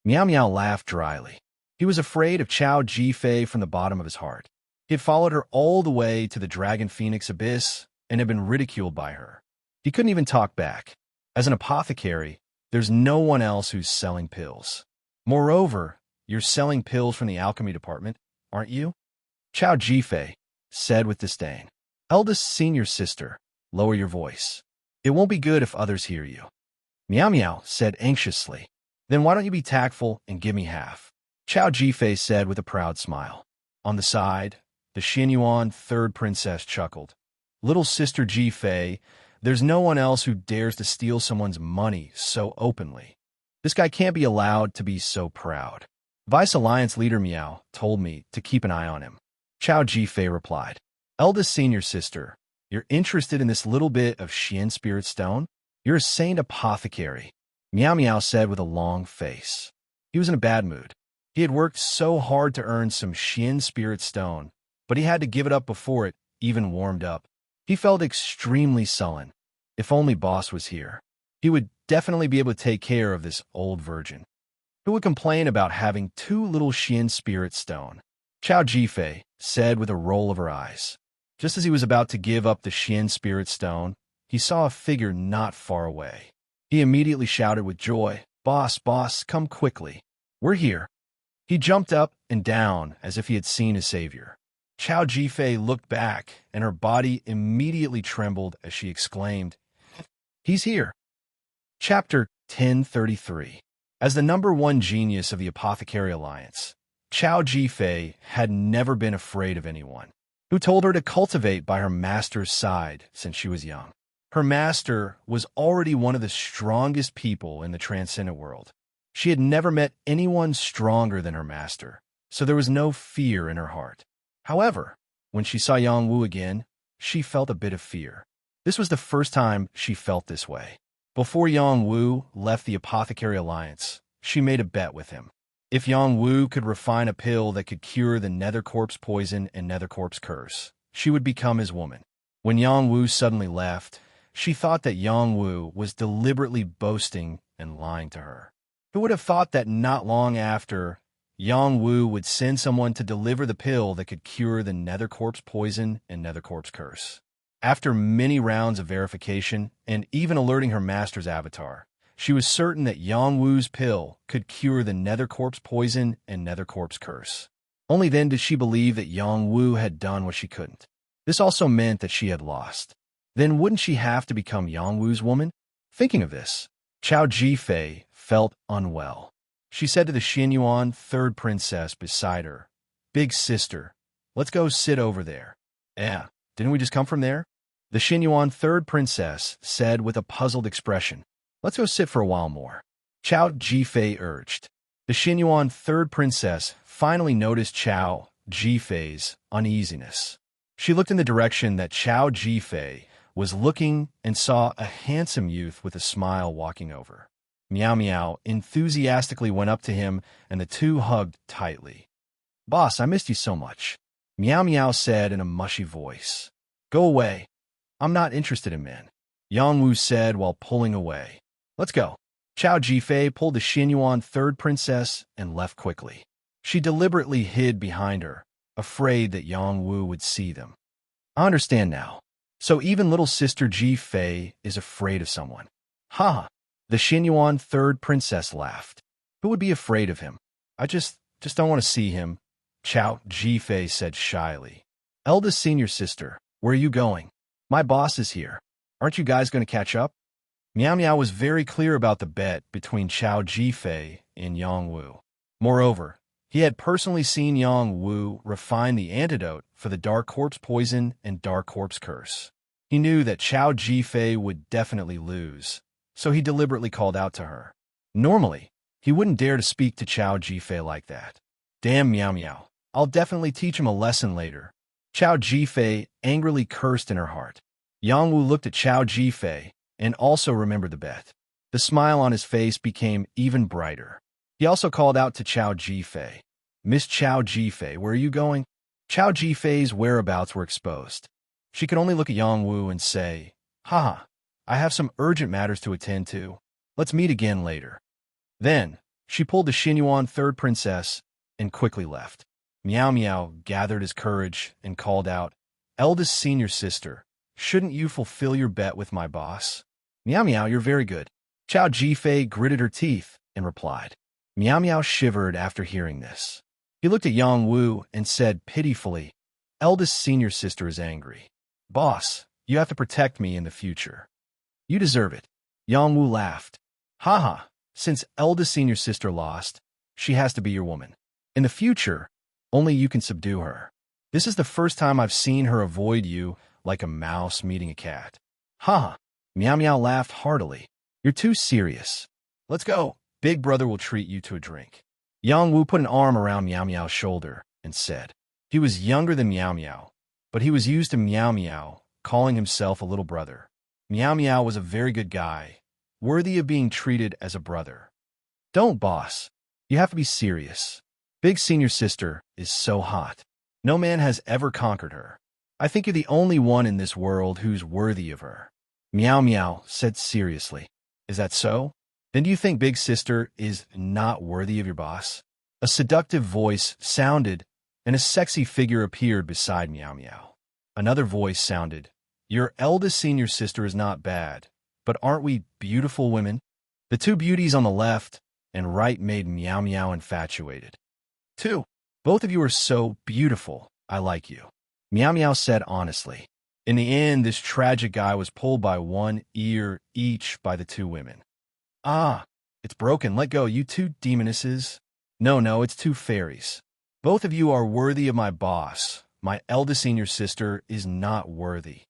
Meow Meow laughed dryly. He was afraid of Chao Jifei from the bottom of his heart. He had followed her all the way to the Dragon Phoenix Abyss and had been ridiculed by her. He couldn't even talk back. As an apothecary, there's no one else who's selling pills. Moreover, you're selling pills from the alchemy department, aren't you? Chao Jifei said with disdain. Eldest senior sister, lower your voice. It won't be good if others hear you. Meow Meow said anxiously. Then why don't you be tactful and give me half? Chao Jifei said with a proud smile. On the side, the Xinyuan third princess chuckled. Little sister Jifei, there's no one else who dares to steal someone's money so openly. This guy can't be allowed to be so proud. Vice Alliance leader Meow told me to keep an eye on him. Chao Jifei replied. Eldest senior sister, you're interested in this little bit of Xian spirit stone? You're a saint apothecary, Meow Meow said with a long face. He was in a bad mood. He had worked so hard to earn some Xian spirit stone, but he had to give it up before it even warmed up. He felt extremely sullen. If only Boss was here, he would definitely be able to take care of this old virgin. Who would complain about having too little Xian spirit stone? Chao Jifei said with a roll of her eyes. Just as he was about to give up the Xian spirit stone, he saw a figure not far away. He immediately shouted with joy, Boss, boss, come quickly. We're here. He jumped up and down as if he had seen his savior. Chao Jifei looked back, and her body immediately trembled as she exclaimed, He's here. Chapter 1033. As the #1 genius of the Apothecary Alliance, Chao Jifei had never been afraid of anyone, who told her to cultivate by her master's side since she was young. Her master was already one of the strongest people in the transcendent world. She had never met anyone stronger than her master, so there was no fear in her heart. However, when she saw Yang Wu again, she felt a bit of fear. This was the first time she felt this way. Before Yang Wu left the Apothecary Alliance, she made a bet with him. If Yang Wu could refine a pill that could cure the Nether Corpse poison and Nether Corpse curse, she would become his woman. When Yang Wu suddenly left, she thought that Yang Wu was deliberately boasting and lying to her. Who would have thought that not long after, Yang Wu would send someone to deliver the pill that could cure the Nether Corpse poison and Nether Corpse curse? After many rounds of verification, and even alerting her master's avatar, she was certain that Yang Wu's pill could cure the Nether Corpse poison and Nether Corpse curse. Only then did she believe that Yang Wu had done what she couldn't. This also meant that she had lost. Then wouldn't she have to become Yang Wu's woman? Thinking of this, Chao Jifei felt unwell. She said to the Xinyuan third princess beside her, Big sister, let's go sit over there. Didn't we just come from there? The Xinyuan third princess said with a puzzled expression, Let's go sit for a while more. Chao Jifei urged. The Xinyuan third princess finally noticed Chao Jifei's uneasiness. She looked in the direction that Chao Jifei was looking and saw a handsome youth with a smile walking over. Meow Meow enthusiastically went up to him, and the two hugged tightly. Boss, I missed you so much, Meow Meow said in a mushy voice. Go away. I'm not interested in men, Yang Wu said while pulling away. Let's go. Chao Jifei pulled the Xinyuan third princess and left quickly. She deliberately hid behind her, afraid that Yang Wu would see them. I understand now, So even little sister Ji Fei is afraid of someone. Ha! The Xinyuan third princess laughed. Who would be afraid of him? I just don't want to see him, Chao Ji Fei said shyly. Eldest senior sister, where are you going? My boss is here. Aren't you guys going to catch up? Miao Miao was very clear about the bet between Chao Ji Fei and Yang Wu. Moreover, he had personally seen Yang Wu refine the antidote for the dark corpse poison and dark corpse curse. He knew that Chao Ji Fei would definitely lose, so he deliberately called out to her. Normally, he wouldn't dare to speak to Chao Ji Fei like that. Damn Miao Miao, I'll definitely teach him a lesson later. Chao Ji Fei angrily cursed in her heart. Yang Wu looked at Chao Ji Fei and also remembered the bet. The smile on his face became even brighter. He also called out to Chao Ji Fei. Miss Chao Ji Fei, where are you going? Chao Ji Fei's whereabouts were exposed. She could only look at Yang Wu and say, Haha, I have some urgent matters to attend to. Let's meet again later. Then, she pulled the Xinyuan third princess and quickly left. Miao Miao gathered his courage and called out, Eldest senior sister, shouldn't you fulfill your bet with my boss? Miao Miao, you're very good. Chao Ji Fei gritted her teeth and replied. Miao Miao shivered after hearing this. He looked at Yang Wu and said pitifully, Eldest senior sister is angry. Boss, you have to protect me in the future. You deserve it. Yang Wu laughed. Haha, since eldest senior sister lost, she has to be your woman. In the future, only you can subdue her. This is the first time I've seen her avoid you like a mouse meeting a cat. Ha! Miao Miao laughed heartily. You're too serious. Let's go. Big brother will treat you to a drink. Yang Wu put an arm around Miao Miao's shoulder and said, he was younger than Miao Miao, but he was used to Miao Miao, calling himself a little brother. Miao Miao was a very good guy, worthy of being treated as a brother. Don't, boss. You have to be serious. Big senior sister is so hot. No man has ever conquered her. I think you're the only one in this world who's worthy of her. Miao Miao said seriously. Is that so? Then do you think big sister is not worthy of your boss? A seductive voice sounded, and a sexy figure appeared beside Miao Miao. Another voice sounded, your eldest senior sister is not bad, but aren't we beautiful women? The two beauties on the left and right made Miao Miao infatuated. 2. Both of you are so beautiful. I like you. Miao Miao said honestly. In the end, this tragic guy was pulled by one ear each by the two women. Ah, it's broken. Let go, you two demonesses. No, it's two fairies. Both of you are worthy of my boss. My eldest senior sister is not worthy.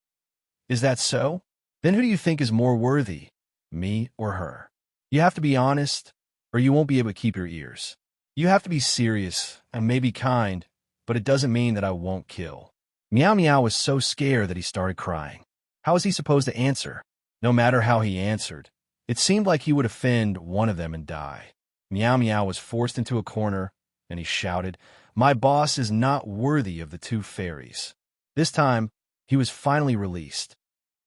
Is that so? Then who do you think is more worthy, me or her? You have to be honest, or you won't be able to keep your ears. You have to be serious and maybe kind, but it doesn't mean that I won't kill. Miao Miao was so scared that he started crying. How was he supposed to answer? No matter how he answered, it seemed like he would offend one of them and die. Miao Miao was forced into a corner, and he shouted, My boss is not worthy of the two fairies. This time, he was finally released.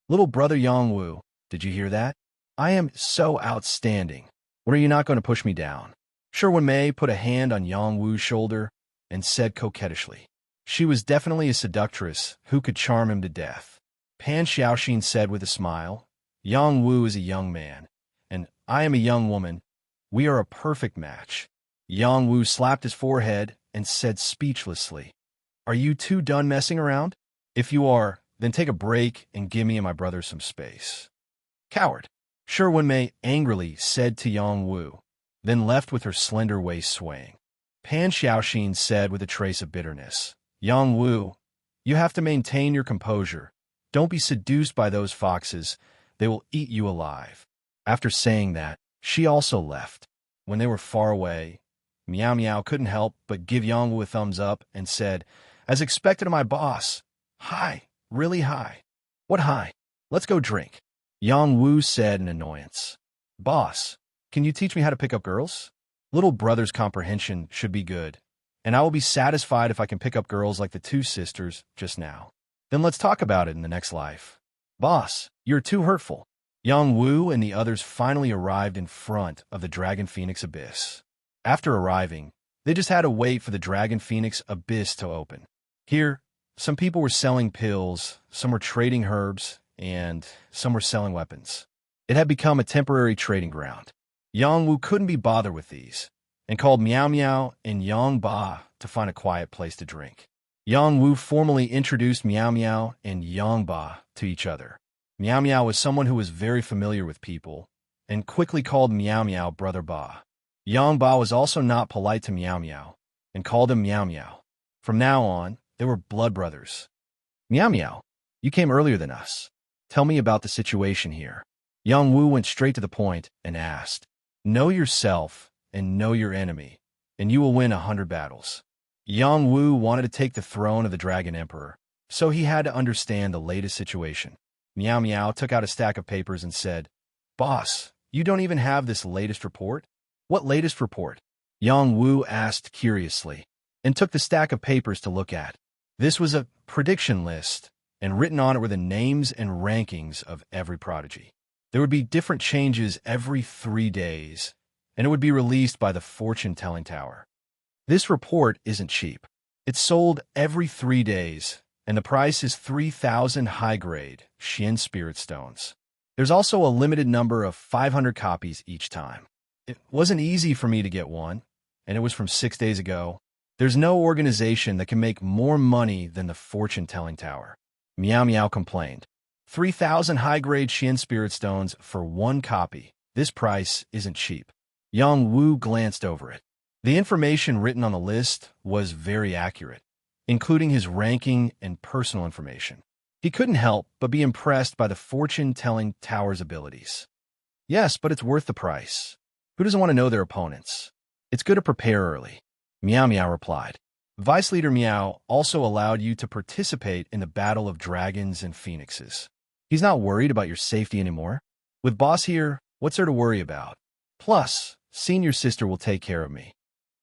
Little brother Yang Wu, did you hear that? I am so outstanding. When are you not going to push me down? Sherwin Mei put a hand on Yang Wu's shoulder and said coquettishly. She was definitely a seductress who could charm him to death. Pan Xiaoxin said with a smile, Yang Wu is a young man, and I am a young woman. We are a perfect match. Yang Wu slapped his forehead and said speechlessly, Are you two done messing around? If you are, then take a break and give me and my brother some space. Coward, Sherwin Mei angrily said to Yang Wu, then left with her slender waist swaying. Pan Xiaoxin said with a trace of bitterness, Yang Wu, you have to maintain your composure. Don't be seduced by those foxes. They will eat you alive. After saying that, she also left. When they were far away, Miao Miao couldn't help but give Yang Wu a thumbs up and said, As expected of my boss. Hi, really high. What high? Let's go drink. Yang Wu said in annoyance. Boss, can you teach me how to pick up girls? Little brother's comprehension should be good, and I will be satisfied if I can pick up girls like the two sisters just now. Then let's talk about it in the next life. Boss, you're too hurtful. Yang Wu and the others finally arrived in front of the Dragon Phoenix Abyss. After arriving, they just had to wait for the Dragon Phoenix Abyss to open. Here, Some people were selling pills, some were trading herbs, and some were selling weapons. It had become a temporary trading ground. Yang Wu couldn't be bothered with these, and called Miao Miao and Yang Ba to find a quiet place to drink. Yang Wu formally introduced Miao Miao and Yang Ba to each other. Miao Miao was someone who was very familiar with people, and quickly called Miao Miao Brother Ba. Yang Ba was also not polite to Miao Miao, and called him Miao Miao. From now on, they were blood brothers. Miao Miao, you came earlier than us. Tell me about the situation here. Yang Wu went straight to the point and asked, Know yourself and know your enemy, and you will win 100 battles. Yang Wu wanted to take the throne of the Dragon Emperor, so he had to understand the latest situation. Miao Miao took out a stack of papers and said, Boss, you don't even have this latest report? What latest report? Yang Wu asked curiously, and took the stack of papers to look at. This was a prediction list, and written on it were the names and rankings of every prodigy. There would be different changes every 3 days, and it would be released by the fortune-telling tower. This report isn't cheap. It's sold every 3 days, and the price is 3,000 high-grade Xian Spirit Stones. There's also a limited number of 500 copies each time. It wasn't easy for me to get one, and it was from 6 days ago. There's no organization that can make more money than the fortune-telling tower. Miao Miao complained. 3,000 high-grade Xian Spirit Stones for one copy. This price isn't cheap. Yang Wu glanced over it. The information written on the list was very accurate, including his ranking and personal information. He couldn't help but be impressed by the fortune-telling tower's abilities. Yes, but it's worth the price. Who doesn't want to know their opponents? It's good to prepare early. Miao Miao replied. Vice Leader Miao also allowed you to participate in the battle of dragons and phoenixes. He's not worried about your safety anymore. With Boss here, what's there to worry about? Plus, Senior Sister will take care of me.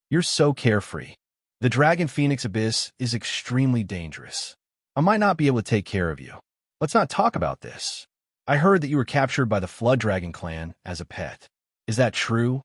You're so carefree. The Dragon Phoenix Abyss is extremely dangerous. I might not be able to take care of you. Let's not talk about this. I heard that you were captured by the Flood Dragon clan as a pet. Is that true?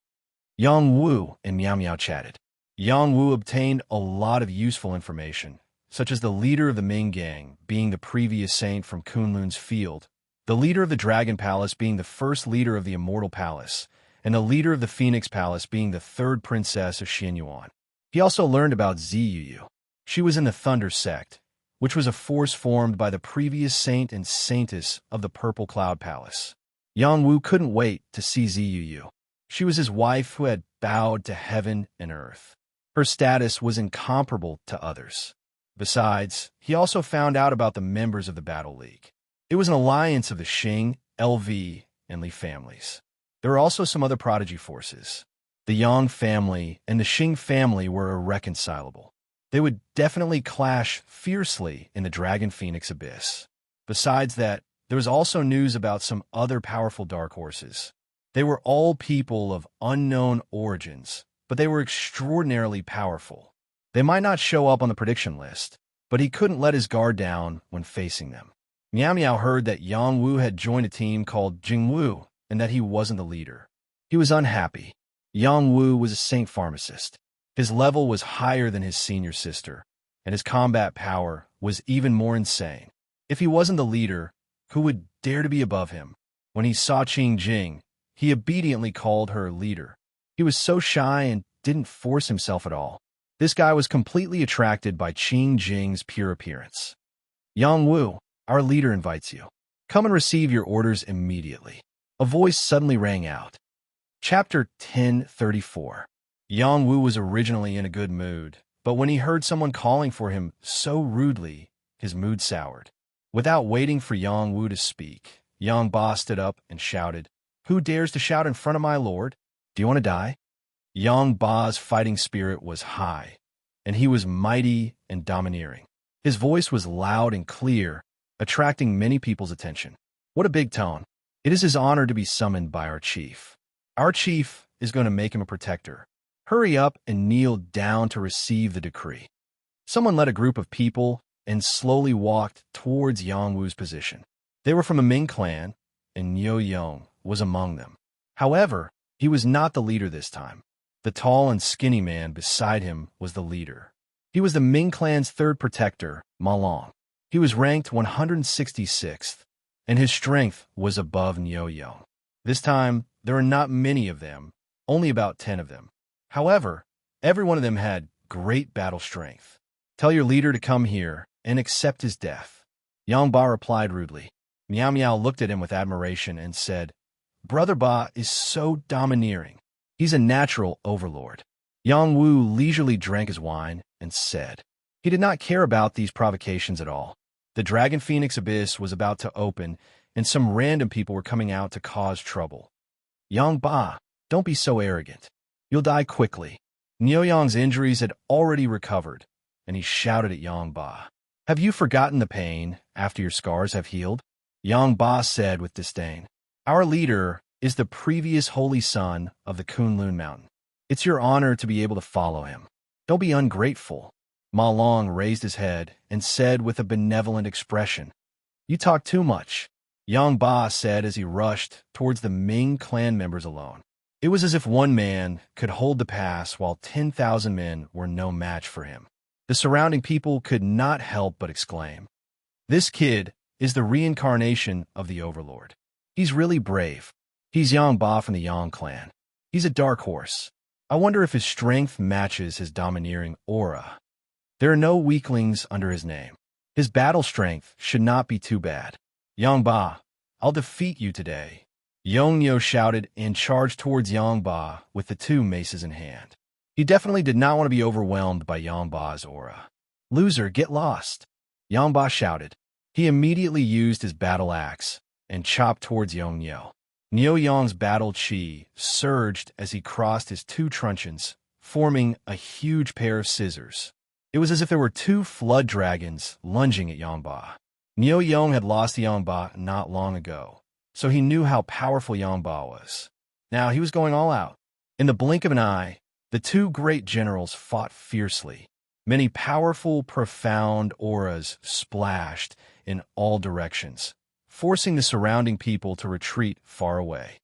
Yang Wu and Miao Miao chatted. Yang Wu obtained a lot of useful information, such as the leader of the Ming Gang being the previous saint from Kunlun's field, the leader of the Dragon Palace being the first leader of the Immortal Palace, and the leader of the Phoenix Palace being the third princess of Xianyuan. He also learned about Ziyuyu. She was in the Thunder Sect, which was a force formed by the previous saint and saintess of the Purple Cloud Palace. Yang Wu couldn't wait to see Ziyuyu. She was his wife who had bowed to heaven and earth. Her status was incomparable to others. Besides, he also found out about the members of the Battle League. It was an alliance of the Xing, LV, and Li families. There were also some other prodigy forces. The Yang family and the Xing family were irreconcilable. They would definitely clash fiercely in the Dragon Phoenix Abyss. Besides that, there was also news about some other powerful dark horses. They were all people of unknown origins, but they were extraordinarily powerful. They might not show up on the prediction list, but he couldn't let his guard down when facing them. Miao Miao heard that Yang Wu had joined a team called Jingwu and that he wasn't the leader. He was unhappy. Yang Wu was a saint pharmacist. His level was higher than his senior sister, and his combat power was even more insane. If he wasn't the leader, who would dare to be above him? When he saw Qing Jing, he obediently called her leader. He was so shy and didn't force himself at all. This guy was completely attracted by Qing Jing's pure appearance. Yang Wu, our leader invites you. Come and receive your orders immediately. A voice suddenly rang out. Chapter 1034. Yang Wu was originally in a good mood, but when he heard someone calling for him so rudely, his mood soured. Without waiting for Yang Wu to speak, Yang Ba stood up and shouted, Who dares to shout in front of my lord? Do you want to die? Yang Ba's fighting spirit was high, and he was mighty and domineering. His voice was loud and clear, attracting many people's attention. What a big tone. It is his honor to be summoned by our chief. Our chief is going to make him a protector. Hurry up and kneel down to receive the decree. Someone led a group of people and slowly walked towards Yang Wu's position. They were from the Ming clan, and Niu Yong was among them. However, he was not the leader this time. The tall and skinny man beside him was the leader. He He was the Ming clan's third protector, Ma Long. He was ranked 166th, and his strength was above Niu Yong. This time, there were not many of them, only about 10 of them. However, every one of them had great battle strength. Tell your leader to come here and accept his death. Yang Ba replied rudely. Miao Miao looked at him with admiration and said, Brother Ba is so domineering. He's a natural overlord. Yang Wu leisurely drank his wine and said, he did not care about these provocations at all. The Dragon Phoenix Abyss was about to open, and some random people were coming out to cause trouble. Yang Ba, don't be so arrogant. You'll die quickly. Niu Yong's injuries had already recovered, and he shouted at Yang Ba. Have you forgotten the pain after your scars have healed? Yang Ba said with disdain. Our leader is the previous holy son of the Kunlun Mountain. It's your honor to be able to follow him. Don't be ungrateful. Ma Long raised his head and said with a benevolent expression, You talk too much. Yang Ba said as he rushed towards the Ming clan members alone. It was as if one man could hold the pass while 10,000 men were no match for him. The surrounding people could not help but exclaim, This kid is the reincarnation of the Overlord. He's really brave. He's Yang Ba from the Yang clan. He's a dark horse. I wonder if his strength matches his domineering aura. There are no weaklings under his name. His battle strength should not be too bad. Yang Ba, I'll defeat you today. Yong Niu shouted and charged towards Yang Ba with the two maces in hand. He definitely did not want to be overwhelmed by Yang Ba's aura. Loser, get lost. Yang Ba shouted. He immediately used his battle axe and chopped towards Yong Niu. Niu Yong's battle chi surged as he crossed his two truncheons, forming a huge pair of scissors. It was as if there were two flood dragons lunging at Yang Ba. Niu Yong had lost to Yang Ba not long ago, so he knew how powerful Yang Ba was. Now he was going all out. In the blink of an eye, the two great generals fought fiercely. Many powerful, profound auras splashed in all directions, forcing the surrounding people to retreat far away.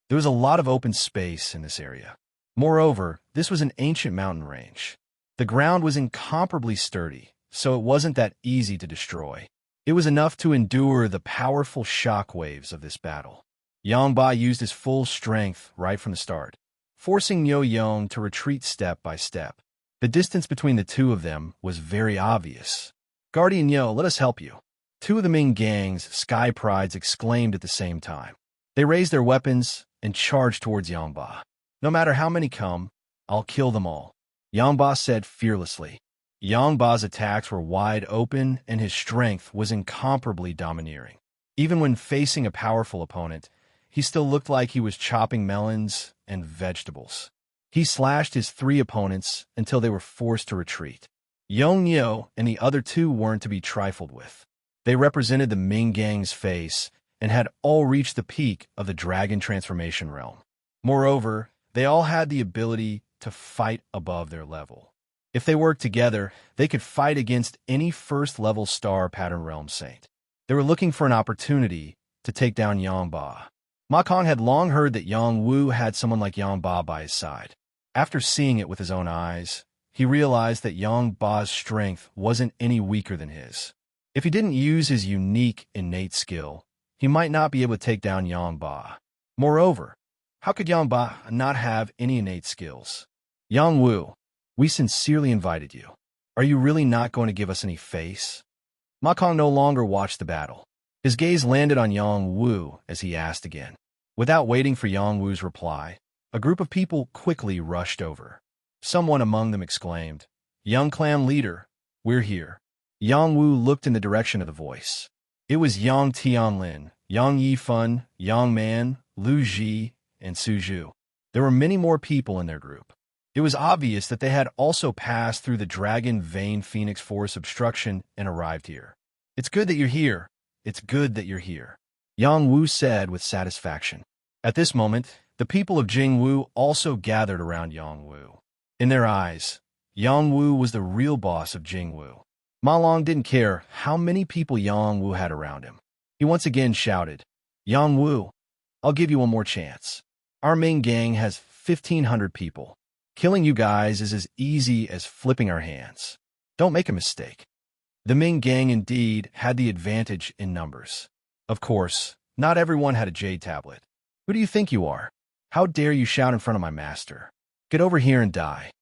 There was a lot of open space in this area. Moreover, this was an ancient mountain range. The ground was incomparably sturdy, so it wasn't that easy to destroy. It was enough to endure the powerful shock waves of this battle. Yang Ba used his full strength right from the start, forcing Niu Yong to retreat step by step. The distance between the two of them was very obvious. Guardian Niu, let us help you. Two of the Ming gang's sky prides exclaimed at the same time. They raised their weapons and charged towards Yang Ba. No matter how many come, I'll kill them all. Yang Ba said fearlessly. Yang Ba's attacks were wide open and his strength was incomparably domineering. Even when facing a powerful opponent, he still looked like he was chopping melons and vegetables. He slashed his three opponents until they were forced to retreat. Yong Niu and the other two weren't to be trifled with. They represented the Ming gang's face and had all reached the peak of the dragon transformation realm. Moreover, they all had the ability to fight above their level. If they worked together, they could fight against any first-level star pattern realm saint. They were looking for an opportunity to take down Yang Ba. Ma Kong had long heard that Yang Wu had someone like Yang Ba by his side. After seeing it with his own eyes, he realized that Yang Ba's strength wasn't any weaker than his. If he didn't use his unique innate skill, he might not be able to take down Yang Ba. Moreover, how could Yang Ba not have any innate skills? Yang Wu, we sincerely invited you. Are you really not going to give us any face? Ma Kong no longer watched the battle. His gaze landed on Yang Wu as he asked again. Without waiting for Yang Wu's reply, a group of people quickly rushed over. Someone among them exclaimed, Young clan leader, we're here. Yang Wu looked in the direction of the voice. It was Yang Tianlin, Yang Yifun, Yang Man, Lu Ji, and Su Zhu. There were many more people in their group. It was obvious that they had also passed through the Dragon Vein Phoenix Force obstruction and arrived here. It's good that you're here. It's good that you're here, Yang Wu said with satisfaction. At this moment, the people of Jingwu also gathered around Yang Wu. In their eyes, Yang Wu was the real boss of Jingwu. Ma Long didn't care how many people Yang Wu had around him. He once again shouted, Yang Wu, I'll give you one more chance. Our main gang has 1,500 people. Killing you guys is as easy as flipping our hands. Don't make a mistake. The Ming gang indeed had the advantage in numbers. Of course, not everyone had a jade tablet. Who do you think you are? How dare you shout in front of my master? Get over here and die.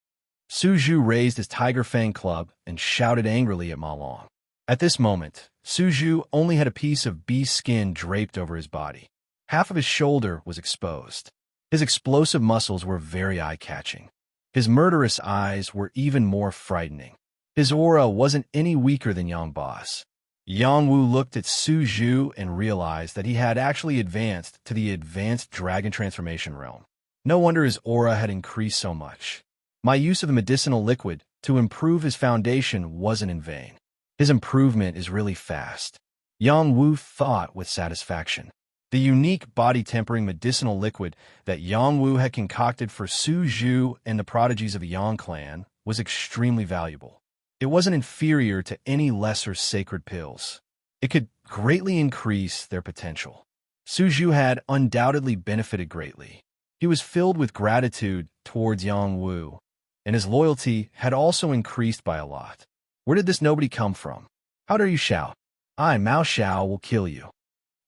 Su Zhu raised his tiger fang club and shouted angrily at Ma Long. At this moment, Su Zhu only had a piece of beast skin draped over his body. Half of his shoulder was exposed. His explosive muscles were very eye-catching. His murderous eyes were even more frightening. His aura wasn't any weaker than Yang Ba's. Yang Wu looked at Su Zhu and realized that he had actually advanced to the advanced dragon transformation realm. No wonder his aura had increased so much. My use of the medicinal liquid to improve his foundation wasn't in vain. His improvement is really fast. Yang Wu thought with satisfaction. The unique body-tempering medicinal liquid that Yang Wu had concocted for Su Zhu and the prodigies of the Yang clan was extremely valuable. It wasn't inferior to any lesser sacred pills. It could greatly increase their potential. Su Zhu had undoubtedly benefited greatly. He was filled with gratitude towards Yang Wu, and his loyalty had also increased by a lot. Where did this nobody come from? How dare you shout? I, Mao Xiao, will kill you.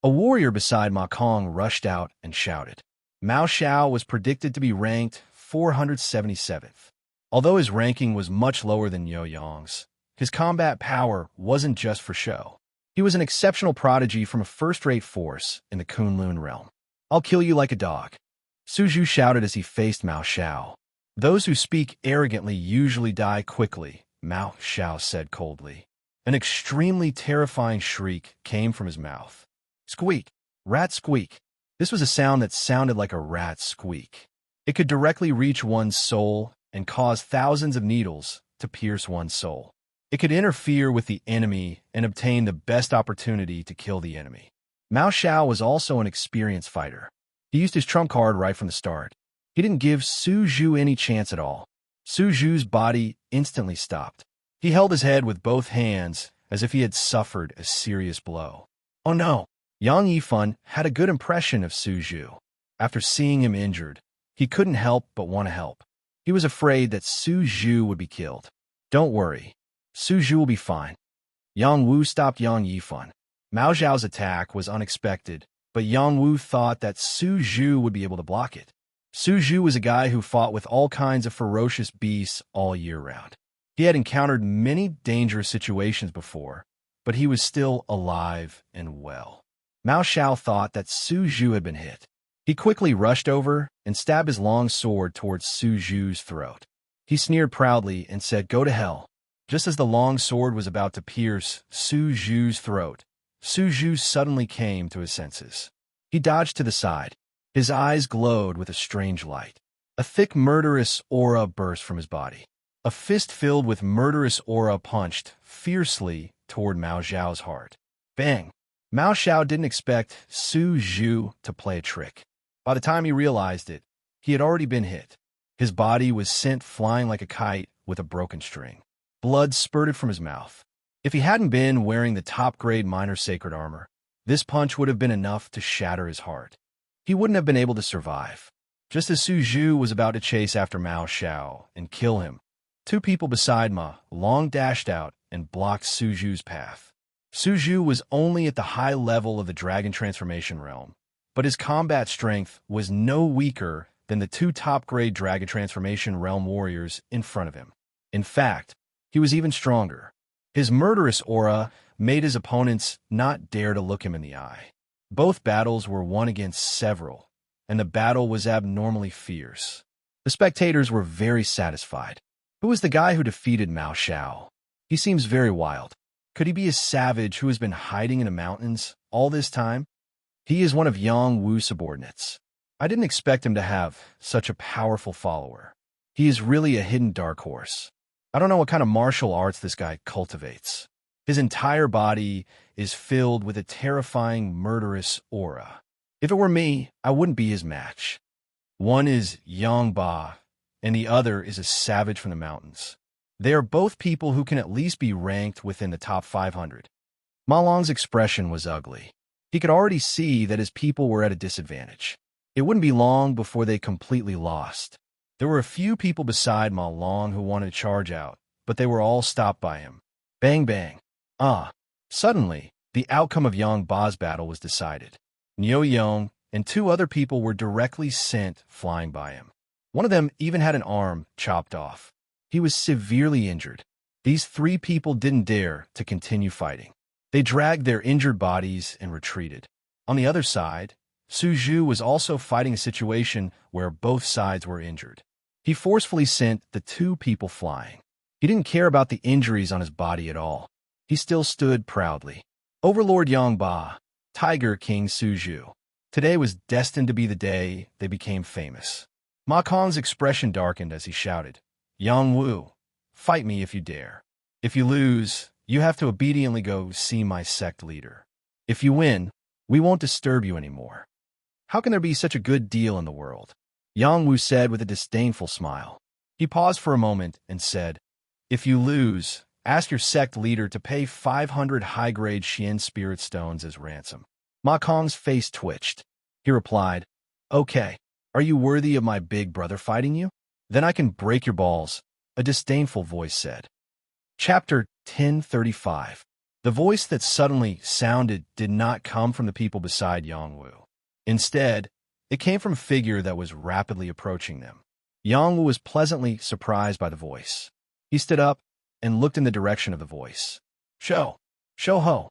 A warrior beside Ma Kong rushed out and shouted. Mao Xiao was predicted to be ranked 477th. Although his ranking was much lower than Yo Yang's, his combat power wasn't just for show. He was an exceptional prodigy from a first-rate force in the Kunlun realm. I'll kill you like a dog. Su Zhu shouted as he faced Mao Xiao. Those who speak arrogantly usually die quickly, Mao Xiao said coldly. An extremely terrifying shriek came from his mouth. Squeak! Rat squeak! This was a sound that sounded like a rat squeak. It could directly reach one's soul and cause thousands of needles to pierce one's soul. It could interfere with the enemy and obtain the best opportunity to kill the enemy. Mao Xiao was also an experienced fighter. He used his trump card right from the start. He didn't give Su Zhu any chance at all. Su Zhu's body instantly stopped. He held his head with both hands as if he had suffered a serious blow. Oh no! Yang Yifan had a good impression of Su Zhu. After seeing him injured, he couldn't help but want to help. He was afraid that Su Zhu would be killed. Don't worry. Su Zhu will be fine. Yang Wu stopped Yang Yifan. Mao Zhao's attack was unexpected, but Yang Wu thought that Su Zhu would be able to block it. Su Zhu was a guy who fought with all kinds of ferocious beasts all year round. He had encountered many dangerous situations before, but he was still alive and well. Mao Xiao thought that Su Zhu had been hit. He quickly rushed over and stabbed his long sword towards Su Zhu's throat. He sneered proudly and said, "Go to hell." Just as the long sword was about to pierce Su Zhu's throat, Su Zhu suddenly came to his senses. He dodged to the side. His eyes glowed with a strange light. A thick, murderous aura burst from his body. A fist filled with murderous aura punched fiercely toward Mao Xiao's heart. Bang! Mao Xiao didn't expect Su Zhu to play a trick. By the time he realized it, he had already been hit. His body was sent flying like a kite with a broken string. Blood spurted from his mouth. If he hadn't been wearing the top-grade minor sacred armor, this punch would have been enough to shatter his heart. He wouldn't have been able to survive. Just as Su Zhu was about to chase after Mao Xiao and kill him, two people beside Ma Long dashed out and blocked Su Zhu's path. Su Zhu was only at the high level of the dragon transformation realm, but his combat strength was no weaker than the two top-grade dragon transformation realm warriors in front of him. In fact, he was even stronger. His murderous aura made his opponents not dare to look him in the eye. Both battles were won against several, and the battle was abnormally fierce. The spectators were very satisfied. Who was the guy who defeated Mao Xiao? He seems very wild. Could he be a savage who has been hiding in the mountains all this time? He is one of Yang Wu's subordinates. I didn't expect him to have such a powerful follower. He is really a hidden dark horse. I don't know what kind of martial arts this guy cultivates. His entire body is filled with a terrifying, murderous aura. If it were me, I wouldn't be his match. One is Yang Ba, and the other is a savage from the mountains. They are both people who can at least be ranked within the top 500. Ma Long's expression was ugly. He could already see that his people were at a disadvantage. It wouldn't be long before they completely lost. There were a few people beside Ma Long who wanted to charge out, but they were all stopped by him. Bang bang. Ah. Suddenly, the outcome of Yang Ba's battle was decided. Niu Yong and two other people were directly sent flying by him. One of them even had an arm chopped off. He was severely injured. These three people didn't dare to continue fighting. They dragged their injured bodies and retreated. On the other side, Su Zhu was also fighting a situation where both sides were injured. He forcefully sent the two people flying. He didn't care about the injuries on his body at all. He still stood proudly. Overlord Yang Ba, Tiger King Su Zhu. Today was destined to be the day they became famous. Ma Kong's expression darkened as he shouted, "Yang Wu, fight me if you dare. If you lose, you have to obediently go see my sect leader. If you win, we won't disturb you anymore." How can there be such a good deal in the world? Yang Wu said with a disdainful smile. He paused for a moment and said, "If you lose, ask your sect leader to pay 500 high-grade Xian spirit stones as ransom." Ma Kong's face twitched. He replied, "Okay, are you worthy of my big brother fighting you? Then I can break your balls," a disdainful voice said. Chapter 1035. The voice that suddenly sounded did not come from the people beside Yang Wu. Instead, it came from a figure that was rapidly approaching them. Yang Wu was pleasantly surprised by the voice. He stood up and looked in the direction of the voice. Shou-ho.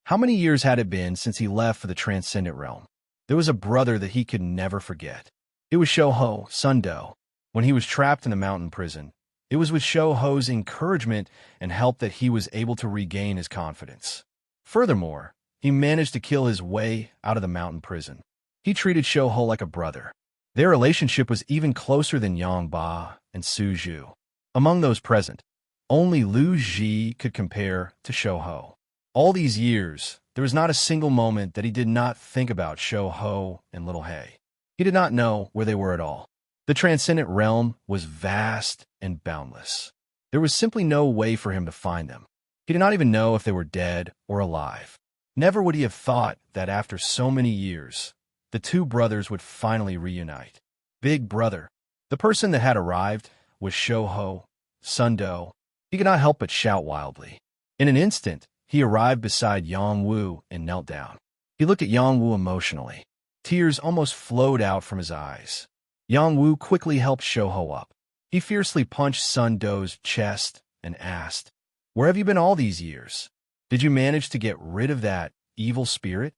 How many years had it been since he left for the transcendent realm? There was a brother that he could never forget. It was Shou-ho, Sun-do. When he was trapped in the mountain prison, it was with Shou-ho's encouragement and help that he was able to regain his confidence. Furthermore, he managed to kill his way out of the mountain prison. He treated Shou-ho like a brother. Their relationship was even closer than Yang Ba and Su Zhu. Among those present, only Lu Ji could compare to Shou-ho. All these years, there was not a single moment that he did not think about Shou-ho and Little Hay. He did not know where they were at all. The transcendent realm was vast and boundless. There was simply no way for him to find them. He did not even know if they were dead or alive. Never would he have thought that after so many years, the two brothers would finally reunite. Big brother. The person that had arrived was Shou-ho, Sun-do. He could not help but shout wildly. In an instant, he arrived beside Yang Wu and knelt down. He looked at Yang Wu emotionally. Tears almost flowed out from his eyes. Yang Wu quickly helped Shou-ho up. He fiercely punched Sun-do's chest and asked, "Where have you been all these years? Did you manage to get rid of that evil spirit?"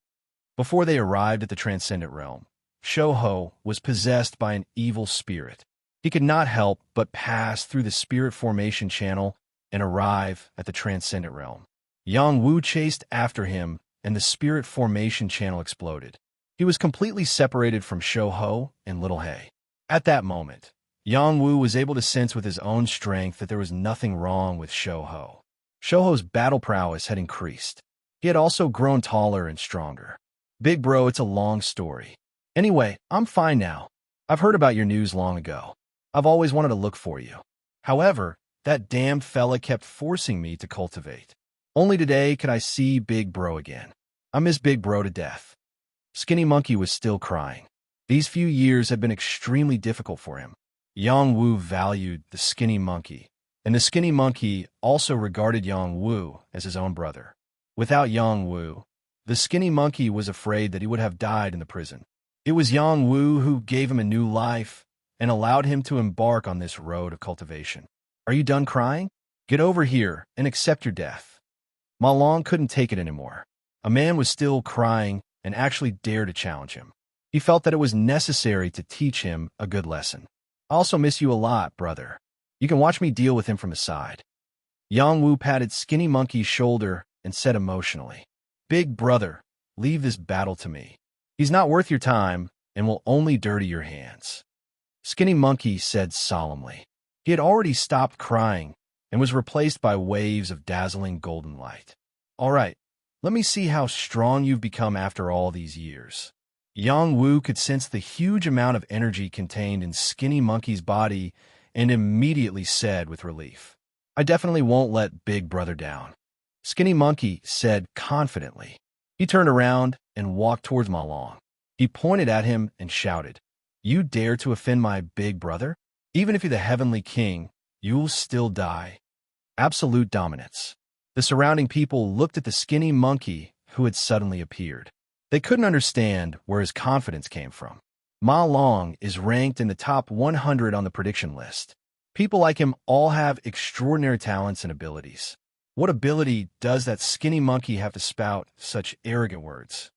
Before they arrived at the transcendent realm, Shou-ho was possessed by an evil spirit. He could not help but pass through the spirit formation channel and arrive at the transcendent realm. Yang Wu chased after him, and the spirit formation channel exploded. He was completely separated from Shou-ho and Little Hay. At that moment, Yang Wu was able to sense with his own strength that there was nothing wrong with Shou-ho. Shou-ho's battle prowess had increased. He had also grown taller and stronger. "Big bro, it's a long story. Anyway, I'm fine now. I've heard about your news long ago. I've always wanted to look for you. However, that damned fella kept forcing me to cultivate. Only today could I see Big Bro again. I miss Big Bro to death." Skinny Monkey was still crying. These few years had been extremely difficult for him. Yang Wu valued the Skinny Monkey, and the Skinny Monkey also regarded Yang Wu as his own brother. Without Yang Wu, the Skinny Monkey was afraid that he would have died in the prison. It was Yang Wu who gave him a new life and allowed him to embark on this road of cultivation. "Are you done crying? Get over here and accept your death." Ma Long couldn't take it anymore. A man was still crying and actually dared to challenge him. He felt that it was necessary to teach him a good lesson. "I also miss you a lot, brother. You can watch me deal with him from the side." Yang Wu patted Skinny Monkey's shoulder and said emotionally, "Big brother, leave this battle to me. He's not worth your time and will only dirty your hands." Skinny Monkey said solemnly. He had already stopped crying and was replaced by waves of dazzling golden light. "All right, let me see how strong you've become after all these years." Yang Wu could sense the huge amount of energy contained in Skinny Monkey's body and immediately said with relief, "I definitely won't let Big Brother down." Skinny Monkey said confidently. He turned around and walked towards Ma Long. He pointed at him and shouted, "You dare to offend my big brother? Even if you're the Heavenly King, you'll still die." absolute dominance. The surrounding people looked at the skinny monkey who had suddenly appeared. They couldn't understand where his confidence came from. Ma Long is ranked in the top 100 on the prediction list. People like him all have extraordinary talents and abilities. What ability does that skinny monkey have to spout such arrogant words?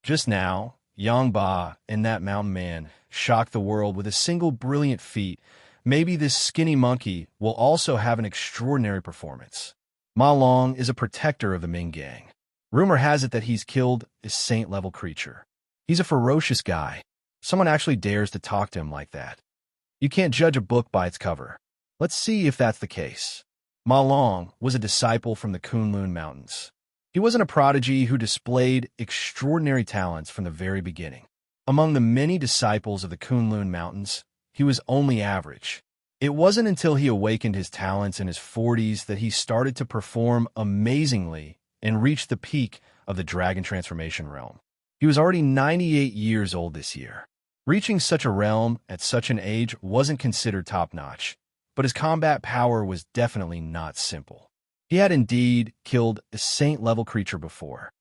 Just now, Yang Ba and that mountain man shocked the world with a single brilliant feat. Maybe this skinny monkey will also have an extraordinary performance. Ma Long is a protector of the Ming gang. Rumor has it that he's killed a saint-level creature. He's a ferocious guy. Someone actually dares to talk to him like that. You can't judge a book by its cover. Let's see if that's the case. Ma Long was a disciple from the Kunlun Mountains. He wasn't a prodigy who displayed extraordinary talents from the very beginning. Among the many disciples of the Kunlun Mountains, he was only average. It wasn't until he awakened his talents in his 40s that he started to perform amazingly and reached the peak of the dragon transformation realm. He was already 98 years old this year. Reaching such a realm at such an age wasn't considered top-notch, but his combat power was definitely not simple. He had indeed killed a saint-level creature before.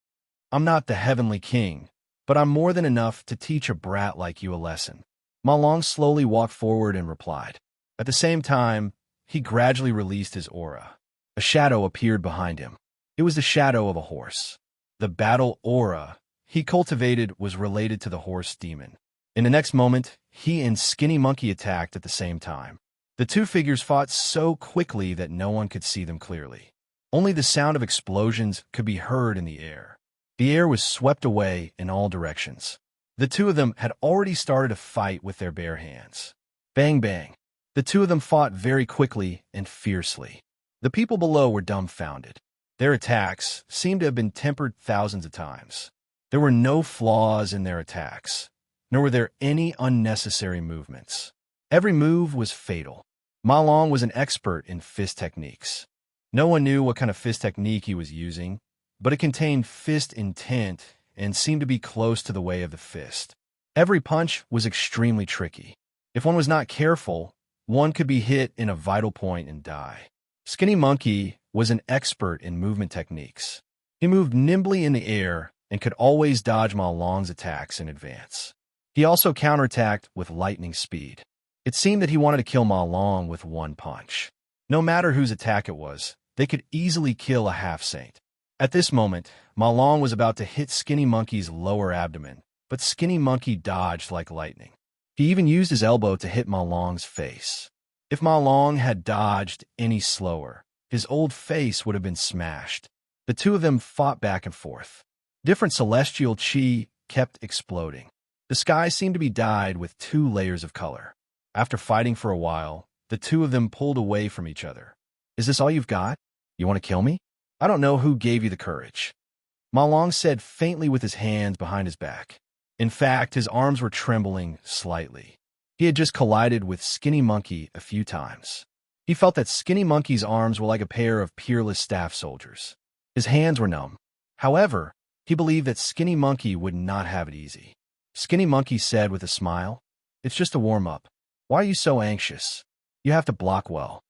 I'm not the heavenly king, but I'm more than enough to teach a brat like you a lesson. Ma Long slowly walked forward and replied. At the same time, he gradually released his aura. A shadow appeared behind him. It was the shadow of a horse. The battle aura he cultivated was related to the horse demon. In the next moment, he and Skinny Monkey attacked at the same time. The two figures fought so quickly that no one could see them clearly. Only the sound of explosions could be heard in the air. The air was swept away in all directions. The two of them had already started a fight with their bare hands. Bang, bang. The two of them fought very quickly and fiercely. The people below were dumbfounded. Their attacks seemed to have been tempered thousands of times. There were no flaws in their attacks, nor were there any unnecessary movements. Every move was fatal. Ma Long was an expert in fist techniques. No one knew what kind of fist technique he was using, but it contained fist intent and seemed to be close to the way of the fist. Every punch was extremely tricky. If one was not careful, one could be hit in a vital point and die. Skinny Monkey was an expert in movement techniques. He moved nimbly in the air and could always dodge Ma Long's attacks in advance. He also counterattacked with lightning speed. It seemed that he wanted to kill Ma Long with one punch. No matter whose attack it was, they could easily kill a half-saint. At this moment, Ma Long was about to hit Skinny Monkey's lower abdomen, but Skinny Monkey dodged like lightning. He even used his elbow to hit Ma Long's face. If Ma Long had dodged any slower, his old face would have been smashed. The two of them fought back and forth. Different celestial chi kept exploding. The sky seemed to be dyed with 2 layers of color. After fighting for a while, the two of them pulled away from each other. Is this all you've got? You want to kill me? I don't know who gave you the courage. Ma Long said faintly with his hands behind his back. In fact, his arms were trembling slightly. He had just collided with Skinny Monkey a few times. He felt that Skinny Monkey's arms were like a pair of peerless staff soldiers. His hands were numb. However, he believed that Skinny Monkey would not have it easy. Skinny Monkey said with a smile, "It's just a warm-up. Why are you so anxious? You have to block well."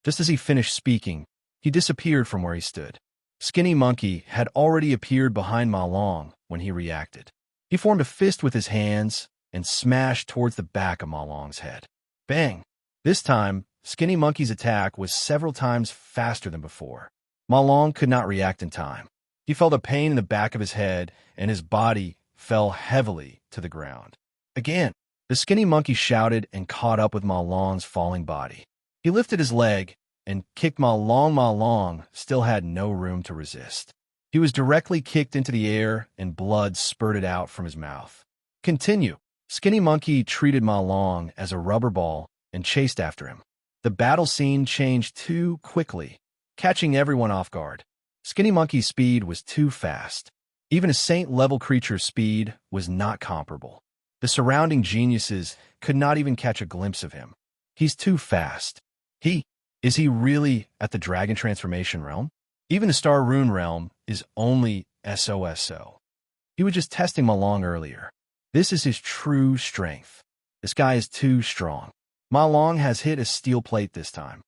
Just as he finished speaking, he disappeared from where he stood. Skinny Monkey had already appeared behind Ma Long when he reacted. He formed a fist with his hands and smashed towards the back of Ma Long's head. Bang! This time, Skinny Monkey's attack was several times faster than before. Ma Long could not react in time. He felt a pain in the back of his head, and his body fell heavily to the ground. Again, the Skinny Monkey shouted and caught up with Ma Long's falling body. He lifted his leg and kicked Ma Long. Ma Long still had no room to resist. He was directly kicked into the air, and blood spurted out from his mouth. Continue. Skinny Monkey treated Ma Long as a rubber ball and chased after him. The battle scene changed too quickly, catching everyone off guard. Skinny Monkey's speed was too fast. Even a saint-level creature's speed was not comparable. The surrounding geniuses could not even catch a glimpse of him. He's too fast. Is he really at the dragon transformation realm? Even the Star Rune realm is only SOSO. He was just testing Ma Long earlier. This is his true strength. This guy is too strong. Ma Long has hit a steel plate this time.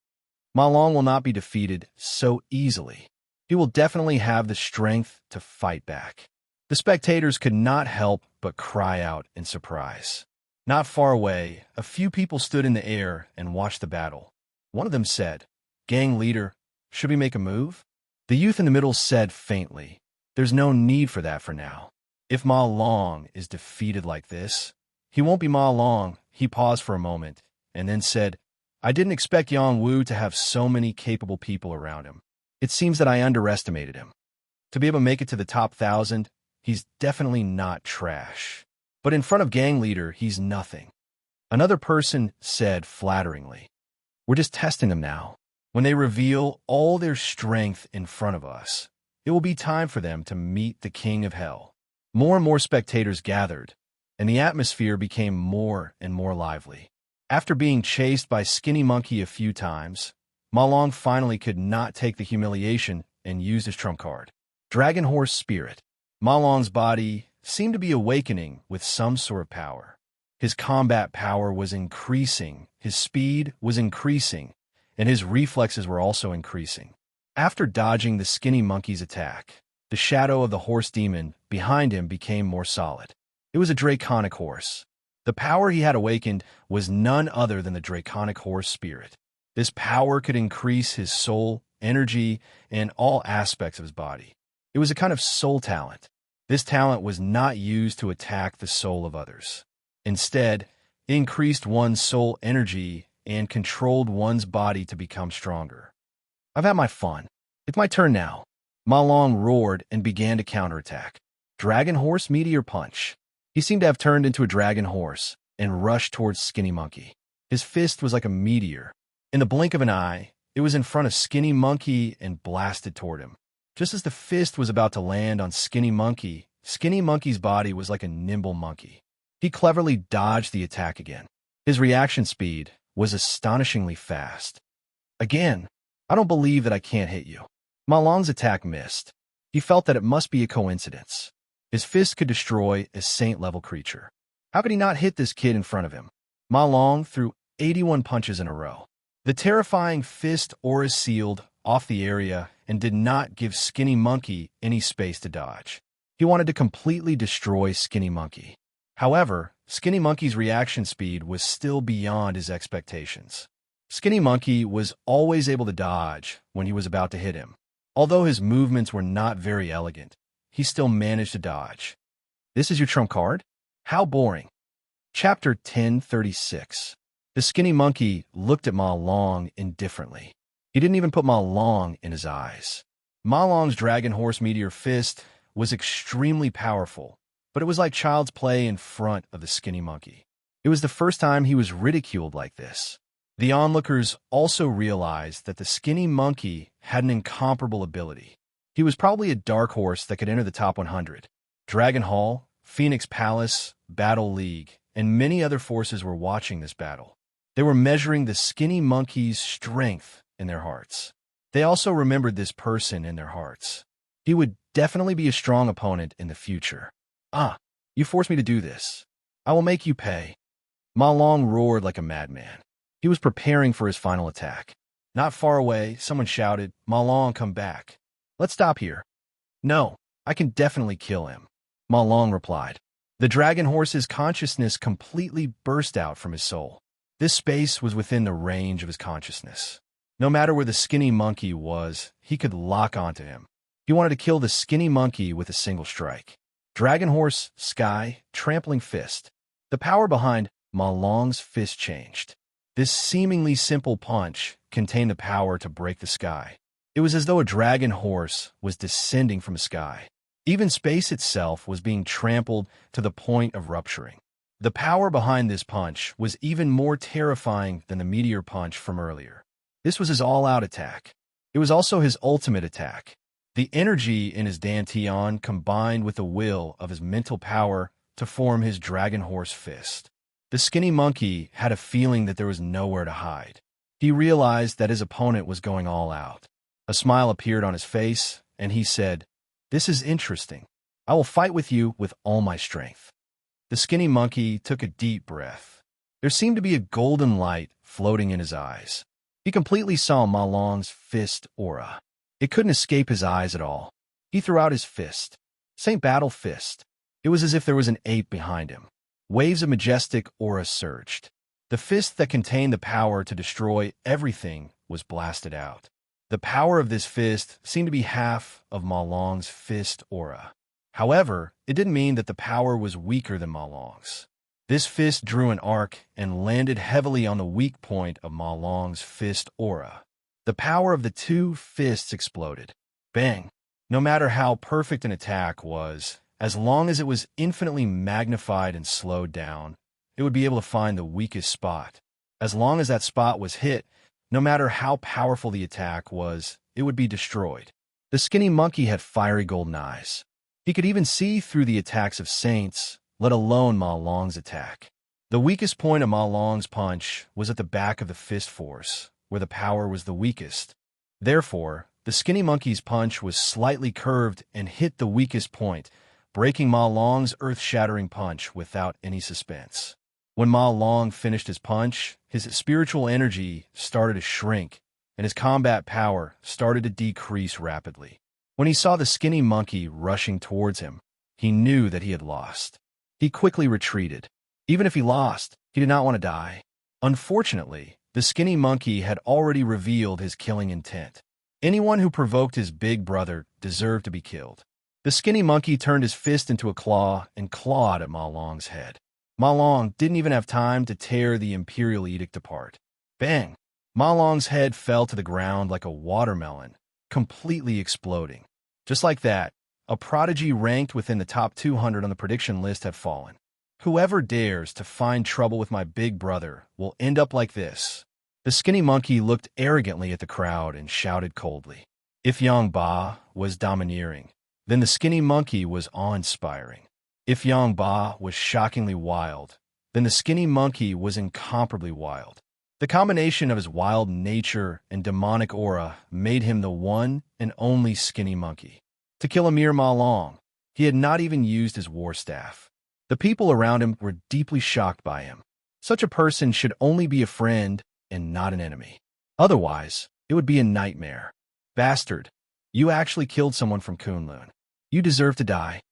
Ma Long will not be defeated so easily. He will definitely have the strength to fight back. The spectators could not help but cry out in surprise. Not far away, a few people stood in the air and watched the battle. One of them said, "Gang leader, should we make a move?" The youth in the middle said faintly, "There's no need for that for now. If Ma Long is defeated like this, he won't be Ma Long." He paused for a moment and then said, "I didn't expect Yang Wu to have so many capable people around him. It seems that I underestimated him. To be able to make it to the top 1,000, he's definitely not trash. But in front of gang leader, he's nothing." Another person said flatteringly, "We're just testing them now. When they reveal all their strength in front of us, it will be time for them to meet the king of hell." More and more spectators gathered, and the atmosphere became more and more lively. After being chased by Skinny Monkey a few times, Ma Long finally could not take the humiliation and used his trump card, Dragon Horse Spirit. Ma Long's body seemed to be awakening with some sort of power. His combat power was increasing, his speed was increasing, and his reflexes were also increasing. After dodging the Skinny Monkey's attack, the shadow of the horse demon behind him became more solid. It was a draconic horse. The power he had awakened was none other than the draconic horse spirit. This power could increase his soul, energy, and all aspects of his body. It was a kind of soul talent. This talent was not used to attack the soul of others. Instead, it increased one's soul energy and controlled one's body to become stronger. "I've had my fun. It's my turn now." Ma Long roared and began to counterattack. Dragon Horse Meteor Punch. He seemed to have turned into a dragon horse and rushed towards Skinny Monkey. His fist was like a meteor. In the blink of an eye, it was in front of Skinny Monkey and blasted toward him. Just as the fist was about to land on Skinny Monkey's body was like a nimble monkey. He cleverly dodged the attack again. His reaction speed was astonishingly fast. "Again, I don't believe that I can't hit you." Ma Long's attack missed. He felt that it must be a coincidence. His fist could destroy a saint-level creature. How could he not hit this kid in front of him? Ma Long threw 81 punches in a row. The terrifying fist aura sealed off the area and did not give Skinny Monkey any space to dodge. He wanted to completely destroy Skinny Monkey. However, Skinny Monkey's reaction speed was still beyond his expectations. Skinny Monkey was always able to dodge when he was about to hit him. Although his movements were not very elegant, he still managed to dodge. "This is your trump card? How boring." Chapter 1036. The Skinny Monkey looked at Ma Long indifferently. He didn't even put Ma Long in his eyes. Ma Long's Dragon Horse Meteor Fist was extremely powerful, but it was like child's play in front of the Skinny Monkey. It was the first time he was ridiculed like this. The onlookers also realized that the Skinny Monkey had an incomparable ability. He was probably a dark horse that could enter the top 100. Dragon Hall, Phoenix Palace, Battle League, and many other forces were watching this battle. They were measuring the Skinny Monkey's strength in their hearts. They also remembered this person in their hearts. He would definitely be a strong opponent in the future. "Ah, you forced me to do this. I will make you pay." Ma Long roared like a madman. He was preparing for his final attack. Not far away, someone shouted, "Ma Long, come back. Let's stop here." "No, I can definitely kill him," Ma Long replied. The dragon horse's consciousness completely burst out from his soul. This space was within the range of his consciousness. No matter where the Skinny Monkey was, he could lock onto him. He wanted to kill the Skinny Monkey with a single strike. Dragon Horse, Sky, Trampling Fist. The power behind Ma Long's fist changed. This seemingly simple punch contained the power to break the sky. It was as though a dragon horse was descending from the sky. Even space itself was being trampled to the point of rupturing. The power behind this punch was even more terrifying than the meteor punch from earlier. This was his all-out attack. It was also his ultimate attack. The energy in his dantian combined with the will of his mental power to form his dragon horse fist. The Skinny Monkey had a feeling that there was nowhere to hide. He realized that his opponent was going all out. A smile appeared on his face, and he said, "This is interesting. I will fight with you with all my strength." The Skinny Monkey took a deep breath. There seemed to be a golden light floating in his eyes. He completely saw Ma Long's fist aura. It couldn't escape his eyes at all. He threw out his fist. Saint Battle Fist. It was as if there was an ape behind him. Waves of majestic aura surged. The fist that contained the power to destroy everything was blasted out. The power of this fist seemed to be half of Ma Long's fist aura. However, it didn't mean that the power was weaker than Ma Long's. This fist drew an arc and landed heavily on the weak point of Ma Long's fist aura. The power of the two fists exploded. Bang! No matter how perfect an attack was, as long as it was infinitely magnified and slowed down, it would be able to find the weakest spot. As long as that spot was hit, no matter how powerful the attack was, it would be destroyed. The skinny monkey had fiery golden eyes. He could even see through the attacks of saints, let alone Ma Long's attack. The weakest point of Ma Long's punch was at the back of the fist force, where the power was the weakest. Therefore, the skinny monkey's punch was slightly curved and hit the weakest point, breaking Ma Long's earth-shattering punch without any suspense. When Ma Long finished his punch, his spiritual energy started to shrink, and his combat power started to decrease rapidly. When he saw the skinny monkey rushing towards him, he knew that he had lost. He quickly retreated. Even if he lost, he did not want to die. Unfortunately, the skinny monkey had already revealed his killing intent. Anyone who provoked his big brother deserved to be killed. The skinny monkey turned his fist into a claw and clawed at Ma Long's head. Ma Long didn't even have time to tear the imperial edict apart. Bang! Ma Long's head fell to the ground like a watermelon, completely exploding. Just like that, a prodigy ranked within the top 200 on the prediction list had fallen. Whoever dares to find trouble with my big brother will end up like this. The skinny monkey looked arrogantly at the crowd and shouted coldly. If Yang Ba was domineering, then the skinny monkey was awe-inspiring. If Yang Ba was shockingly wild, then the skinny monkey was incomparably wild. The combination of his wild nature and demonic aura made him the one and only skinny monkey. To kill a mere Ma Long, he had not even used his war staff. The people around him were deeply shocked by him. Such a person should only be a friend and not an enemy. Otherwise, it would be a nightmare. Bastard, you actually killed someone from Kunlun. You deserve to die.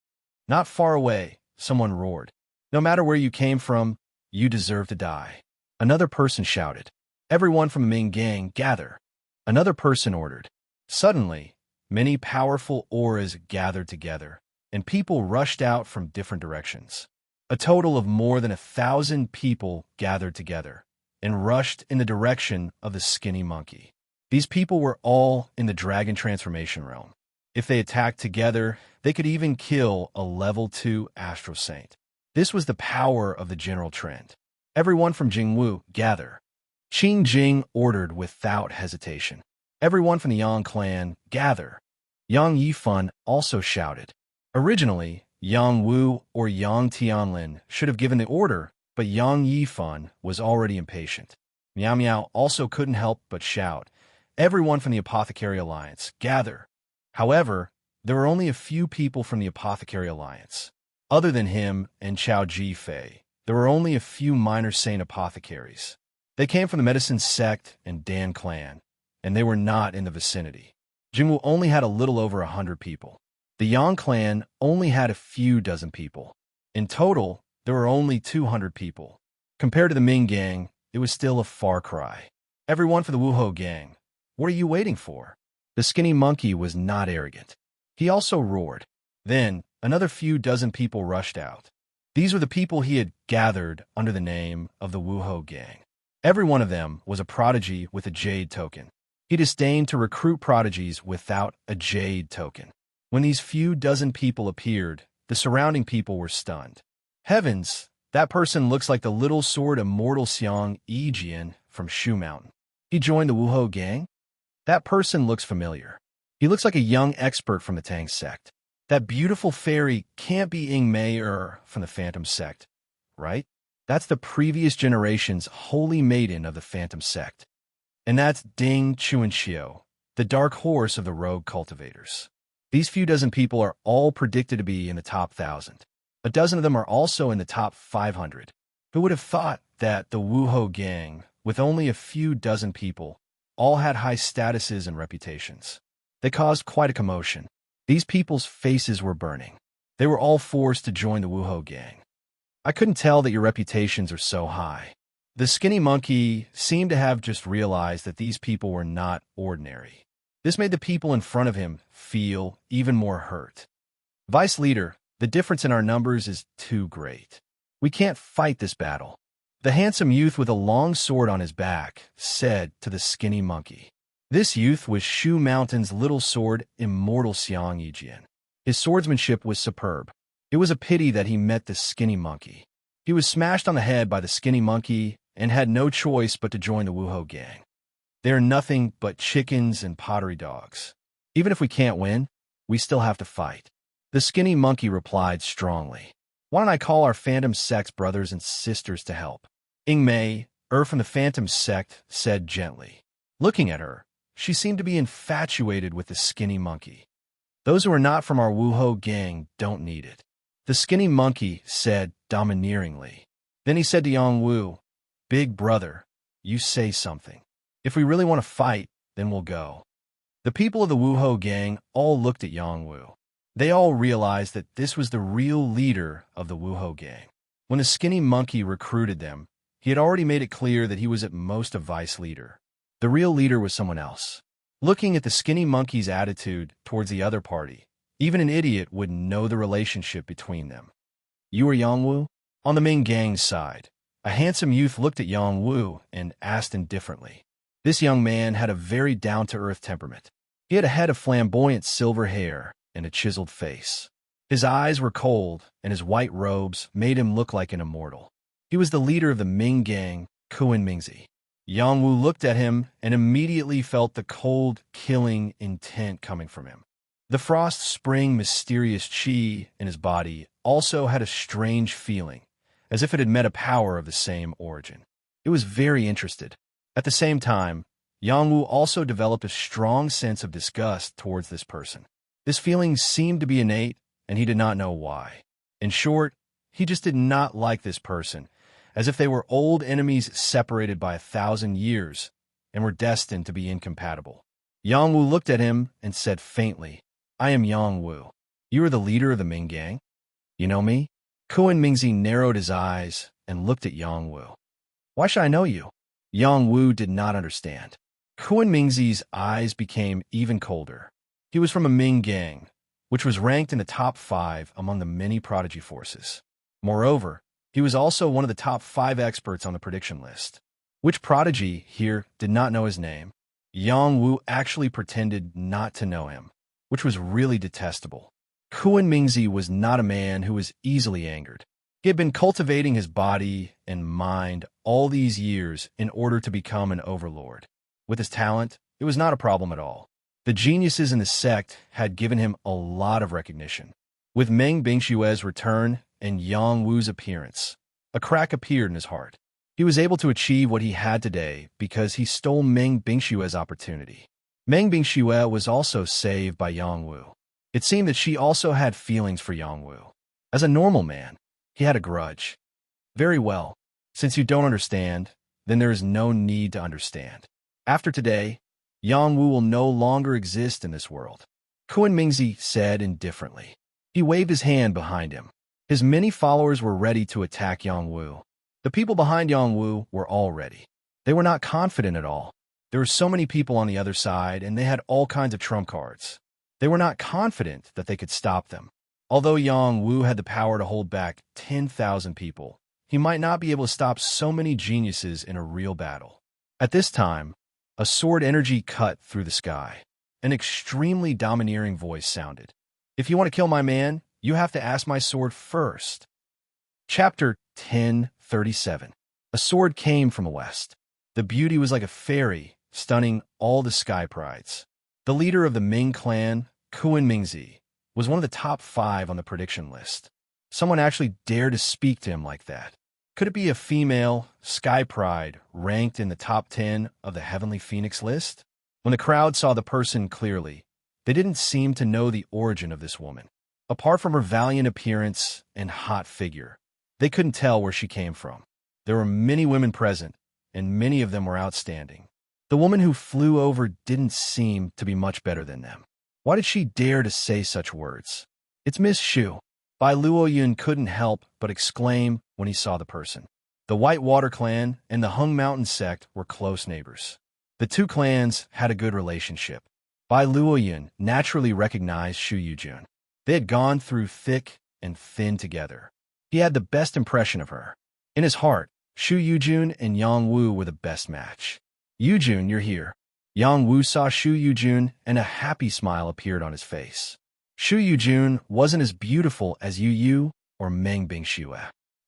Not far away, someone roared. No matter where you came from, you deserve to die. Another person shouted. Everyone from the Ming gang, gather. Another person ordered. Suddenly, many powerful auras gathered together, and people rushed out from different directions. A total of more than 1,000 people gathered together and rushed in the direction of the skinny monkey. These people were all in the dragon transformation realm. If they attacked together, they could even kill a level 2 astral saint. This was the power of the general trend. Everyone from Jingwu, gather. Qing Jing ordered without hesitation. Everyone from the Yang clan, gather. Yang Yifan also shouted. Originally, Yang Wu or Yang Tianlin should have given the order, but Yang Yifan was already impatient. Miao Miao also couldn't help but shout. Everyone from the Apothecary Alliance, gather. However, there were only a few people from the Apothecary Alliance. Other than him and Chao Jifei, there were only a few minor saint apothecaries. They came from the Medicine Sect and Dan clan, and they were not in the vicinity. Jingwu only had a little over 100 people. The Yang clan only had a few dozen people. In total, there were only 200 people. Compared to the Ming gang, it was still a far cry. Everyone for the Wuhou gang, what are you waiting for? The skinny monkey was not arrogant. He also roared. Then, another few dozen people rushed out. These were the people he had gathered under the name of the Wuhou gang. Every one of them was a prodigy with a jade token. He disdained to recruit prodigies without a jade token. When these few dozen people appeared, the surrounding people were stunned. Heavens, that person looks like the little sword immortal Xiang Yijian from Shu Mountain. He joined the Wuhou gang? That person looks familiar. He looks like a young expert from the Tang sect. That beautiful fairy can't be Ying Mei from the Phantom sect, right? That's the previous generation's holy maiden of the Phantom sect. And that's Ding Chuanxiu, the dark horse of the rogue cultivators. These few dozen people are all predicted to be in the top 1,000. A dozen of them are also in the top 500. Who would have thought that the Wuhou gang, with only a few dozen people, all had high statuses and reputations. They caused quite a commotion. These people's faces were burning. They were all forced to join the Wuho gang. I couldn't tell that your reputations are so high. The skinny monkey seemed to have just realized that these people were not ordinary. This made the people in front of him feel even more hurt. Vice leader, the difference in our numbers is too great. We can't fight this battle. The handsome youth with a long sword on his back said to the skinny monkey. This youth was Shu Mountain's little sword, Immortal Xiang Yijian. His swordsmanship was superb. It was a pity that he met the skinny monkey. He was smashed on the head by the skinny monkey and had no choice but to join the Wuho gang. They are nothing but chickens and pottery dogs. Even if we can't win, we still have to fight. The skinny monkey replied strongly. Why don't I call our Phantom Sect's brothers and sisters to help? Ing Mei, from the Phantom Sect, said gently. Looking at her, she seemed to be infatuated with the skinny monkey. Those who are not from our Wuho gang don't need it. The skinny monkey said domineeringly. Then he said to Yang Wu, Big brother, you say something. If we really want to fight, then we'll go. The people of the Wuho gang all looked at Yang Wu. They all realized that this was the real leader of the Wuho gang. When the skinny monkey recruited them, he had already made it clear that he was at most a vice leader. The real leader was someone else. Looking at the skinny monkey's attitude towards the other party, even an idiot would know the relationship between them. You are Yang Wu? On the Ming gang's side, a handsome youth looked at Yang Wu and asked indifferently. This young man had a very down-to-earth temperament. He had a head of flamboyant silver hair and a chiseled face. His eyes were cold, and his white robes made him look like an immortal. He was the leader of the Ming gang, Kuan Mingzi. Yang Wu looked at him and immediately felt the cold, killing intent coming from him. The frost spring mysterious chi in his body also had a strange feeling, as if it had met a power of the same origin. It was very interested. At the same time, Yang Wu also developed a strong sense of disgust towards this person. This feeling seemed to be innate, and he did not know why. In short, he just did not like this person, as if they were old enemies separated by 1,000 years and were destined to be incompatible. Yang Wu looked at him and said faintly, I am Yang Wu. You are the leader of the Ming gang? You know me? Kuan Mingzi narrowed his eyes and looked at Yang Wu. Why should I know you? Yang Wu did not understand. Kuan Mingzi's eyes became even colder. He was from a Ming gang, which was ranked in the top 5 among the many prodigy forces. Moreover, he was also one of the top 5 experts on the prediction list. Which prodigy here did not know his name? Yang Wu actually pretended not to know him, which was really detestable. Kuan Mingzi was not a man who was easily angered. He had been cultivating his body and mind all these years in order to become an overlord. With his talent, it was not a problem at all. The geniuses in the sect had given him a lot of recognition. With Meng Bingshue's return and Yang Wu's appearance, a crack appeared in his heart. He was able to achieve what he had today because he stole Meng Bingshue's opportunity. Meng Bingshue was also saved by Yang Wu. It seemed that she also had feelings for Yang Wu. As a normal man, he had a grudge. Very well. Since you don't understand, then there is no need to understand. After today, Yang Wu will no longer exist in this world. Kuan Mingzi said indifferently. He waved his hand behind him. His many followers were ready to attack Yang Wu. The people behind Yang Wu were all ready. They were not confident at all. There were so many people on the other side, and they had all kinds of trump cards. They were not confident that they could stop them. Although Yang Wu had the power to hold back 10,000 people, he might not be able to stop so many geniuses in a real battle. At this time, a sword energy cut through the sky. An extremely domineering voice sounded. If you want to kill my man, you have to ask my sword first. Chapter 1037. A sword came from the west. The beauty was like a fairy, stunning all the sky prides. The leader of the Ming clan, Kuan Mingzi, was one of the top 5 on the prediction list. Someone actually dared to speak to him like that. Could it be a female, Sky Pride, ranked in the top 10 of the Heavenly Phoenix list? When the crowd saw the person clearly, they didn't seem to know the origin of this woman. Apart from her valiant appearance and hot figure, they couldn't tell where she came from. There were many women present, and many of them were outstanding. The woman who flew over didn't seem to be much better than them. Why did she dare to say such words? It's Miss Shu. Bai Luoyun couldn't help but exclaim when he saw the person. The White Water Clan and the Hung Mountain sect were close neighbors. The two clans had a good relationship. Bai Luoyun naturally recognized Shu Yujun. They had gone through thick and thin together. He had the best impression of her. In his heart, Shu Yujun and Yang Wu were the best match. Yujun, you're here. Yang Wu saw Shu Yujun, and a happy smile appeared on his face. Shu Yujun wasn't as beautiful as Yu Yu or Meng Bingxue.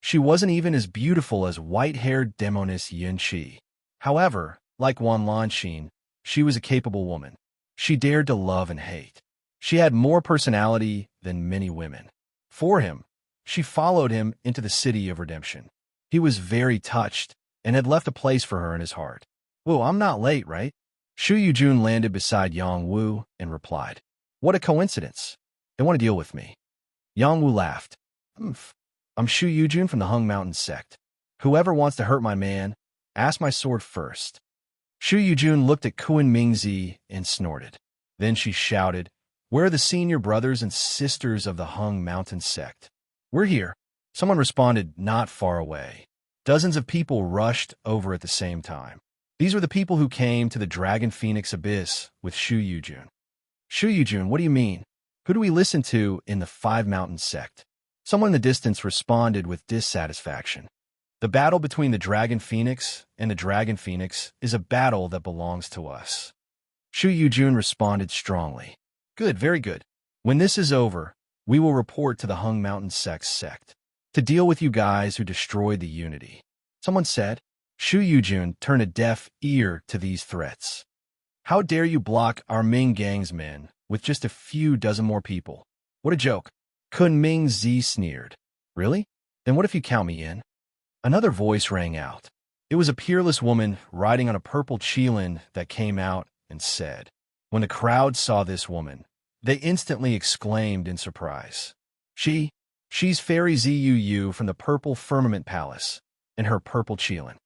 She wasn't even as beautiful as white-haired demoness Yin Qi. However, like Wan Lanxin, she was a capable woman. She dared to love and hate. She had more personality than many women. For him, she followed him into the city of redemption. He was very touched and had left a place for her in his heart. "Whoa, I'm not late, right?" Shu Yujun landed beside Yang Wu and replied, "What a coincidence. They want to deal with me." Yang Wu laughed. I'm Shu Yujun from the Hung Mountain sect. Whoever wants to hurt my man, ask my sword first." Shu Yujun looked at Kun Mingzi and snorted. Then she shouted, "Where are the senior brothers and sisters of the Hung Mountain sect?" "We're here." Someone responded, "Not far away." Dozens of people rushed over at the same time. These were the people who came to the Dragon Phoenix Abyss with Shu Yujun. "Shu Yujun, what do you mean? Who do we listen to in the Five Mountain sect?" Someone in the distance responded with dissatisfaction. "The battle between the Dragon Phoenix and the Dragon Phoenix is a battle that belongs to us." Shu Yujun responded strongly. "Good, very good. When this is over, we will report to the Hung Mountain sect to deal with you guys who destroyed the unity." Someone said. Shu Yujun turned a deaf ear to these threats. "How dare you block our Ming gang's men with just a few dozen more people? What a joke." Kun Ming Zi sneered. "Really? Then what if you count me in?" Another voice rang out. It was a peerless woman riding on a purple qilin that came out and said. When the crowd saw this woman, they instantly exclaimed in surprise. She's Fairy Ziyu from the Purple Firmament Palace, in her purple qilin.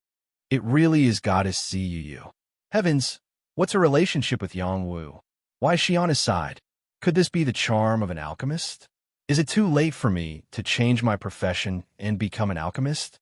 It really is Goddess Ziyu. Heavens, what's her relationship with Yang Wu? Why is she on his side? Could this be the charm of an alchemist? Is it too late for me to change my profession and become an alchemist?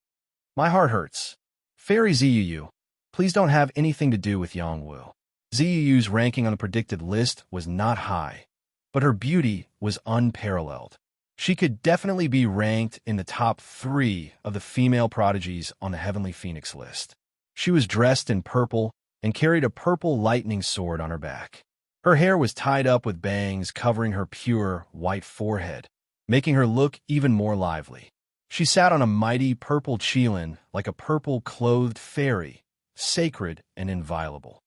My heart hurts. Fairy Ziyu, please don't have anything to do with Yang Wu. Ziyu's ranking on the predicted list was not high, but her beauty was unparalleled. She could definitely be ranked in the top 3 of the female prodigies on the Heavenly Phoenix list. She was dressed in purple and carried a purple lightning sword on her back. Her hair was tied up with bangs covering her pure, white forehead, making her look even more lively. She sat on a mighty purple qilin like a purple-clothed fairy, sacred and inviolable.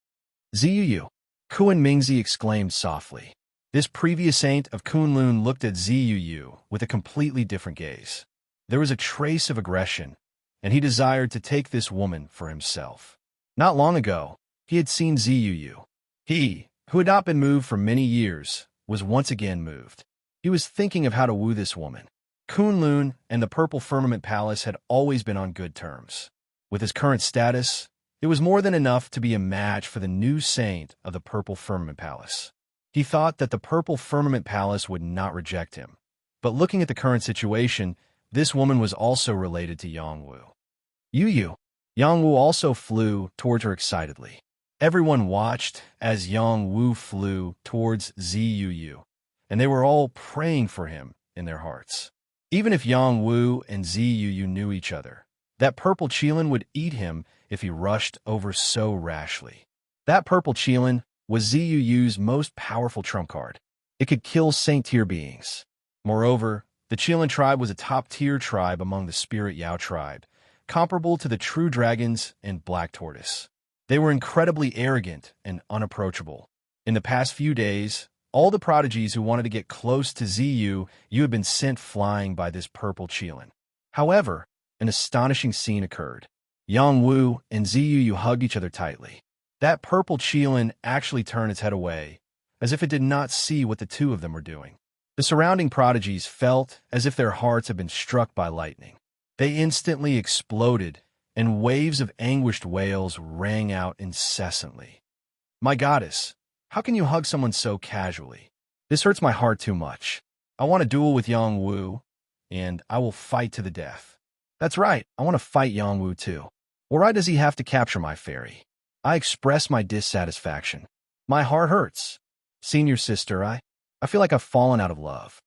Ziyu, Kun Mingzi exclaimed softly. This previous saint of Kunlun looked at Ziyu with a completely different gaze. There was a trace of aggression, and he desired to take this woman for himself. Not long ago, he had seen Ziyu. He, who had not been moved for many years, was once again moved. He was thinking of how to woo this woman. Kunlun and the Purple Firmament Palace had always been on good terms. With his current status, it was more than enough to be a match for the new saint of the Purple Firmament Palace. He thought that the Purple Firmament Palace would not reject him. But looking at the current situation, this woman was also related to Yang Wu. Yang Wu also flew towards her excitedly. Everyone watched as Yang Wu flew towards Ziyu, and they were all praying for him in their hearts. Even if Yang Wu and Ziyu knew each other, that purple qilin would eat him if he rushed over so rashly. That purple qilin was Ziyu's most powerful trump card. It could kill saint-tier beings. Moreover, the Qilin tribe was a top-tier tribe among the Spirit Yao tribe, comparable to the True Dragons and Black Tortoise. They were incredibly arrogant and unapproachable. In the past few days, all the prodigies who wanted to get close to Ziyu had been sent flying by this purple qilin. However, an astonishing scene occurred. Yang Wu and Ziyu hugged each other tightly. That purple qilin actually turned its head away, as if it did not see what the two of them were doing. The surrounding prodigies felt as if their hearts had been struck by lightning. They instantly exploded and waves of anguished wails rang out incessantly. My goddess, how can you hug someone so casually? This hurts my heart too much. I want to duel with Yang Wu, and I will fight to the death. That's right, I want to fight Yang Wu too. Why does he have to capture my fairy? I express my dissatisfaction. My heart hurts. Senior sister, I feel like I've fallen out of love.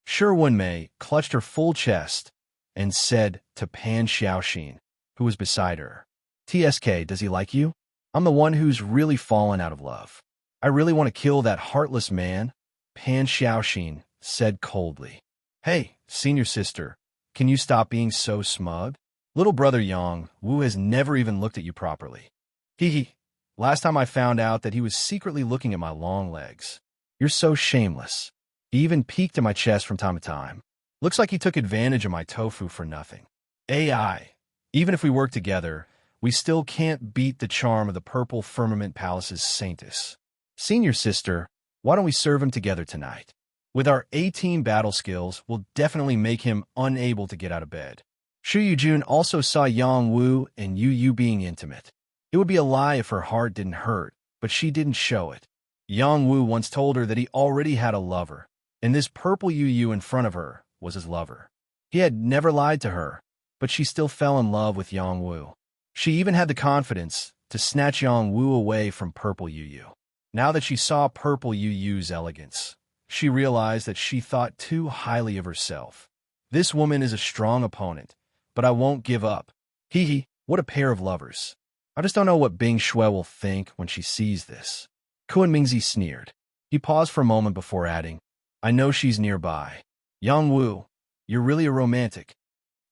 Shi Wenmei clutched her full chest and said to Pan Xiaoxin, who was beside her, TSK, does he like you? I'm the one who's really fallen out of love. I really want to kill that heartless man, Pan Xiaoxin said coldly. Hey, senior sister, can you stop being so smug? Little brother Yang Wu has never even looked at you properly. Hee. Last time I found out that he was secretly looking at my long legs. You're so shameless. He even peeked at my chest from time to time. Looks like he took advantage of my tofu for nothing. AI. Even if we work together, we still can't beat the charm of the Purple Firmament Palace's Saintess. Senior sister, why don't we serve him together tonight? With our A-team battle skills, we'll definitely make him unable to get out of bed. Xu Yujun also saw Yang Wu and Yu Yu being intimate. It would be a lie if her heart didn't hurt, but she didn't show it. Yang Wu once told her that he already had a lover, and this purple Yu Yu in front of her was his lover. He had never lied to her, but she still fell in love with Yang Wu. She even had the confidence to snatch Yang Wu away from purple Yu Yu. Now that she saw purple Yu Yu's elegance, she realized that she thought too highly of herself. This woman is a strong opponent, but I won't give up. Hee, what a pair of lovers. I just don't know what Bing Shui will think when she sees this. Kuan Mingzi sneered. He paused for a moment before adding, I know she's nearby. Yang Wu, you're really a romantic.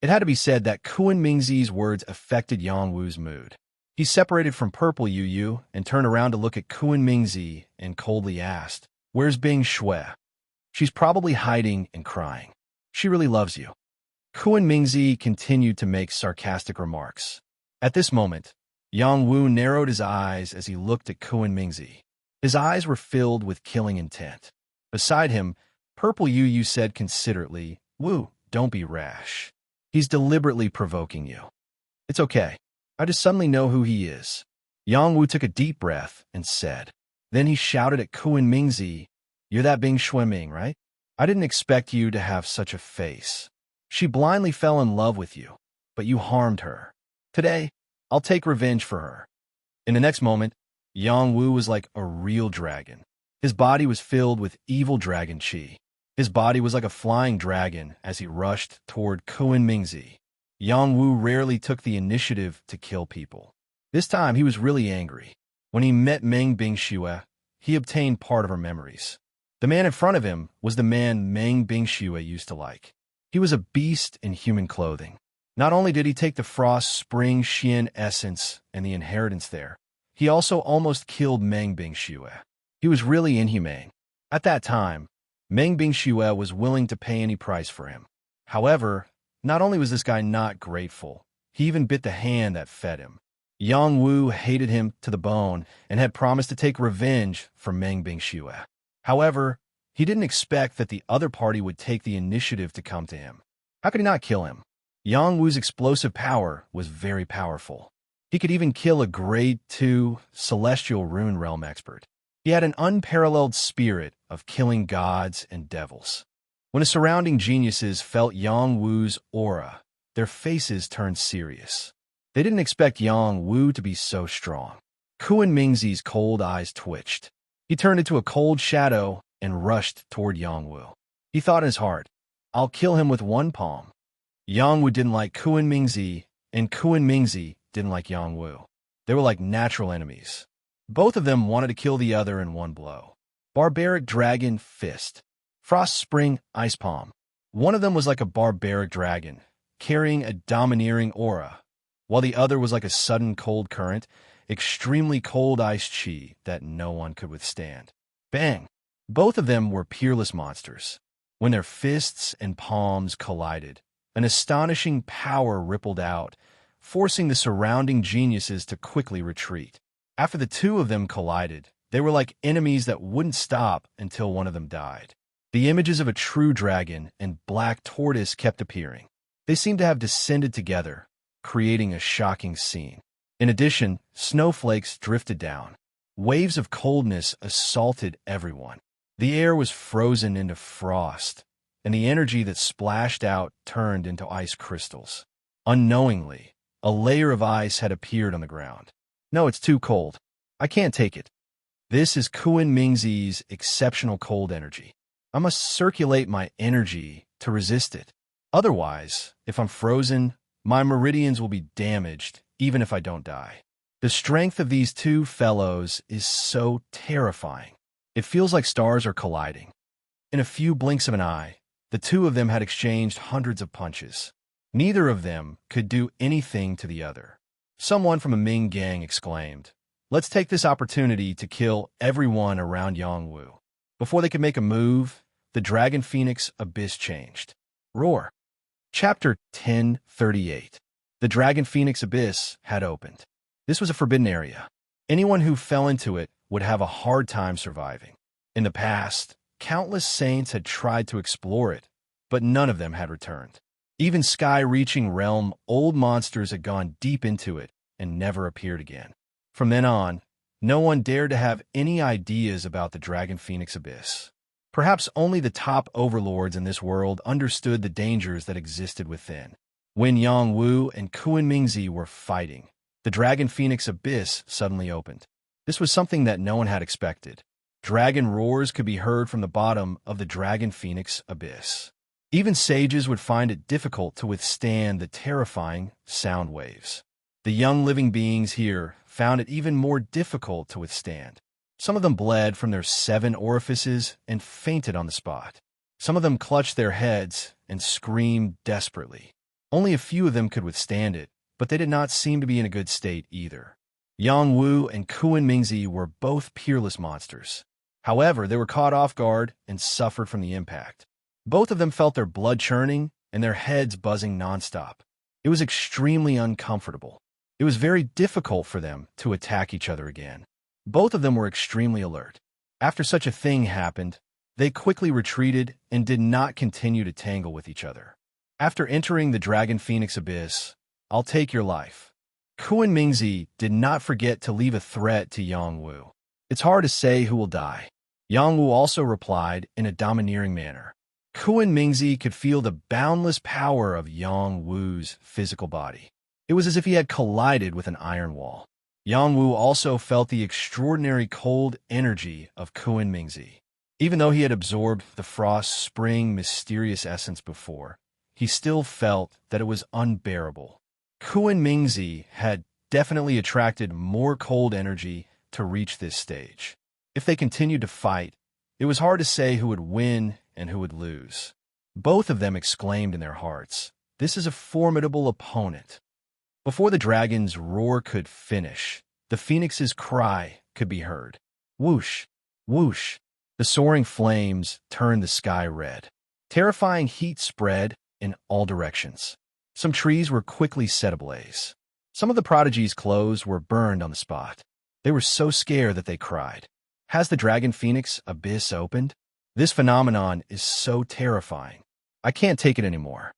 It had to be said that Kuan Mingzi's words affected Yang Wu's mood. He separated from purple Yu Yu and turned around to look at Kuan Mingzi and coldly asked, Where's Bing Shui? She's probably hiding and crying. She really loves you. Kuan Mingzi continued to make sarcastic remarks. At this moment, Yang Wu narrowed his eyes as he looked at Kuan Mingzi. His eyes were filled with killing intent. Beside him, purple Yu Yu said considerately, Wu, don't be rash. He's deliberately provoking you. It's okay. I just suddenly know who he is. Yang Wu took a deep breath and said. Then he shouted at Kuan Mingzi, You're that Bing Shuiming, right? I didn't expect you to have such a face. She blindly fell in love with you, but you harmed her. Today, I'll take revenge for her. In the next moment, Yang Wu was like a real dragon. His body was filled with evil dragon chi. His body was like a flying dragon as he rushed toward Kuan Mingzi. Yang Wu rarely took the initiative to kill people. This time, he was really angry. When he met Meng Bingxue, he obtained part of her memories. The man in front of him was the man Meng Bingxue used to like. He was a beast in human clothing. Not only did he take the Frost Spring Xian essence and the inheritance there, he also almost killed Meng Bingxue. He was really inhumane. At that time, Meng Bingxue was willing to pay any price for him. However, not only was this guy not grateful, he even bit the hand that fed him. Yang Wu hated him to the bone and had promised to take revenge for Meng Bingxue. However, he didn't expect that the other party would take the initiative to come to him. How could he not kill him? Yang Wu's explosive power was very powerful. He could even kill a Grade 2 Celestial Rune Realm expert. He had an unparalleled spirit of killing gods and devils. When the surrounding geniuses felt Yang Wu's aura, their faces turned serious. They didn't expect Yang Wu to be so strong. Kuan Mingzi's cold eyes twitched. He turned into a cold shadow and rushed toward Yang Wu. He thought in his heart, I'll kill him with one palm. Yang Wu didn't like Kuan Mingzi, and Kuan Mingzi didn't like Yang Wu. They were like natural enemies. Both of them wanted to kill the other in one blow. Barbaric Dragon Fist. Frost Spring Ice Palm. One of them was like a barbaric dragon, carrying a domineering aura, while the other was like a sudden cold current, extremely cold ice chi that no one could withstand. Bang! Both of them were peerless monsters. When their fists and palms collided, an astonishing power rippled out, forcing the surrounding geniuses to quickly retreat. After the two of them collided, they were like enemies that wouldn't stop until one of them died. The images of a true dragon and black tortoise kept appearing. They seemed to have descended together, creating a shocking scene. In addition, snowflakes drifted down. Waves of coldness assaulted everyone. The air was frozen into frost, and the energy that splashed out turned into ice crystals. Unknowingly, a layer of ice had appeared on the ground. No, it's too cold. I can't take it. This is Kuan Mingzi's exceptional cold energy. I must circulate my energy to resist it. Otherwise, if I'm frozen, my meridians will be damaged, even if I don't die. The strength of these two fellows is so terrifying. It feels like stars are colliding. In a few blinks of an eye, the two of them had exchanged hundreds of punches. Neither of them could do anything to the other. Someone from a Ming gang exclaimed, "Let's take this opportunity to kill everyone around Yongwu." Before they could make a move, the Dragon Phoenix abyss changed. Roar. Chapter 1038. The Dragon Phoenix abyss had opened. This was a forbidden area. Anyone who fell into it would have a hard time surviving. In the past, countless saints had tried to explore it, but none of them had returned. Even sky-reaching realm old monsters had gone deep into it and never appeared again. From then on, no one dared to have any ideas about the Dragon Phoenix abyss. Perhaps only the top overlords in this world understood the dangers that existed within. When Yongwu and Kuan Mingzi were fighting, the Dragon Phoenix abyss suddenly opened. This was something that no one had expected. Dragon roars could be heard from the bottom of the Dragon Phoenix abyss. Even sages would find it difficult to withstand the terrifying sound waves. The young living beings here found it even more difficult to withstand. Some of them bled from their 7 orifices and fainted on the spot. Some of them clutched their heads and screamed desperately. Only a few of them could withstand it, but they did not seem to be in a good state either. Yongwu and Kuan Mingzi were both peerless monsters. However, they were caught off guard and suffered from the impact. Both of them felt their blood churning and their heads buzzing nonstop. It was extremely uncomfortable. It was very difficult for them to attack each other again. Both of them were extremely alert. After such a thing happened, they quickly retreated and did not continue to tangle with each other. After entering the Dragon Phoenix abyss, "I'll take your life." Kuan Mingzi did not forget to leave a threat to Yongwu. "It's hard to say who will die." Yongwu also replied in a domineering manner. Kuan Mingzi could feel the boundless power of Yongwu's physical body. It was as if he had collided with an iron wall. Yongwu also felt the extraordinary cold energy of Kuan Mingzi. Even though he had absorbed the frost spring mysterious essence before, he still felt that it was unbearable. Kuan Mingzi had definitely attracted more cold energy to reach this stage. If they continued to fight, it was hard to say who would win and who would lose. Both of them exclaimed in their hearts, "This is a formidable opponent." Before the dragon's roar could finish, the phoenix's cry could be heard. Whoosh, whoosh. The soaring flames turned the sky red. Terrifying heat spread in all directions. Some trees were quickly set ablaze. Some of the prodigy's clothes were burned on the spot. They were so scared that they cried. Has the Dragon Phoenix abyss opened? This phenomenon is so terrifying. I can't take it anymore.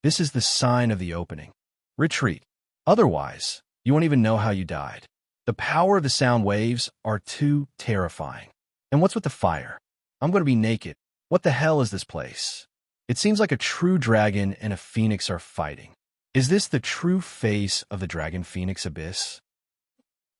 This is the sign of the opening. Retreat. Otherwise, you won't even know how you died. The power of the sound waves are too terrifying. And what's with the fire? I'm going to be naked. What the hell is this place? It seems like a true dragon and a phoenix are fighting. Is this the true face of the Dragon Phoenix abyss?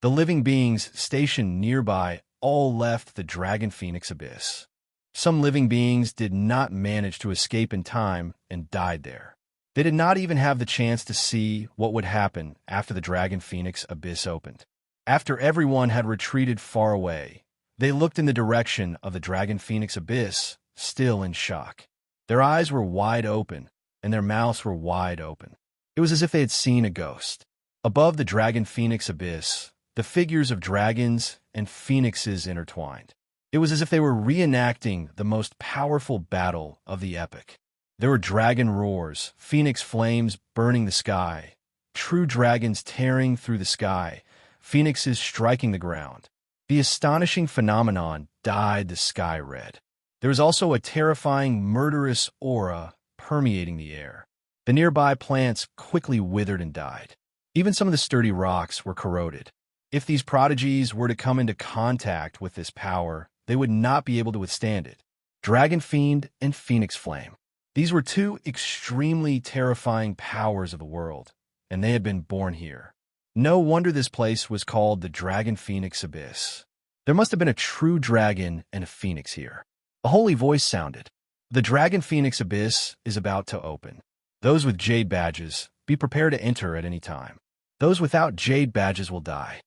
The living beings stationed nearby all left the Dragon Phoenix abyss. Some living beings did not manage to escape in time and died there. They did not even have the chance to see what would happen after the Dragon Phoenix abyss opened. After everyone had retreated far away, they looked in the direction of the Dragon Phoenix abyss, still in shock. Their eyes were wide open, and their mouths were wide open. It was as if they had seen a ghost. Above the Dragon Phoenix abyss, the figures of dragons and phoenixes intertwined. It was as if they were reenacting the most powerful battle of the epic. There were dragon roars, phoenix flames burning the sky, true dragons tearing through the sky, phoenixes striking the ground. The astonishing phenomenon dyed the sky red. There was also a terrifying, murderous aura permeating the air. The nearby plants quickly withered and died. Even some of the sturdy rocks were corroded. If these prodigies were to come into contact with this power, they would not be able to withstand it. Dragon Fiend and Phoenix Flame. These were two extremely terrifying powers of the world, and they had been born here. No wonder this place was called the Dragon Phoenix Abyss. There must have been a true dragon and a phoenix here. A holy voice sounded. The Dragon Phoenix Abyss is about to open. Those with jade badges, be prepared to enter at any time. Those without jade badges will die.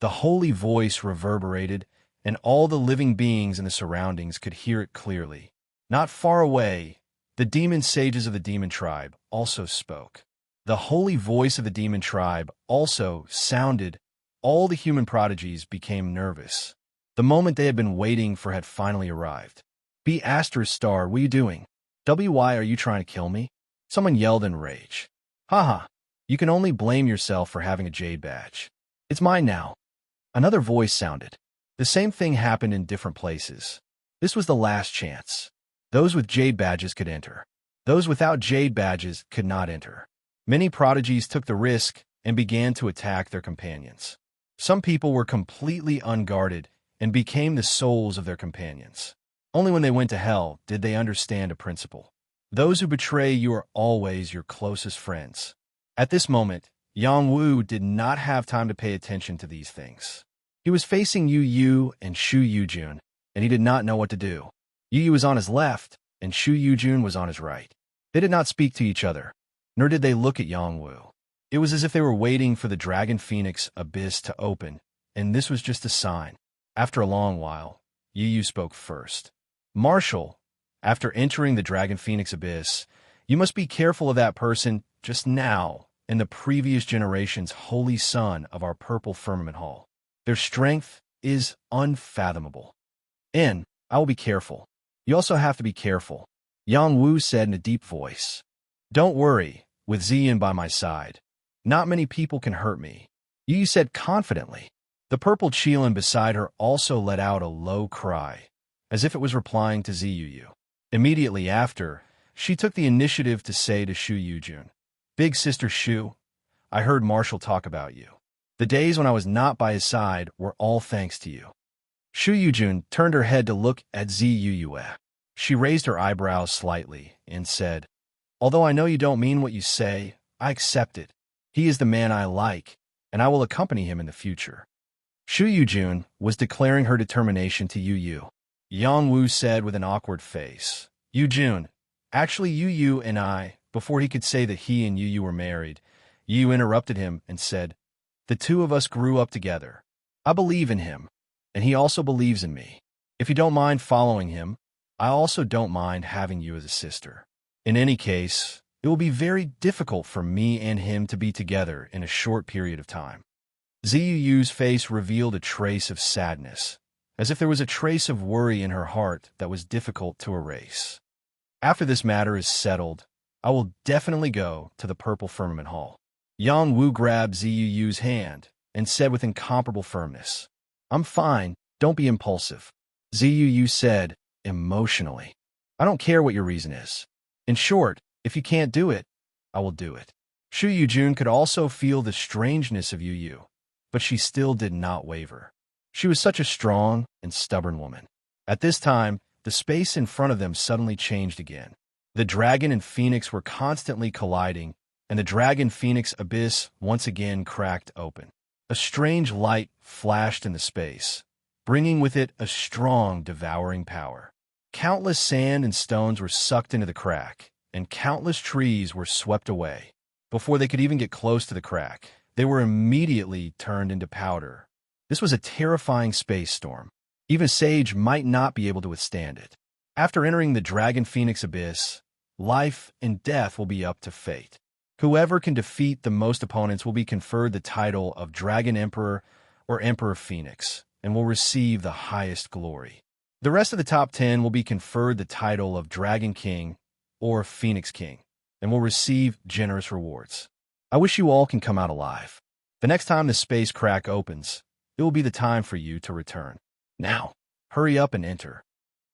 The holy voice reverberated, and all the living beings in the surroundings could hear it clearly. Not far away, the demon sages of the demon tribe also spoke. The holy voice of the demon tribe also sounded. All the human prodigies became nervous. The moment they had been waiting for had finally arrived. "Be Asterisk Star, what are you doing? WY, are you trying to kill me?" Someone yelled in rage. "Haha, you can only blame yourself for having a jade badge. It's mine now." Another voice sounded. The same thing happened in different places. This was the last chance. Those with jade badges could enter. Those without jade badges could not enter. Many prodigies took the risk and began to attack their companions. Some people were completely unguarded and became the souls of their companions. Only when they went to hell did they understand a principle. Those who betray you are always your closest friends. At this moment, Yang Wu did not have time to pay attention to these things. He was facing Yu Yu and Shu Yujun, and he did not know what to do. Yu Yu was on his left, and Shu Yujun was on his right. They did not speak to each other, nor did they look at Yang Wu. It was as if they were waiting for the Dragon Phoenix Abyss to open, and this was just a sign. After a long while, Yu Yu spoke first. "Marshal, after entering the Dragon Phoenix Abyss, you must be careful of that person just now and the previous generation's holy son of our purple firmament hall. Their strength is unfathomable. And I will be careful. You also have to be careful," Yang Wu said in a deep voice. "Don't worry, with Ziyan by my side. Not many people can hurt me," Yu Yu said confidently. The purple Qilin beside her also let out a low cry, as if it was replying to Zi Yu Yu. Immediately after, she took the initiative to say to Shu Yujun, "Big Sister Shu, I heard Marshall talk about you. The days when I was not by his side were all thanks to you." Shu Yujun turned her head to look at Zi Yu Yue. She raised her eyebrows slightly and said, "Although I know you don't mean what you say, I accept it. He is the man I like, and I will accompany him in the future." Shu Yujun was declaring her determination to Yu Yu. Yang Wu said with an awkward face, "Yujun, actually Yu Yu and I," before he could say that he and Yu Yu were married, Yu Yu interrupted him and said, "The two of us grew up together. I believe in him, and he also believes in me. If you don't mind following him, I also don't mind having you as a sister. In any case, it will be very difficult for me and him to be together in a short period of time." Zi Yu Yu's face revealed a trace of sadness, as if there was a trace of worry in her heart that was difficult to erase. "After this matter is settled, I will definitely go to the Purple Firmament Hall." Yang Wu grabbed Zi Yu Yu's hand and said with incomparable firmness, "I'm fine, don't be impulsive." Zi Yu Yu said, emotionally, "I don't care what your reason is. In short, if you can't do it, I will do it." Shu Yujun could also feel the strangeness of Yu Yu, but she still did not waver. She was such a strong and stubborn woman. At this time, the space in front of them suddenly changed again. The dragon and phoenix were constantly colliding, and the Dragon Phoenix Abyss once again cracked open. A strange light flashed in the space, bringing with it a strong, devouring power. Countless sand and stones were sucked into the crack, and countless trees were swept away. Before they could even get close to the crack, they were immediately turned into powder. This was a terrifying space storm. Even a sage might not be able to withstand it. After entering the Dragon Phoenix Abyss, life and death will be up to fate. Whoever can defeat the most opponents will be conferred the title of Dragon Emperor or Emperor Phoenix, and will receive the highest glory. The rest of the top 10 will be conferred the title of Dragon King or Phoenix King, and will receive generous rewards. I wish you all can come out alive. The next time the space crack opens, it will be the time for you to return. Now, hurry up and enter.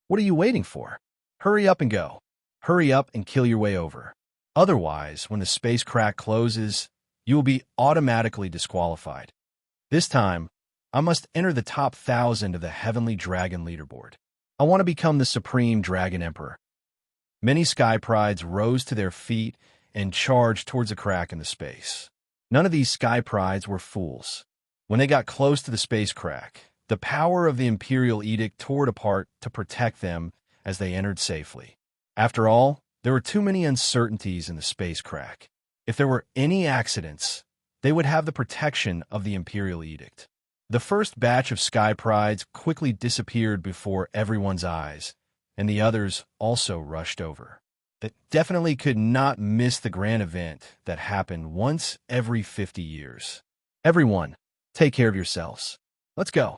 What are you waiting for? Hurry up and go. Hurry up and kill your way over. Otherwise, when the space crack closes, you will be automatically disqualified. This time, I must enter the top 1,000 of the Heavenly Dragon leaderboard. I want to become the Supreme Dragon Emperor. Many sky prides rose to their feet and charged towards a crack in the space. None of these sky prides were fools. When they got close to the space crack, the power of the Imperial Edict tore it apart to protect them as they entered safely. After all, there were too many uncertainties in the space crack. If there were any accidents, they would have the protection of the Imperial Edict. The first batch of sky prides quickly disappeared before everyone's eyes, and the others also rushed over. They definitely could not miss the grand event that happened once every 50 years. Everyone, take care of yourselves. Let's go.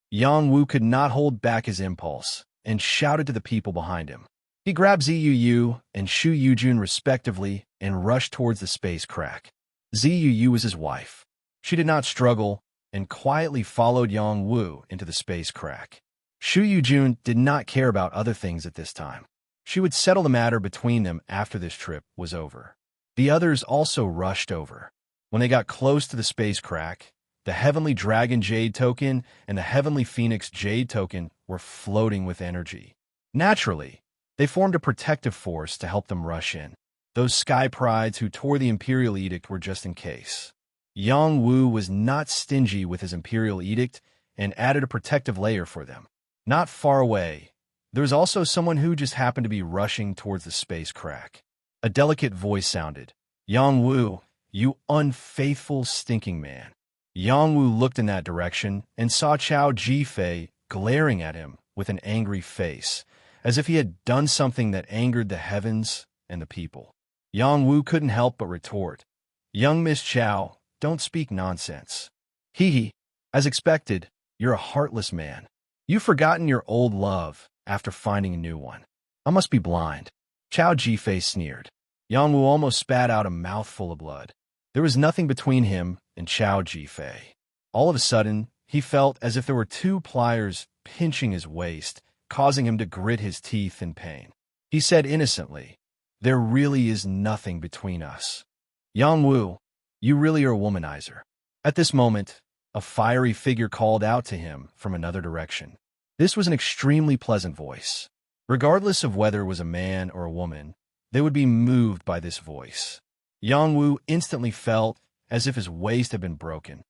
Yang Wu could not hold back his impulse and shouted to the people behind him. He grabbed Ziyu and Shu Yujun respectively and rushed towards the space crack. Ziyu was his wife. She did not struggle and quietly followed Yang Wu into the space crack. Shu Yujun did not care about other things at this time. She would settle the matter between them after this trip was over. The others also rushed over. When they got close to the space crack, the Heavenly Dragon Jade Token and the Heavenly Phoenix Jade Token were floating with energy. Naturally, they formed a protective force to help them rush in. Those sky prides who tore the Imperial Edict were just in case. Yang Wu was not stingy with his Imperial Edict and added a protective layer for them. Not far away, there was also someone who just happened to be rushing towards the space crack. A delicate voice sounded, "Yang Wu, you unfaithful, stinking man." Yang Wu looked in that direction and saw Chao Jifei glaring at him with an angry face, as if he had done something that angered the heavens and the people. Yang Wu couldn't help but retort, "Young Miss Chao, don't speak nonsense. Hee. As expected, you're a heartless man. You've forgotten your old love after finding a new one. I must be blind." Chao Jifei sneered. Yang Wu almost spat out a mouthful of blood. There was nothing between him and Chao Jifei. All of a sudden, he felt as if there were two pliers pinching his waist, causing him to grit his teeth in pain. He said innocently, "There really is nothing between us." "Yang Wu, you really are a womanizer." At this moment, a fiery figure called out to him from another direction. This was an extremely pleasant voice. Regardless of whether it was a man or a woman, they would be moved by this voice. Yang Wu instantly felt as if his waist had been broken.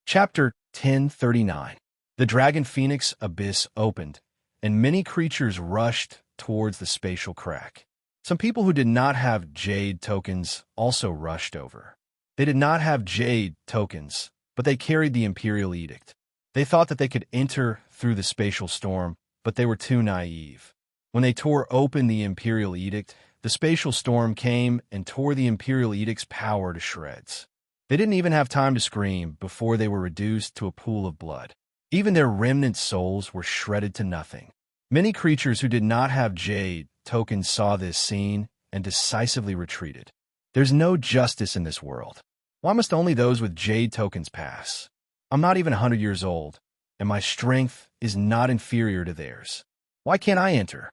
Chapter 1039. The Dragon Phoenix Abyss opened, and many creatures rushed towards the spatial crack. Some people who did not have Jade tokens also rushed over. They did not have Jade tokens, but they carried the Imperial Edict. They thought that they could enter through the spatial storm, but they were too naive. When they tore open the Imperial Edict, the spatial storm came and tore the Imperial Edict's power to shreds. They didn't even have time to scream before they were reduced to a pool of blood. Even their remnant souls were shredded to nothing. Many creatures who did not have Jade tokens saw this scene and decisively retreated. There's no justice in this world. Why must only those with Jade tokens pass? I'm not even 100 years old, and my strength is not inferior to theirs. Why can't I enter?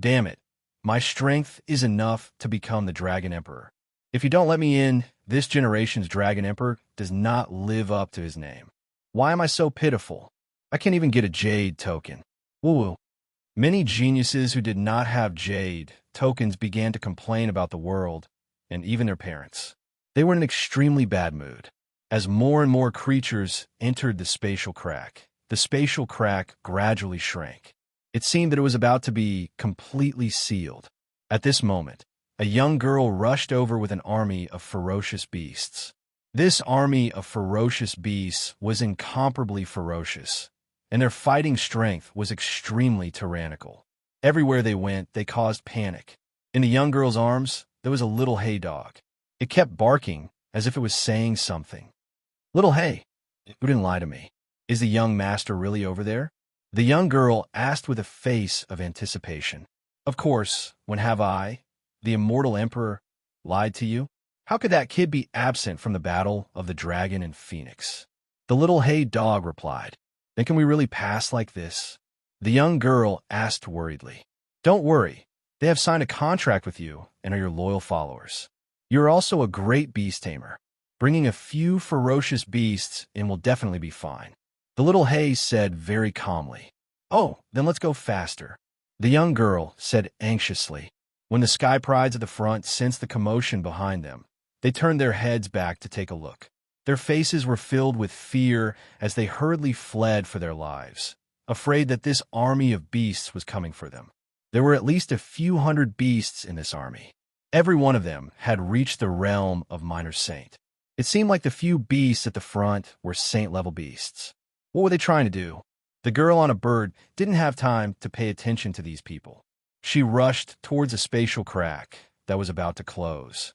Damn it. My strength is enough to become the Dragon Emperor. If you don't let me in, this generation's Dragon Emperor does not live up to his name. Why am I so pitiful? I can't even get a Jade token. Woo-woo. Many geniuses who did not have Jade tokens began to complain about the world and even their parents. They were in an extremely bad mood. As more and more creatures entered the spatial crack gradually shrank. It seemed that it was about to be completely sealed. At this moment, a young girl rushed over with an army of ferocious beasts. This army of ferocious beasts was incomparably ferocious, and their fighting strength was extremely tyrannical. Everywhere they went, they caused panic. In the young girl's arms, there was a little hay dog. It kept barking as if it was saying something. "Little hay, you didn't lie to me. Is the young master really over there?" The young girl asked with a face of anticipation. "Of course, when have I, the immortal emperor, lied to you? How could that kid be absent from the battle of the dragon and phoenix?" The little hay dog replied. "Then can we really pass like this?" The young girl asked worriedly. "Don't worry. They have signed a contract with you and are your loyal followers. You're also a great beast tamer. Bringing a few ferocious beasts in will definitely be fine. The little Hay said very calmly. Oh, then let's go faster. The young girl said anxiously. When the sky prides at the front sensed the commotion behind them, they turned their heads back to take a look. Their faces were filled with fear as they hurriedly fled for their lives, afraid that this army of beasts was coming for them. There were at least a few hundred beasts in this army. Every one of them had reached the realm of minor saint. It seemed like the few beasts at the front were saint-level beasts. What were they trying to do? The girl on a bird didn't have time to pay attention to these people. She rushed towards a spatial crack that was about to close.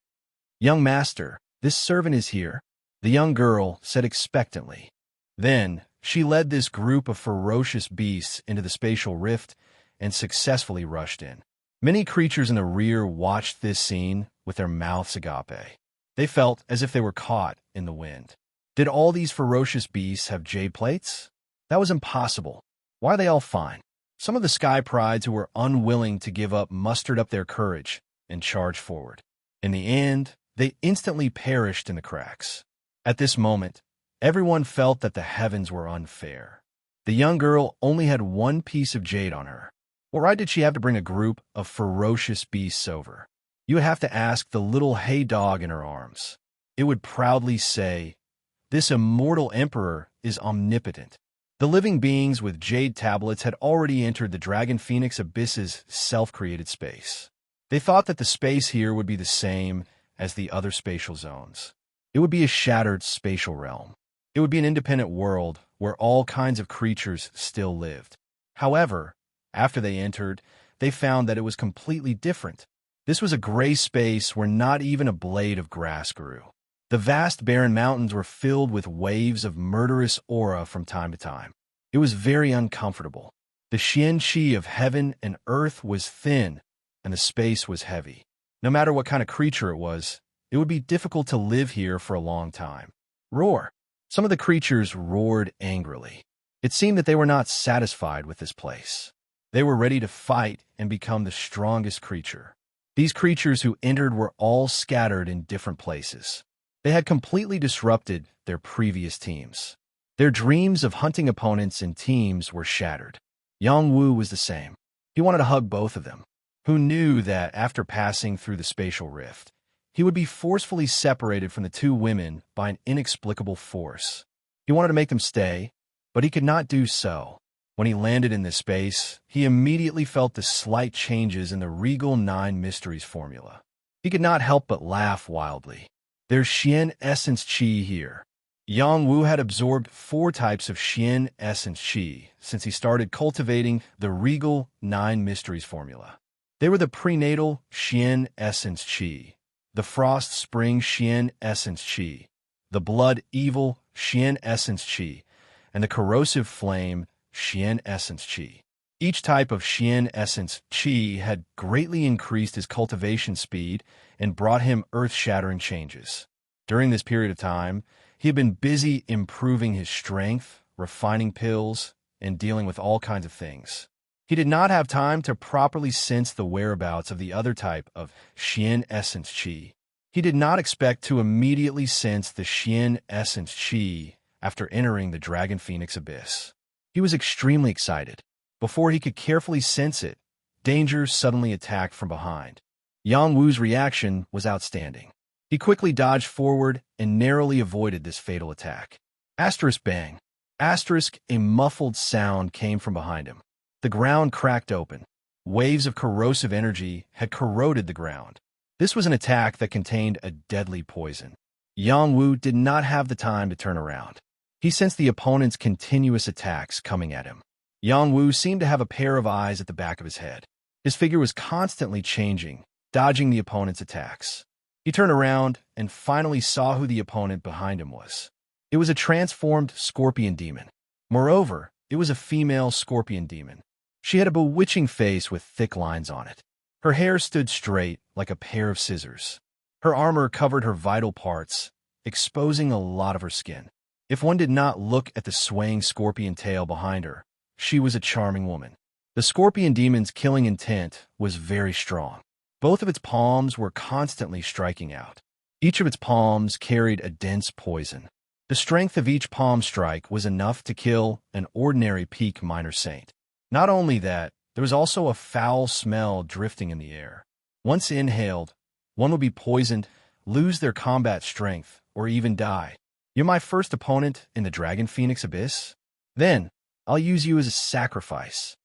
Young master, this servant is here, the young girl said expectantly. Then, she led this group of ferocious beasts into the spatial rift and successfully rushed in. Many creatures in the rear watched this scene with their mouths agape. They felt as if they were caught in the wind. Did all these ferocious beasts have jade plates? That was impossible. Why are they all fine? Some of the sky prides who were unwilling to give up mustered up their courage and charged forward. In the end, they instantly perished in the cracks. At this moment, everyone felt that the heavens were unfair. The young girl only had one piece of jade on her. Why did she have to bring a group of ferocious beasts over? You would have to ask the little hay dog in her arms. It would proudly say, "This immortal emperor is omnipotent." The living beings with jade tablets had already entered the Dragon Phoenix Abyss's self-created space. They thought that the space here would be the same as the other spatial zones. It would be a shattered spatial realm. It would be an independent world where all kinds of creatures still lived. However, after they entered, they found that it was completely different. This was a gray space where not even a blade of grass grew. The vast barren mountains were filled with waves of murderous aura from time to time. It was very uncomfortable. The xian-qi of heaven and earth was thin, and the space was heavy. No matter what kind of creature it was, it would be difficult to live here for a long time. Roar! Some of the creatures roared angrily. It seemed that they were not satisfied with this place. They were ready to fight and become the strongest creature. These creatures who entered were all scattered in different places. They had completely disrupted their previous teams. Their dreams of hunting opponents in teams were shattered. Yang Wu was the same. He wanted to hug both of them, who knew that after passing through the spatial rift, he would be forcefully separated from the two women by an inexplicable force. He wanted to make them stay, but he could not do so. When he landed in this space, he immediately felt the slight changes in the regal 9 mysteries formula. He could not help but laugh wildly. There's Xian essence Qi here. Yang Wu had absorbed 4 types of Xian essence Qi since he started cultivating the regal 9 mysteries formula. They were the prenatal Xian essence Qi, the frost spring Xian essence Qi, the blood evil Xian essence Qi, and the corrosive flame Xian essence Qi. Each type of Xian essence Qi had greatly increased his cultivation speed and brought him earth-shattering changes. During this period of time, he had been busy improving his strength, refining pills, and dealing with all kinds of things. He did not have time to properly sense the whereabouts of the other type of Xian essence Qi. He did not expect to immediately sense the Xian essence Qi after entering the Dragon Phoenix Abyss. He was extremely excited. Before he could carefully sense it, danger suddenly attacked from behind. Yang Wu's reaction was outstanding. He quickly dodged forward and narrowly avoided this fatal attack. Asterisk bang. Asterisk, a muffled sound came from behind him. The ground cracked open. Waves of corrosive energy had corroded the ground. This was an attack that contained a deadly poison. Yang Wu did not have the time to turn around. He sensed the opponent's continuous attacks coming at him. Yang Wu seemed to have a pair of eyes at the back of his head. His figure was constantly changing, dodging the opponent's attacks. He turned around and finally saw who the opponent behind him was. It was a transformed scorpion demon. Moreover, it was a female scorpion demon. She had a bewitching face with thick lines on it. Her hair stood straight like a pair of scissors. Her armor covered her vital parts, exposing a lot of her skin. If one did not look at the swaying scorpion tail behind her, she was a charming woman. The scorpion demon's killing intent was very strong. Both of its palms were constantly striking out. Each of its palms carried a dense poison. The strength of each palm strike was enough to kill an ordinary peak minor saint. Not only that, there was also a foul smell drifting in the air. Once inhaled, one would be poisoned, lose their combat strength, or even die. You're my first opponent in the Dragon Phoenix Abyss? Then, I'll use you as a sacrifice,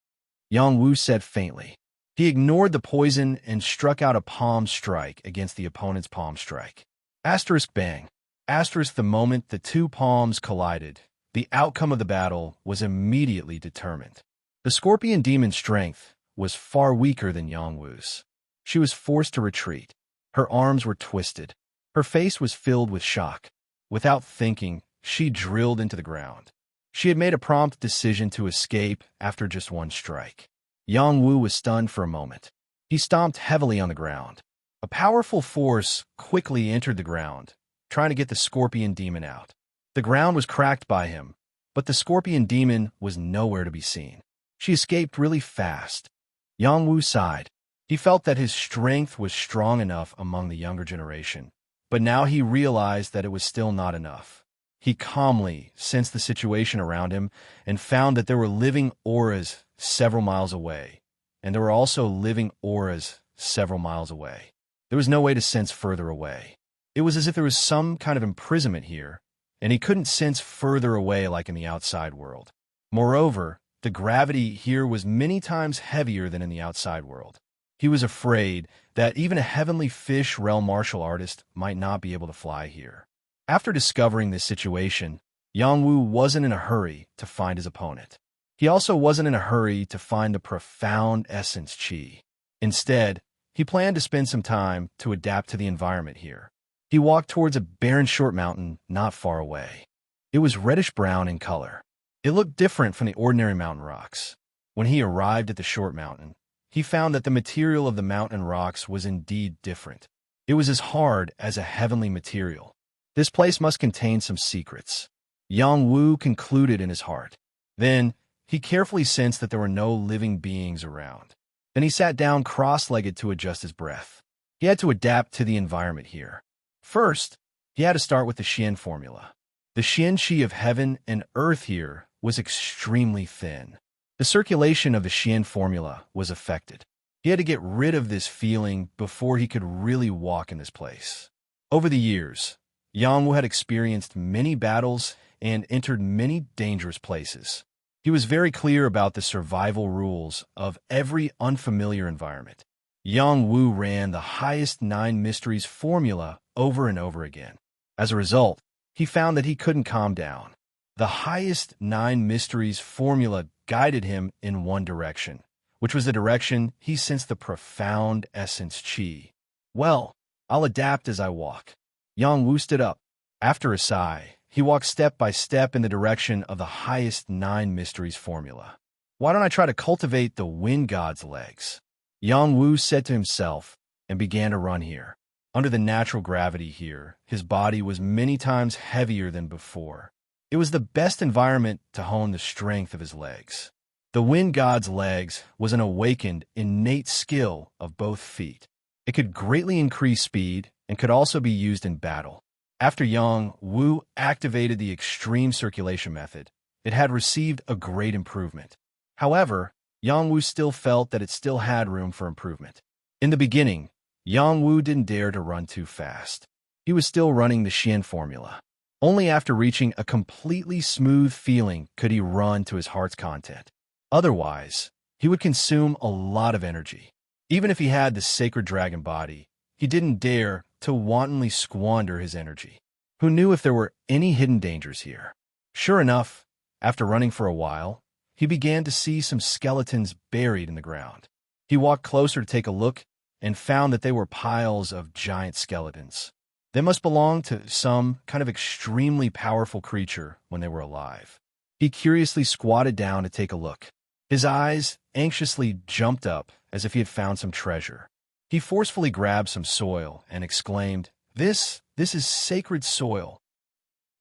Yang Wu said faintly. He ignored the poison and struck out a palm strike against the opponent's palm strike. Asterisk bang. Asterisk the moment the two palms collided, the outcome of the battle was immediately determined. The scorpion demon's strength was far weaker than Yang Wu's. She was forced to retreat. Her arms were twisted. Her face was filled with shock. Without thinking, she drilled into the ground. She had made a prompt decision to escape after just one strike. Yang Wu was stunned for a moment. He stomped heavily on the ground. A powerful force quickly entered the ground, trying to get the scorpion demon out. The ground was cracked by him, but the scorpion demon was nowhere to be seen. She escaped really fast. Yang Wu sighed. He felt that his strength was strong enough among the younger generation, but now he realized that it was still not enough. He calmly sensed the situation around him and found that there were living auras several miles away, and there were also living auras several miles away. There was no way to sense further away. It was as if there was some kind of imprisonment here, and he couldn't sense further away like in the outside world. Moreover, the gravity here was many times heavier than in the outside world. He was afraid that even a heavenly fish realm martial artist might not be able to fly here. After discovering this situation, Yang Wu wasn't in a hurry to find his opponent. He also wasn't in a hurry to find the profound essence Qi. Instead, he planned to spend some time to adapt to the environment here. He walked towards a barren short mountain not far away. It was reddish-brown in color. It looked different from the ordinary mountain rocks. When he arrived at the short mountain, he found that the material of the mountain rocks was indeed different. It was as hard as a heavenly material. This place must contain some secrets, Yang Wu concluded in his heart. Then, he carefully sensed that there were no living beings around. Then he sat down cross-legged to adjust his breath. He had to adapt to the environment here. First, he had to start with the Xian formula. The Xian Qi of heaven and earth here was extremely thin. The circulation of the Xian formula was affected. He had to get rid of this feeling before he could really walk in this place. Over the years, Yang Wu had experienced many battles and entered many dangerous places. He was very clear about the survival rules of every unfamiliar environment. Yang Wu ran the highest 9 mysteries formula over and over again. As a result, he found that he couldn't calm down. The highest 9 mysteries formula guided him in one direction, which was the direction he sensed the profound essence Qi. Well, I'll adapt as I walk. Yang Wu stood up. After a sigh, he walked step by step in the direction of the highest 9 mysteries formula. Why don't I try to cultivate the wind god's legs? Yang Wu said to himself and began to run here. Under the natural gravity here, his body was many times heavier than before. It was the best environment to hone the strength of his legs. The wind god's legs was an awakened, innate skill of both feet. It could greatly increase speed and could also be used in battle. After Yang Wu activated the extreme circulation method, it had received a great improvement. However, Yang Wu still felt that it still had room for improvement. In the beginning, Yang Wu didn't dare to run too fast. He was still running the Xian formula. Only after reaching a completely smooth feeling could he run to his heart's content. Otherwise, he would consume a lot of energy. Even if he had the sacred dragon body, he didn't dare to wantonly squander his energy. Who knew if there were any hidden dangers here? Sure enough, after running for a while, he began to see some skeletons buried in the ground. He walked closer to take a look and found that they were piles of giant skeletons. They must belong to some kind of extremely powerful creature when they were alive. He curiously squatted down to take a look. His eyes anxiously jumped up as if he had found some treasure. He forcefully grabbed some soil and exclaimed, This is sacred soil.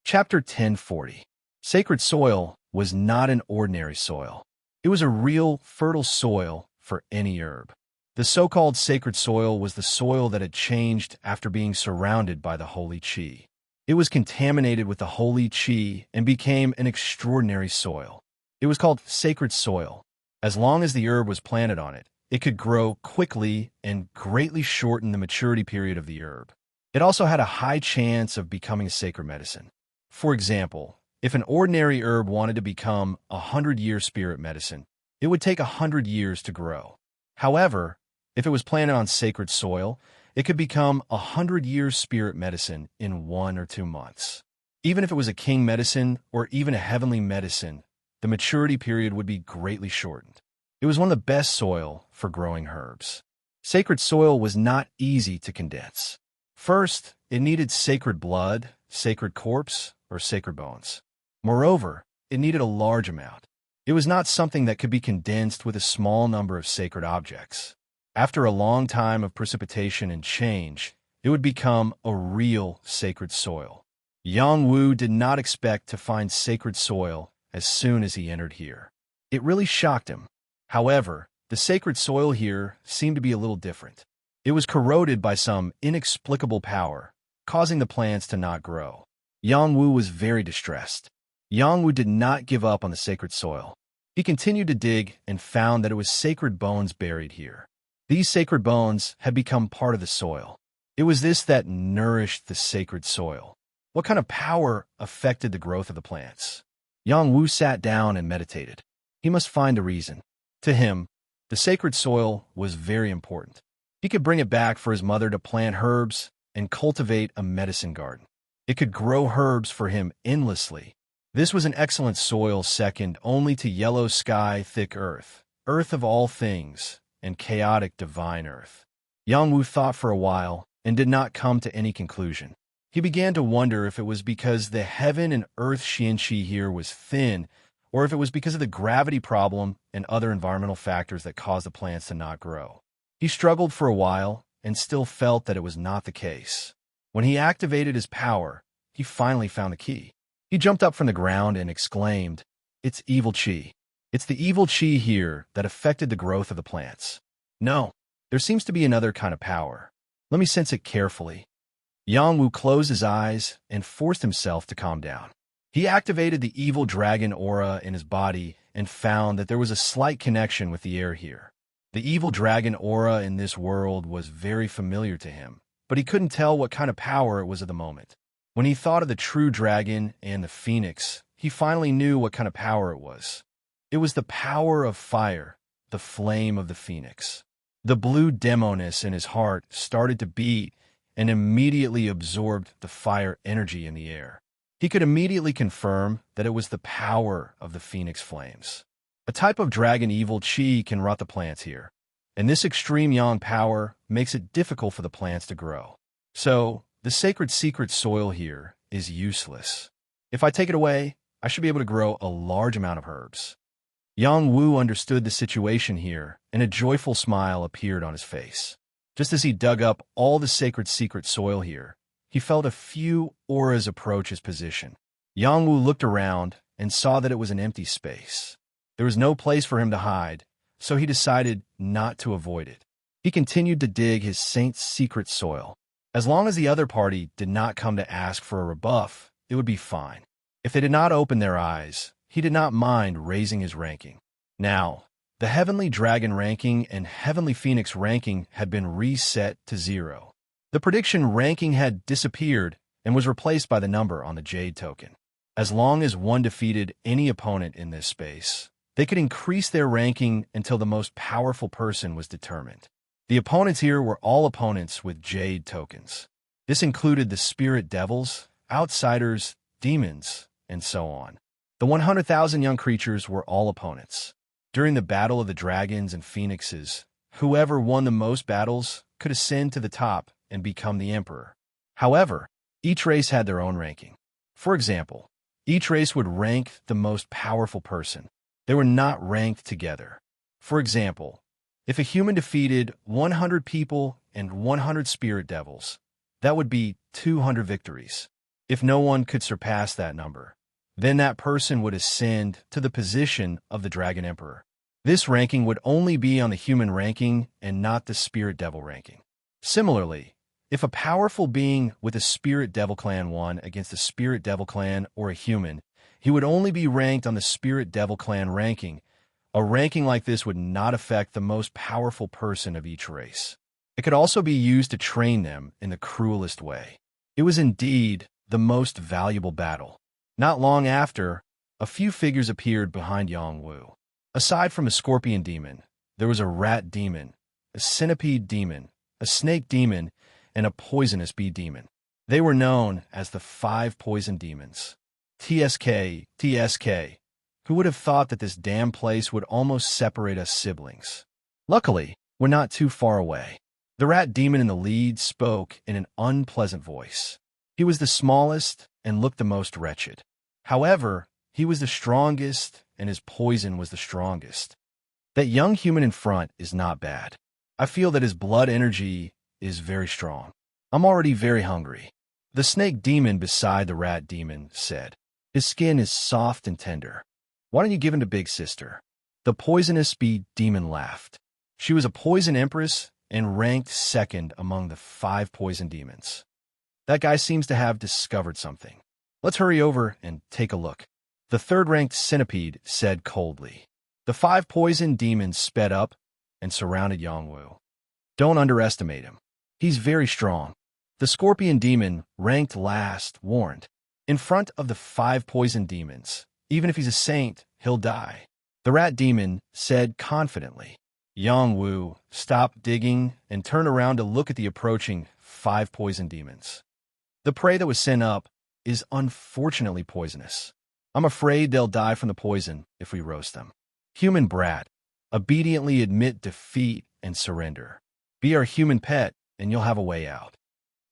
Chapter 1040. Sacred soil was not an ordinary soil. It was a real, fertile soil for any herb. The so-called sacred soil was the soil that had changed after being surrounded by the holy chi. It was contaminated with the holy chi and became an extraordinary soil. It was called sacred soil. As long as the herb was planted on it, it could grow quickly and greatly shorten the maturity period of the herb. It also had a high chance of becoming a sacred medicine. For example, if an ordinary herb wanted to become a 100-year spirit medicine, it would take 100 years to grow. However, if it was planted on sacred soil, it could become a 100-year spirit medicine in 1 or 2 months. Even if it was a king medicine or even a heavenly medicine, the maturity period would be greatly shortened. It was one of the best soil for growing herbs. Sacred soil was not easy to condense. First, it needed sacred blood, sacred corpse, or sacred bones. Moreover, it needed a large amount. It was not something that could be condensed with a small number of sacred objects. After a long time of precipitation and change, it would become a real sacred soil. Yang Wu did not expect to find sacred soil as soon as he entered here. It really shocked him. However, the sacred soil here seemed to be a little different. It was corroded by some inexplicable power, causing the plants to not grow. Yang Wu was very distressed. Yang Wu did not give up on the sacred soil. He continued to dig and found that it was sacred bones buried here. These sacred bones had become part of the soil. It was this that nourished the sacred soil. What kind of power affected the growth of the plants? Yang Wu sat down and meditated. He must find a reason. To him, the sacred soil was very important. He could bring it back for his mother to plant herbs and cultivate a medicine garden. It could grow herbs for him endlessly. This was an excellent soil second only to yellow sky, thick earth, earth of all things, and chaotic divine earth. Yang Wu thought for a while and did not come to any conclusion. He began to wonder if it was because the heaven and earth xianqi here was thin, or if it was because of the gravity problem and other environmental factors that caused the plants to not grow. He struggled for a while and still felt that it was not the case. When he activated his power, he finally found the key. He jumped up from the ground and exclaimed, "It's evil chi. It's the evil chi here that affected the growth of the plants. No, there seems to be another kind of power. Let me sense it carefully." Yang Wu closed his eyes and forced himself to calm down. He activated the evil dragon aura in his body and found that there was a slight connection with the air here. The evil dragon aura in this world was very familiar to him, but he couldn't tell what kind of power it was at the moment. When he thought of the true dragon and the phoenix, he finally knew what kind of power it was. It was the power of fire, the flame of the phoenix. The blue demoness in his heart started to beat and immediately absorbed the fire energy in the air. He could immediately confirm that it was the power of the phoenix flames. A type of dragon evil chi can rot the plants here, and this extreme yang power makes it difficult for the plants to grow. So, the sacred secret soil here is useless. If I take it away, I should be able to grow a large amount of herbs. Yang Wu understood the situation here, and a joyful smile appeared on his face. Just as he dug up all the sacred secret soil here, he felt a few auras approach his position. Yang Wu looked around and saw that it was an empty space. There was no place for him to hide, so he decided not to avoid it. He continued to dig his saint's secret soil. As long as the other party did not come to ask for a rebuff, it would be fine. If they did not open their eyes, he did not mind raising his ranking. Now, the Heavenly Dragon ranking and Heavenly Phoenix ranking had been reset to 0. The prediction ranking had disappeared and was replaced by the number on the Jade token. As long as one defeated any opponent in this space, they could increase their ranking until the most powerful person was determined. The opponents here were all opponents with Jade tokens. This included the spirit devils, outsiders, demons, and so on. The 100,000 young creatures were all opponents. During the battle of the dragons and phoenixes, whoever won the most battles could ascend to the top and become the emperor. However, each race had their own ranking. For example, each race would rank the most powerful person. They were not ranked together. For example, if a human defeated 100 people and 100 spirit devils, that would be 200 victories. If no one could surpass that number, then that person would ascend to the position of the Dragon Emperor. This ranking would only be on the human ranking and not the spirit devil ranking. Similarly, if a powerful being with a spirit devil clan won against a spirit devil clan or a human, he would only be ranked on the spirit devil clan ranking. A ranking like this would not affect the most powerful person of each race. It could also be used to train them in the cruelest way. It was indeed the most valuable battle. Not long after, a few figures appeared behind Yang Wu. Aside from a scorpion demon, there was a rat demon, a centipede demon, a snake demon, and a poisonous bee demon. They were known as the 5 poison demons. TSK. Who would have thought that this damn place would almost separate us siblings? Luckily, we're not too far away. The rat demon in the lead spoke in an unpleasant voice. He was the smallest and looked the most wretched. However, he was the strongest, and his poison was the strongest. That young human in front is not bad. I feel that his blood energy is very strong. I'm already very hungry. The snake demon beside the rat demon said. His skin is soft and tender. Why don't you give him to Big Sister? The poisonous bee demon laughed. She was a poison empress and ranked second among the 5 poison demons. That guy seems to have discovered something. Let's hurry over and take a look. The third-ranked centipede said coldly. The 5 poison demons sped up and surrounded Yang Wu. Don't underestimate him. He's very strong. The scorpion demon, ranked last, warned. In front of the 5 poison demons, even if he's a saint, he'll die. The rat demon said confidently. Yang Wu stopped digging and turned around to look at the approaching 5 poison demons. The prey that was sent up is unfortunately poisonous. I'm afraid they'll die from the poison if we roast them. Human brat, obediently admit defeat and surrender. Be our human pet and you'll have a way out.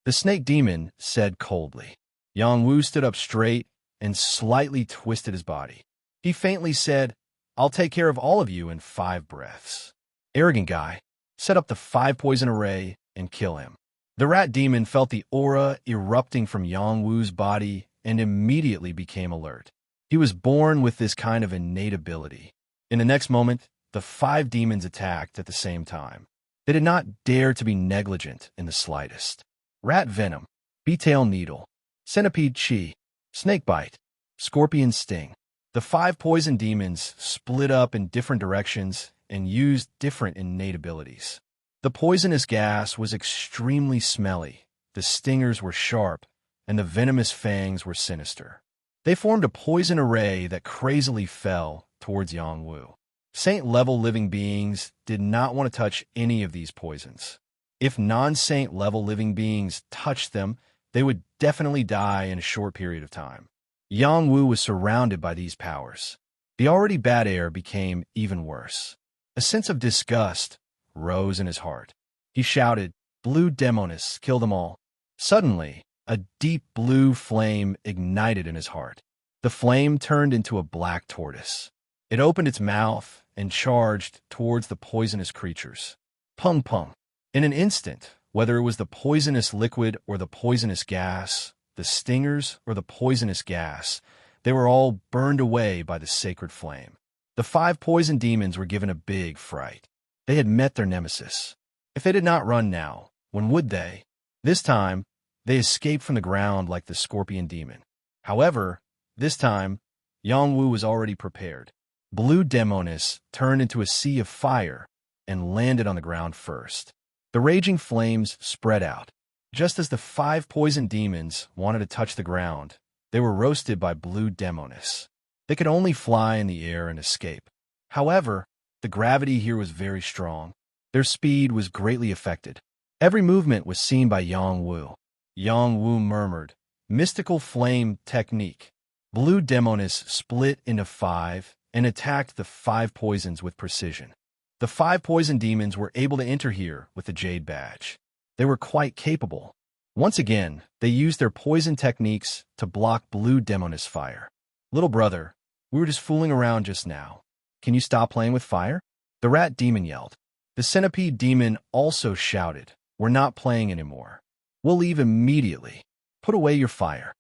The snake demon said coldly. Yang Wu stood up straight and slightly twisted his body. He faintly said, I'll take care of all of you in 5 breaths. Arrogant guy, set up the 5 poison array and kill him. The rat demon felt the aura erupting from Yang Wu's body and immediately became alert. He was born with this kind of innate ability. In the next moment, the 5 demons attacked at the same time. They did not dare to be negligent in the slightest. Rat venom, bee-tail needle, centipede chi, snake bite, scorpion sting. The 5 poison demons split up in different directions and used different innate abilities. The poisonous gas was extremely smelly, the stingers were sharp, and the venomous fangs were sinister. They formed a poison array that crazily fell towards Yang Wu. Saint-level living beings did not want to touch any of these poisons. If non-saint-level living beings touched them, they would definitely die in a short period of time. Yang Wu was surrounded by these powers. The already bad air became even worse. A sense of disgust rose in his heart. He shouted, Blue Demonis, kill them all. Suddenly, a deep blue flame ignited in his heart. The flame turned into a black tortoise. It opened its mouth and charged towards the poisonous creatures. Pung pung. In an instant, whether it was the poisonous liquid or the poisonous gas, the stingers or the poisonous gas, they were all burned away by the sacred flame. The 5 poison demons were given a big fright. They had met their nemesis. If they did not run now, when would they? This time, they escaped from the ground like the scorpion demon. However, this time, Yang Wu was already prepared. Blue Demonis turned into a sea of fire and landed on the ground first. The raging flames spread out. Just as the 5 poison demons wanted to touch the ground, they were roasted by Blue Demonis. They could only fly in the air and escape. However, the gravity here was very strong. Their speed was greatly affected. Every movement was seen by Yang Wu. Yang Wu murmured, Mystical Flame Technique. Blue Demonis split into 5 and attacked the 5 poisons with precision. The 5 poison demons were able to enter here with the Jade Badge. They were quite capable. Once again, they used their poison techniques to block Blue Demonis' fire. Little brother, we were just fooling around just now. Can you stop playing with fire? The rat demon yelled. The centipede demon also shouted, We're not playing anymore. We'll leave immediately. Put away your fire.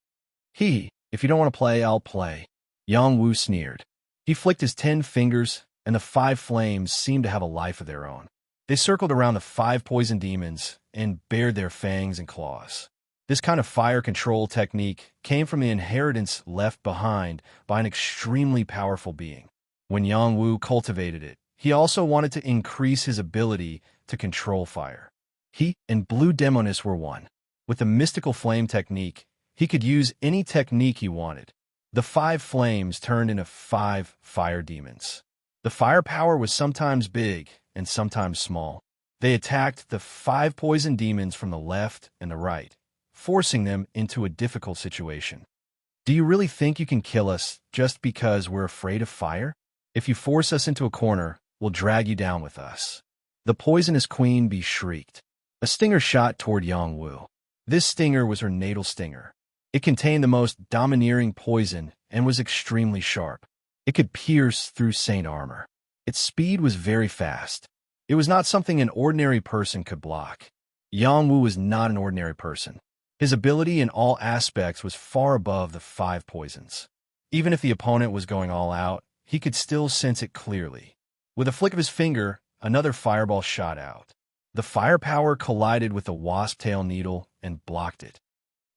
If you don't want to play, I'll play. Yang Wu sneered. He flicked his 10 fingers and the 5 flames seemed to have a life of their own. They circled around the 5 poison demons and bared their fangs and claws. This kind of fire control technique came from the inheritance left behind by an extremely powerful being. When Yang Wu cultivated it, he also wanted to increase his ability to control fire. He and Blue Demoness were one. With the mystical flame technique, he could use any technique he wanted. The 5 flames turned into 5 fire demons. The fire power was sometimes big and sometimes small. They attacked the 5 poison demons from the left and the right, forcing them into a difficult situation. Do you really think you can kill us just because we're afraid of fire? If you force us into a corner, we'll drag you down with us. The poisonous queen bee shrieked. A stinger shot toward Yang Wu. This stinger was her natal stinger. It contained the most domineering poison and was extremely sharp. It could pierce through Saint armor. Its speed was very fast. It was not something an ordinary person could block. Yang Wu was not an ordinary person. His ability in all aspects was far above the 5 poisons. Even if the opponent was going all out, he could still sense it clearly. With a flick of his finger, another fireball shot out. The firepower collided with the wasp tail needle and blocked it.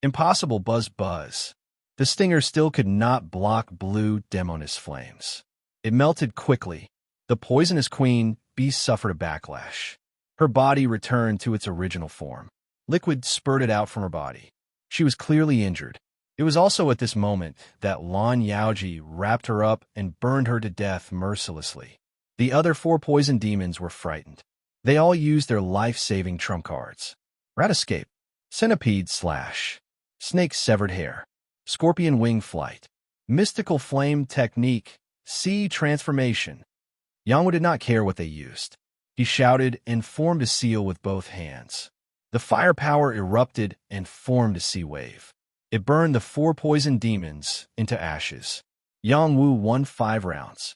Impossible buzz buzz. The stinger still could not block Blue Demoness flames. It melted quickly. The poisonous queen bee suffered a backlash. Her body returned to its original form. Liquid spurted out from her body. She was clearly injured. It was also at this moment that Lan Yaoji wrapped her up and burned her to death mercilessly. The other 4 poison demons were frightened. They all used their life-saving trump cards. Rat escape, centipede slash, snake severed hair, scorpion wing flight, mystical flame technique, sea transformation. Yang Wu did not care what they used. He shouted and formed a seal with both hands. The firepower erupted and formed a sea wave. It burned the 4 poison demons into ashes. Yang Wu won 5 rounds.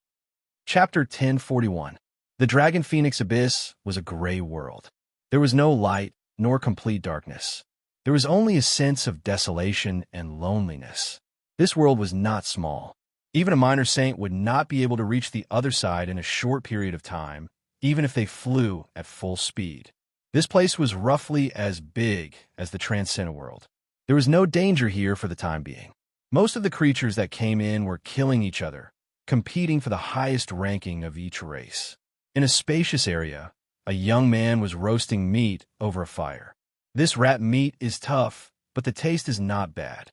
Chapter 1041. The Dragon Phoenix Abyss was a gray world. There was no light nor complete darkness. There was only a sense of desolation and loneliness. This world was not small. Even a minor saint would not be able to reach the other side in a short period of time, even if they flew at full speed. This place was roughly as big as the Transcendent world. There was no danger here for the time being. Most of the creatures that came in were killing each other, competing for the highest ranking of each race. In a spacious area, a young man was roasting meat over a fire. This rat meat is tough, but the taste is not bad.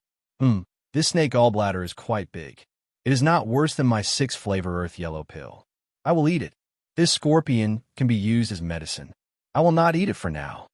This snake gallbladder is quite big. It is not worse than my 6-flavor earth yellow pill. I will eat it. This scorpion can be used as medicine. I will not eat it for now.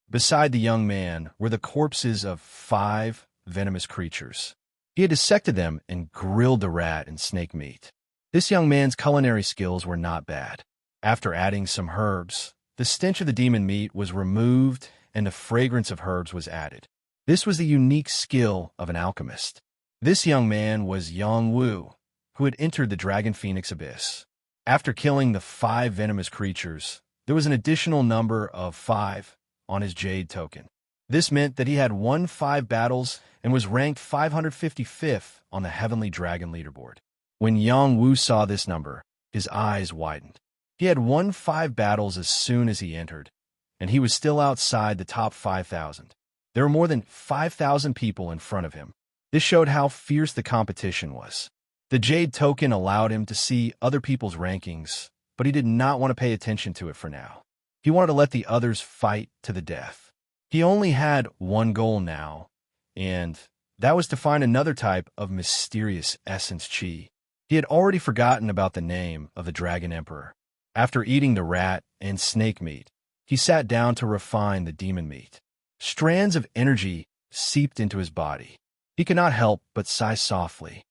Beside the young man were the corpses of 5 venomous creatures. He had dissected them and grilled the rat and snake meat. This young man's culinary skills were not bad. After adding some herbs, the stench of the demon meat was removed and the fragrance of herbs was added. This was the unique skill of an alchemist. This young man was Yang Wu, who had entered the Dragon Phoenix Abyss. After killing the 5 venomous creatures, there was an additional number of 5 on his jade token. This meant that he had won 5 battles and was ranked 555th on the Heavenly Dragon leaderboard. When Yang Wu saw this number, his eyes widened. He had won 5 battles as soon as he entered, and he was still outside the top 5,000. There were more than 5,000 people in front of him. This showed how fierce the competition was. The Jade token allowed him to see other people's rankings, but he did not want to pay attention to it for now. He wanted to let the others fight to the death. He only had one goal now, and that was to find another type of mysterious essence chi. He had already forgotten about the name of the Dragon Emperor. After eating the rat and snake meat, he sat down to refine the demon meat. Strands of energy seeped into his body. He could not help but sigh softly.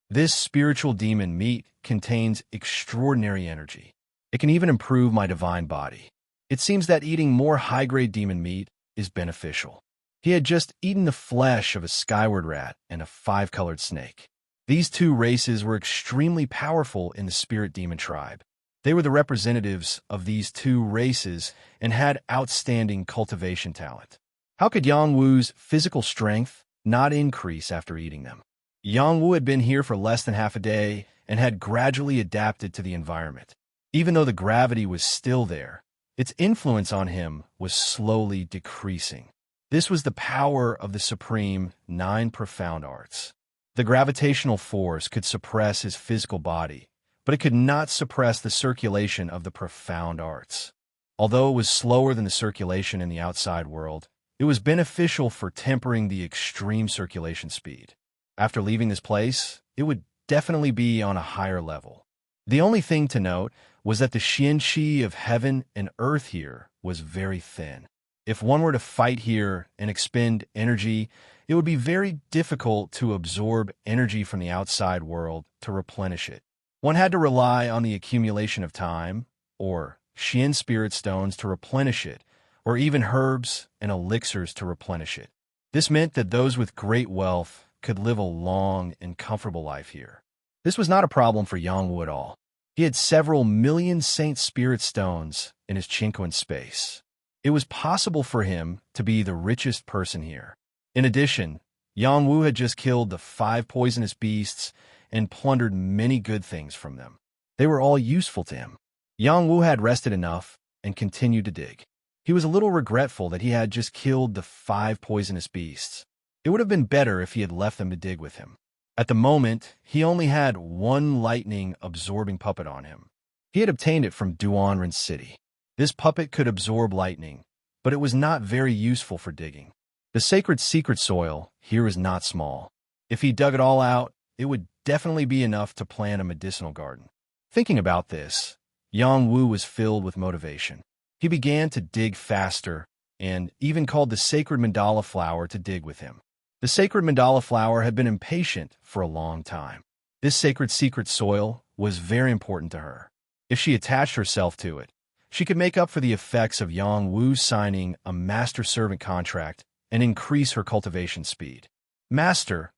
This spiritual demon meat contains extraordinary energy. It can even improve my divine body. It seems that eating more high-grade demon meat is beneficial. He had just eaten the flesh of a skyward rat and a 5-colored snake. These 2 races were extremely powerful in the spirit demon tribe. They were the representatives of these 2 races and had outstanding cultivation talent. How could Yang Wu's physical strength not increase after eating them? Yang Wu had been here for less than half a day and had gradually adapted to the environment. Even though the gravity was still there, its influence on him was slowly decreasing. This was the power of the supreme 9 profound arts. The gravitational force could suppress his physical body, but it could not suppress the circulation of the profound arts. Although it was slower than the circulation in the outside world, it was beneficial for tempering the extreme circulation speed. After leaving this place, it would definitely be on a higher level. The only thing to note was that the xian-qi of heaven and earth here was very thin. If one were to fight here and expend energy, it would be very difficult to absorb energy from the outside world to replenish it. One had to rely on the accumulation of time, or xian spirit stones to replenish it, or even herbs and elixirs to replenish it. This meant that those with great wealth could live a long and comfortable life here. This was not a problem for Yang Wu at all. He had several million Saint Spirit stones in his Qingquan space. It was possible for him to be the richest person here. In addition, Yang Wu had just killed the 5 poisonous beasts and plundered many good things from them. They were all useful to him. Yang Wu had rested enough and continued to dig. He was a little regretful that he had just killed the 5 poisonous beasts. It would have been better if he had left them to dig with him. At the moment, he only had 1 lightning-absorbing puppet on him. He had obtained it from Duanren City. This puppet could absorb lightning, but it was not very useful for digging. The sacred secret soil here is not small. If he dug it all out, it would definitely be enough to plant a medicinal garden. Thinking about this, Yang Wu was filled with motivation. He began to dig faster and even called the sacred mandala flower to dig with him. The sacred mandala flower had been impatient for a long time. This sacred secret soil was very important to her. If she attached herself to it, she could make up for the effects of Yang Wu signing a master-servant contract and increase her cultivation speed. "Master,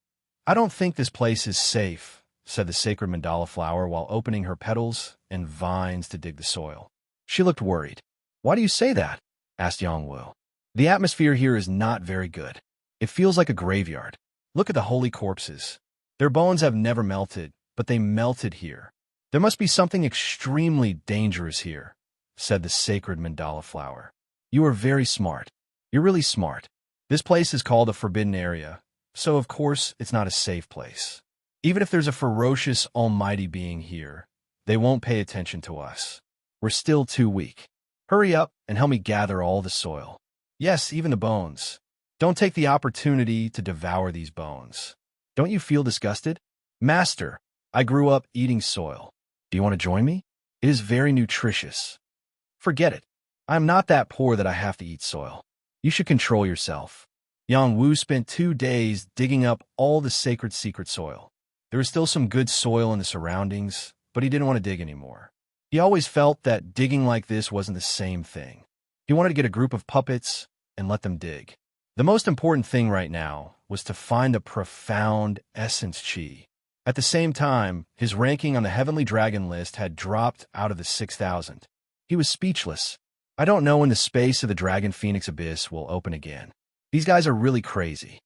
I don't think this place is safe," said the sacred mandala flower while opening her petals and vines to dig the soil. She looked worried. "Why do you say that?" asked Yang Wu. "The atmosphere here is not very good. It feels like a graveyard. Look at the holy corpses. Their bones have never melted, but they melted here. There must be something extremely dangerous here," said the sacred mandala flower. "You are very smart. You're really smart. This place is called a forbidden area, so of course it's not a safe place. Even if there's a ferocious almighty being here, they won't pay attention to us. We're still too weak. Hurry up and help me gather all the soil. Yes, even the bones. Don't take the opportunity to devour these bones. Don't you feel disgusted? Master, I grew up eating soil. Do you want to join me? It is very nutritious." "Forget it. I'm not that poor that I have to eat soil. You should control yourself." Yang Wu spent 2 days digging up all the sacred secret soil. There was still some good soil in the surroundings, but he didn't want to dig anymore. He always felt that digging like this wasn't the same thing. He wanted to get a group of puppets and let them dig. The most important thing right now was to find the profound essence chi. At the same time, his ranking on the Heavenly Dragon list had dropped out of the 6,000. He was speechless. "I don't know when the space of the Dragon Phoenix Abyss will open again. These guys are really crazy."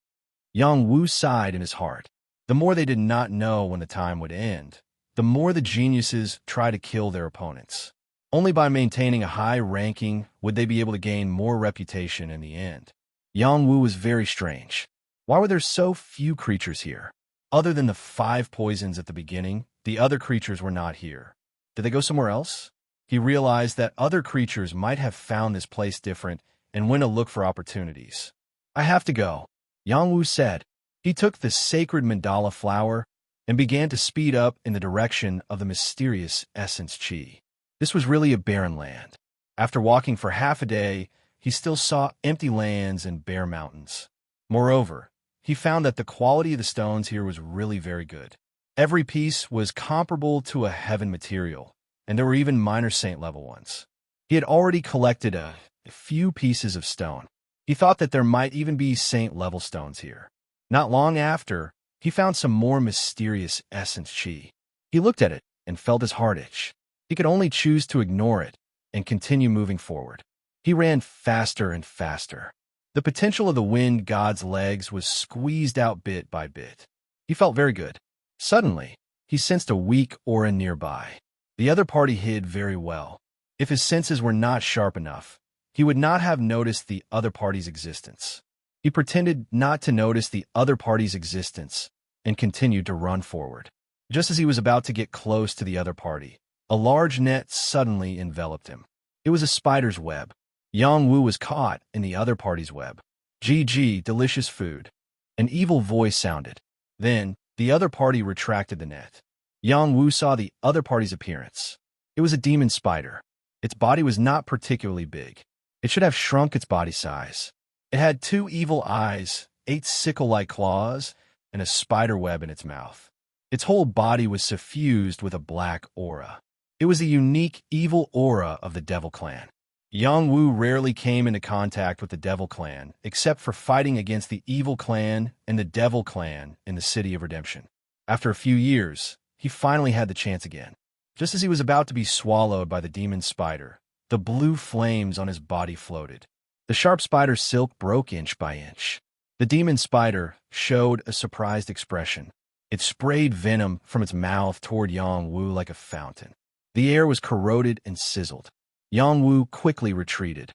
Yang Wu sighed in his heart. The more they did not know when the time would end, the more the geniuses try to kill their opponents. Only by maintaining a high ranking would they be able to gain more reputation in the end. Yang Wu was very strange. Why were there so few creatures here? Other than the 5 poisons at the beginning, the other creatures were not here. Did they go somewhere else? He realized that other creatures might have found this place different and went to look for opportunities. "I have to go," Yang Wu said. He took the sacred mandala flower and began to speed up in the direction of the mysterious essence chi. This was really a barren land. After walking for half a day, he still saw empty lands and bare mountains. Moreover, he found that the quality of the stones here was really very good. Every piece was comparable to a heaven material, and there were even minor saint level ones. He had already collected a few pieces of stone. He thought that there might even be saint level stones here. Not long after, he found some more mysterious essence chi. He looked at it and felt his heart itch. He could only choose to ignore it and continue moving forward. He ran faster and faster. The potential of the wind god's legs was squeezed out bit by bit. He felt very good. Suddenly, he sensed a weak aura nearby. The other party hid very well. If his senses were not sharp enough, he would not have noticed the other party's existence. He pretended not to notice the other party's existence and continued to run forward. Just as he was about to get close to the other party, a large net suddenly enveloped him. It was a spider's web. Yang Wu was caught in the other party's web. GG, delicious food. An evil voice sounded. Then, the other party retracted the net. Yang Wu saw the other party's appearance. It was a demon spider. Its body was not particularly big. It should have shrunk its body size. It had 2 evil eyes, 8 sickle-like claws, and a spider web in its mouth. Its whole body was suffused with a black aura. It was a unique evil aura of the Devil Clan. Yang Wu rarely came into contact with the Devil Clan, except for fighting against the Evil Clan and the Devil Clan in the City of Redemption. After a few years, he finally had the chance again. Just as he was about to be swallowed by the demon spider, the blue flames on his body floated. The sharp spider's silk broke inch by inch. The demon spider showed a surprised expression. It sprayed venom from its mouth toward Yang Wu like a fountain. The air was corroded and sizzled. Yang Wu quickly retreated.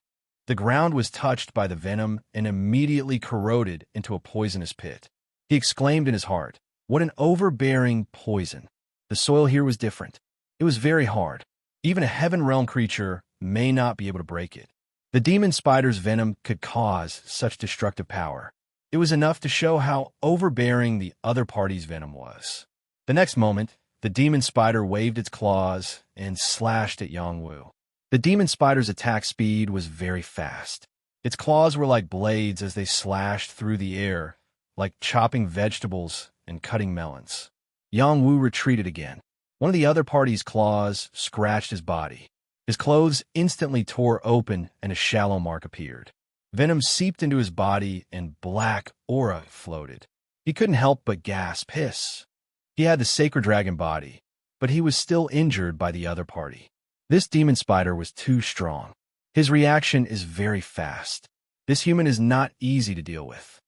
The ground was touched by the venom and immediately corroded into a poisonous pit. He exclaimed in his heart, "What an overbearing poison!" The soil here was different. It was very hard. Even a heaven realm creature may not be able to break it. The demon spider's venom could cause such destructive power. It was enough to show how overbearing the other party's venom was. The next moment, the demon spider waved its claws and slashed at Yang Wu. The demon spider's attack speed was very fast. Its claws were like blades as they slashed through the air, like chopping vegetables and cutting melons. Yang Wu retreated again. One of the other party's claws scratched his body. His clothes instantly tore open and a shallow mark appeared. Venom seeped into his body and black aura floated. He couldn't help but gasp, hiss. He had the sacred dragon body, but he was still injured by the other party. This demon spider was too strong. His reaction is very fast. This human is not easy to deal with.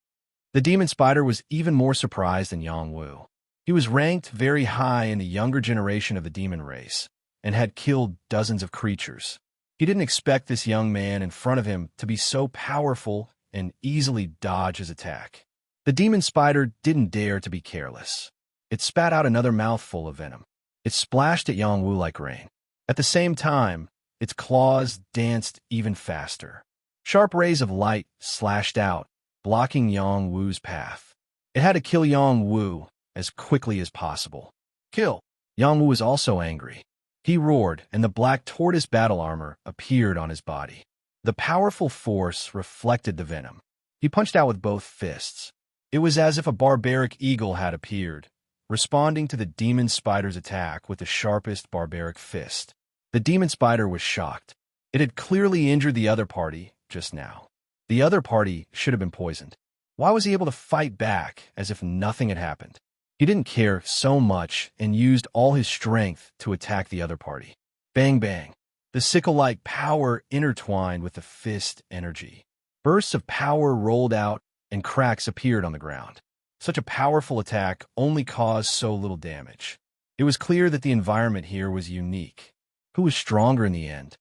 The demon spider was even more surprised than Yang Wu. He was ranked very high in the younger generation of the demon race and had killed dozens of creatures. He didn't expect this young man in front of him to be so powerful and easily dodge his attack. The demon spider didn't dare to be careless. It spat out another mouthful of venom. It splashed at Yang Wu like rain. At the same time, its claws danced even faster. Sharp rays of light slashed out, blocking Yang Wu's path. It had to kill Yang Wu as quickly as possible. Kill! Yang Wu was also angry. He roared, and the black tortoise battle armor appeared on his body. The powerful force reflected the venom. He punched out with both fists. It was as if a barbaric eagle had appeared, responding to the demon spider's attack with the sharpest barbaric fist. The demon spider was shocked. It had clearly injured the other party just now. The other party should have been poisoned. Why was he able to fight back as if nothing had happened? He didn't care so much and used all his strength to attack the other party. Bang, bang. The sickle-like power intertwined with the fist energy. Bursts of power rolled out and cracks appeared on the ground. Such a powerful attack only caused so little damage. It was clear that the environment here was unique. Who was stronger in the end?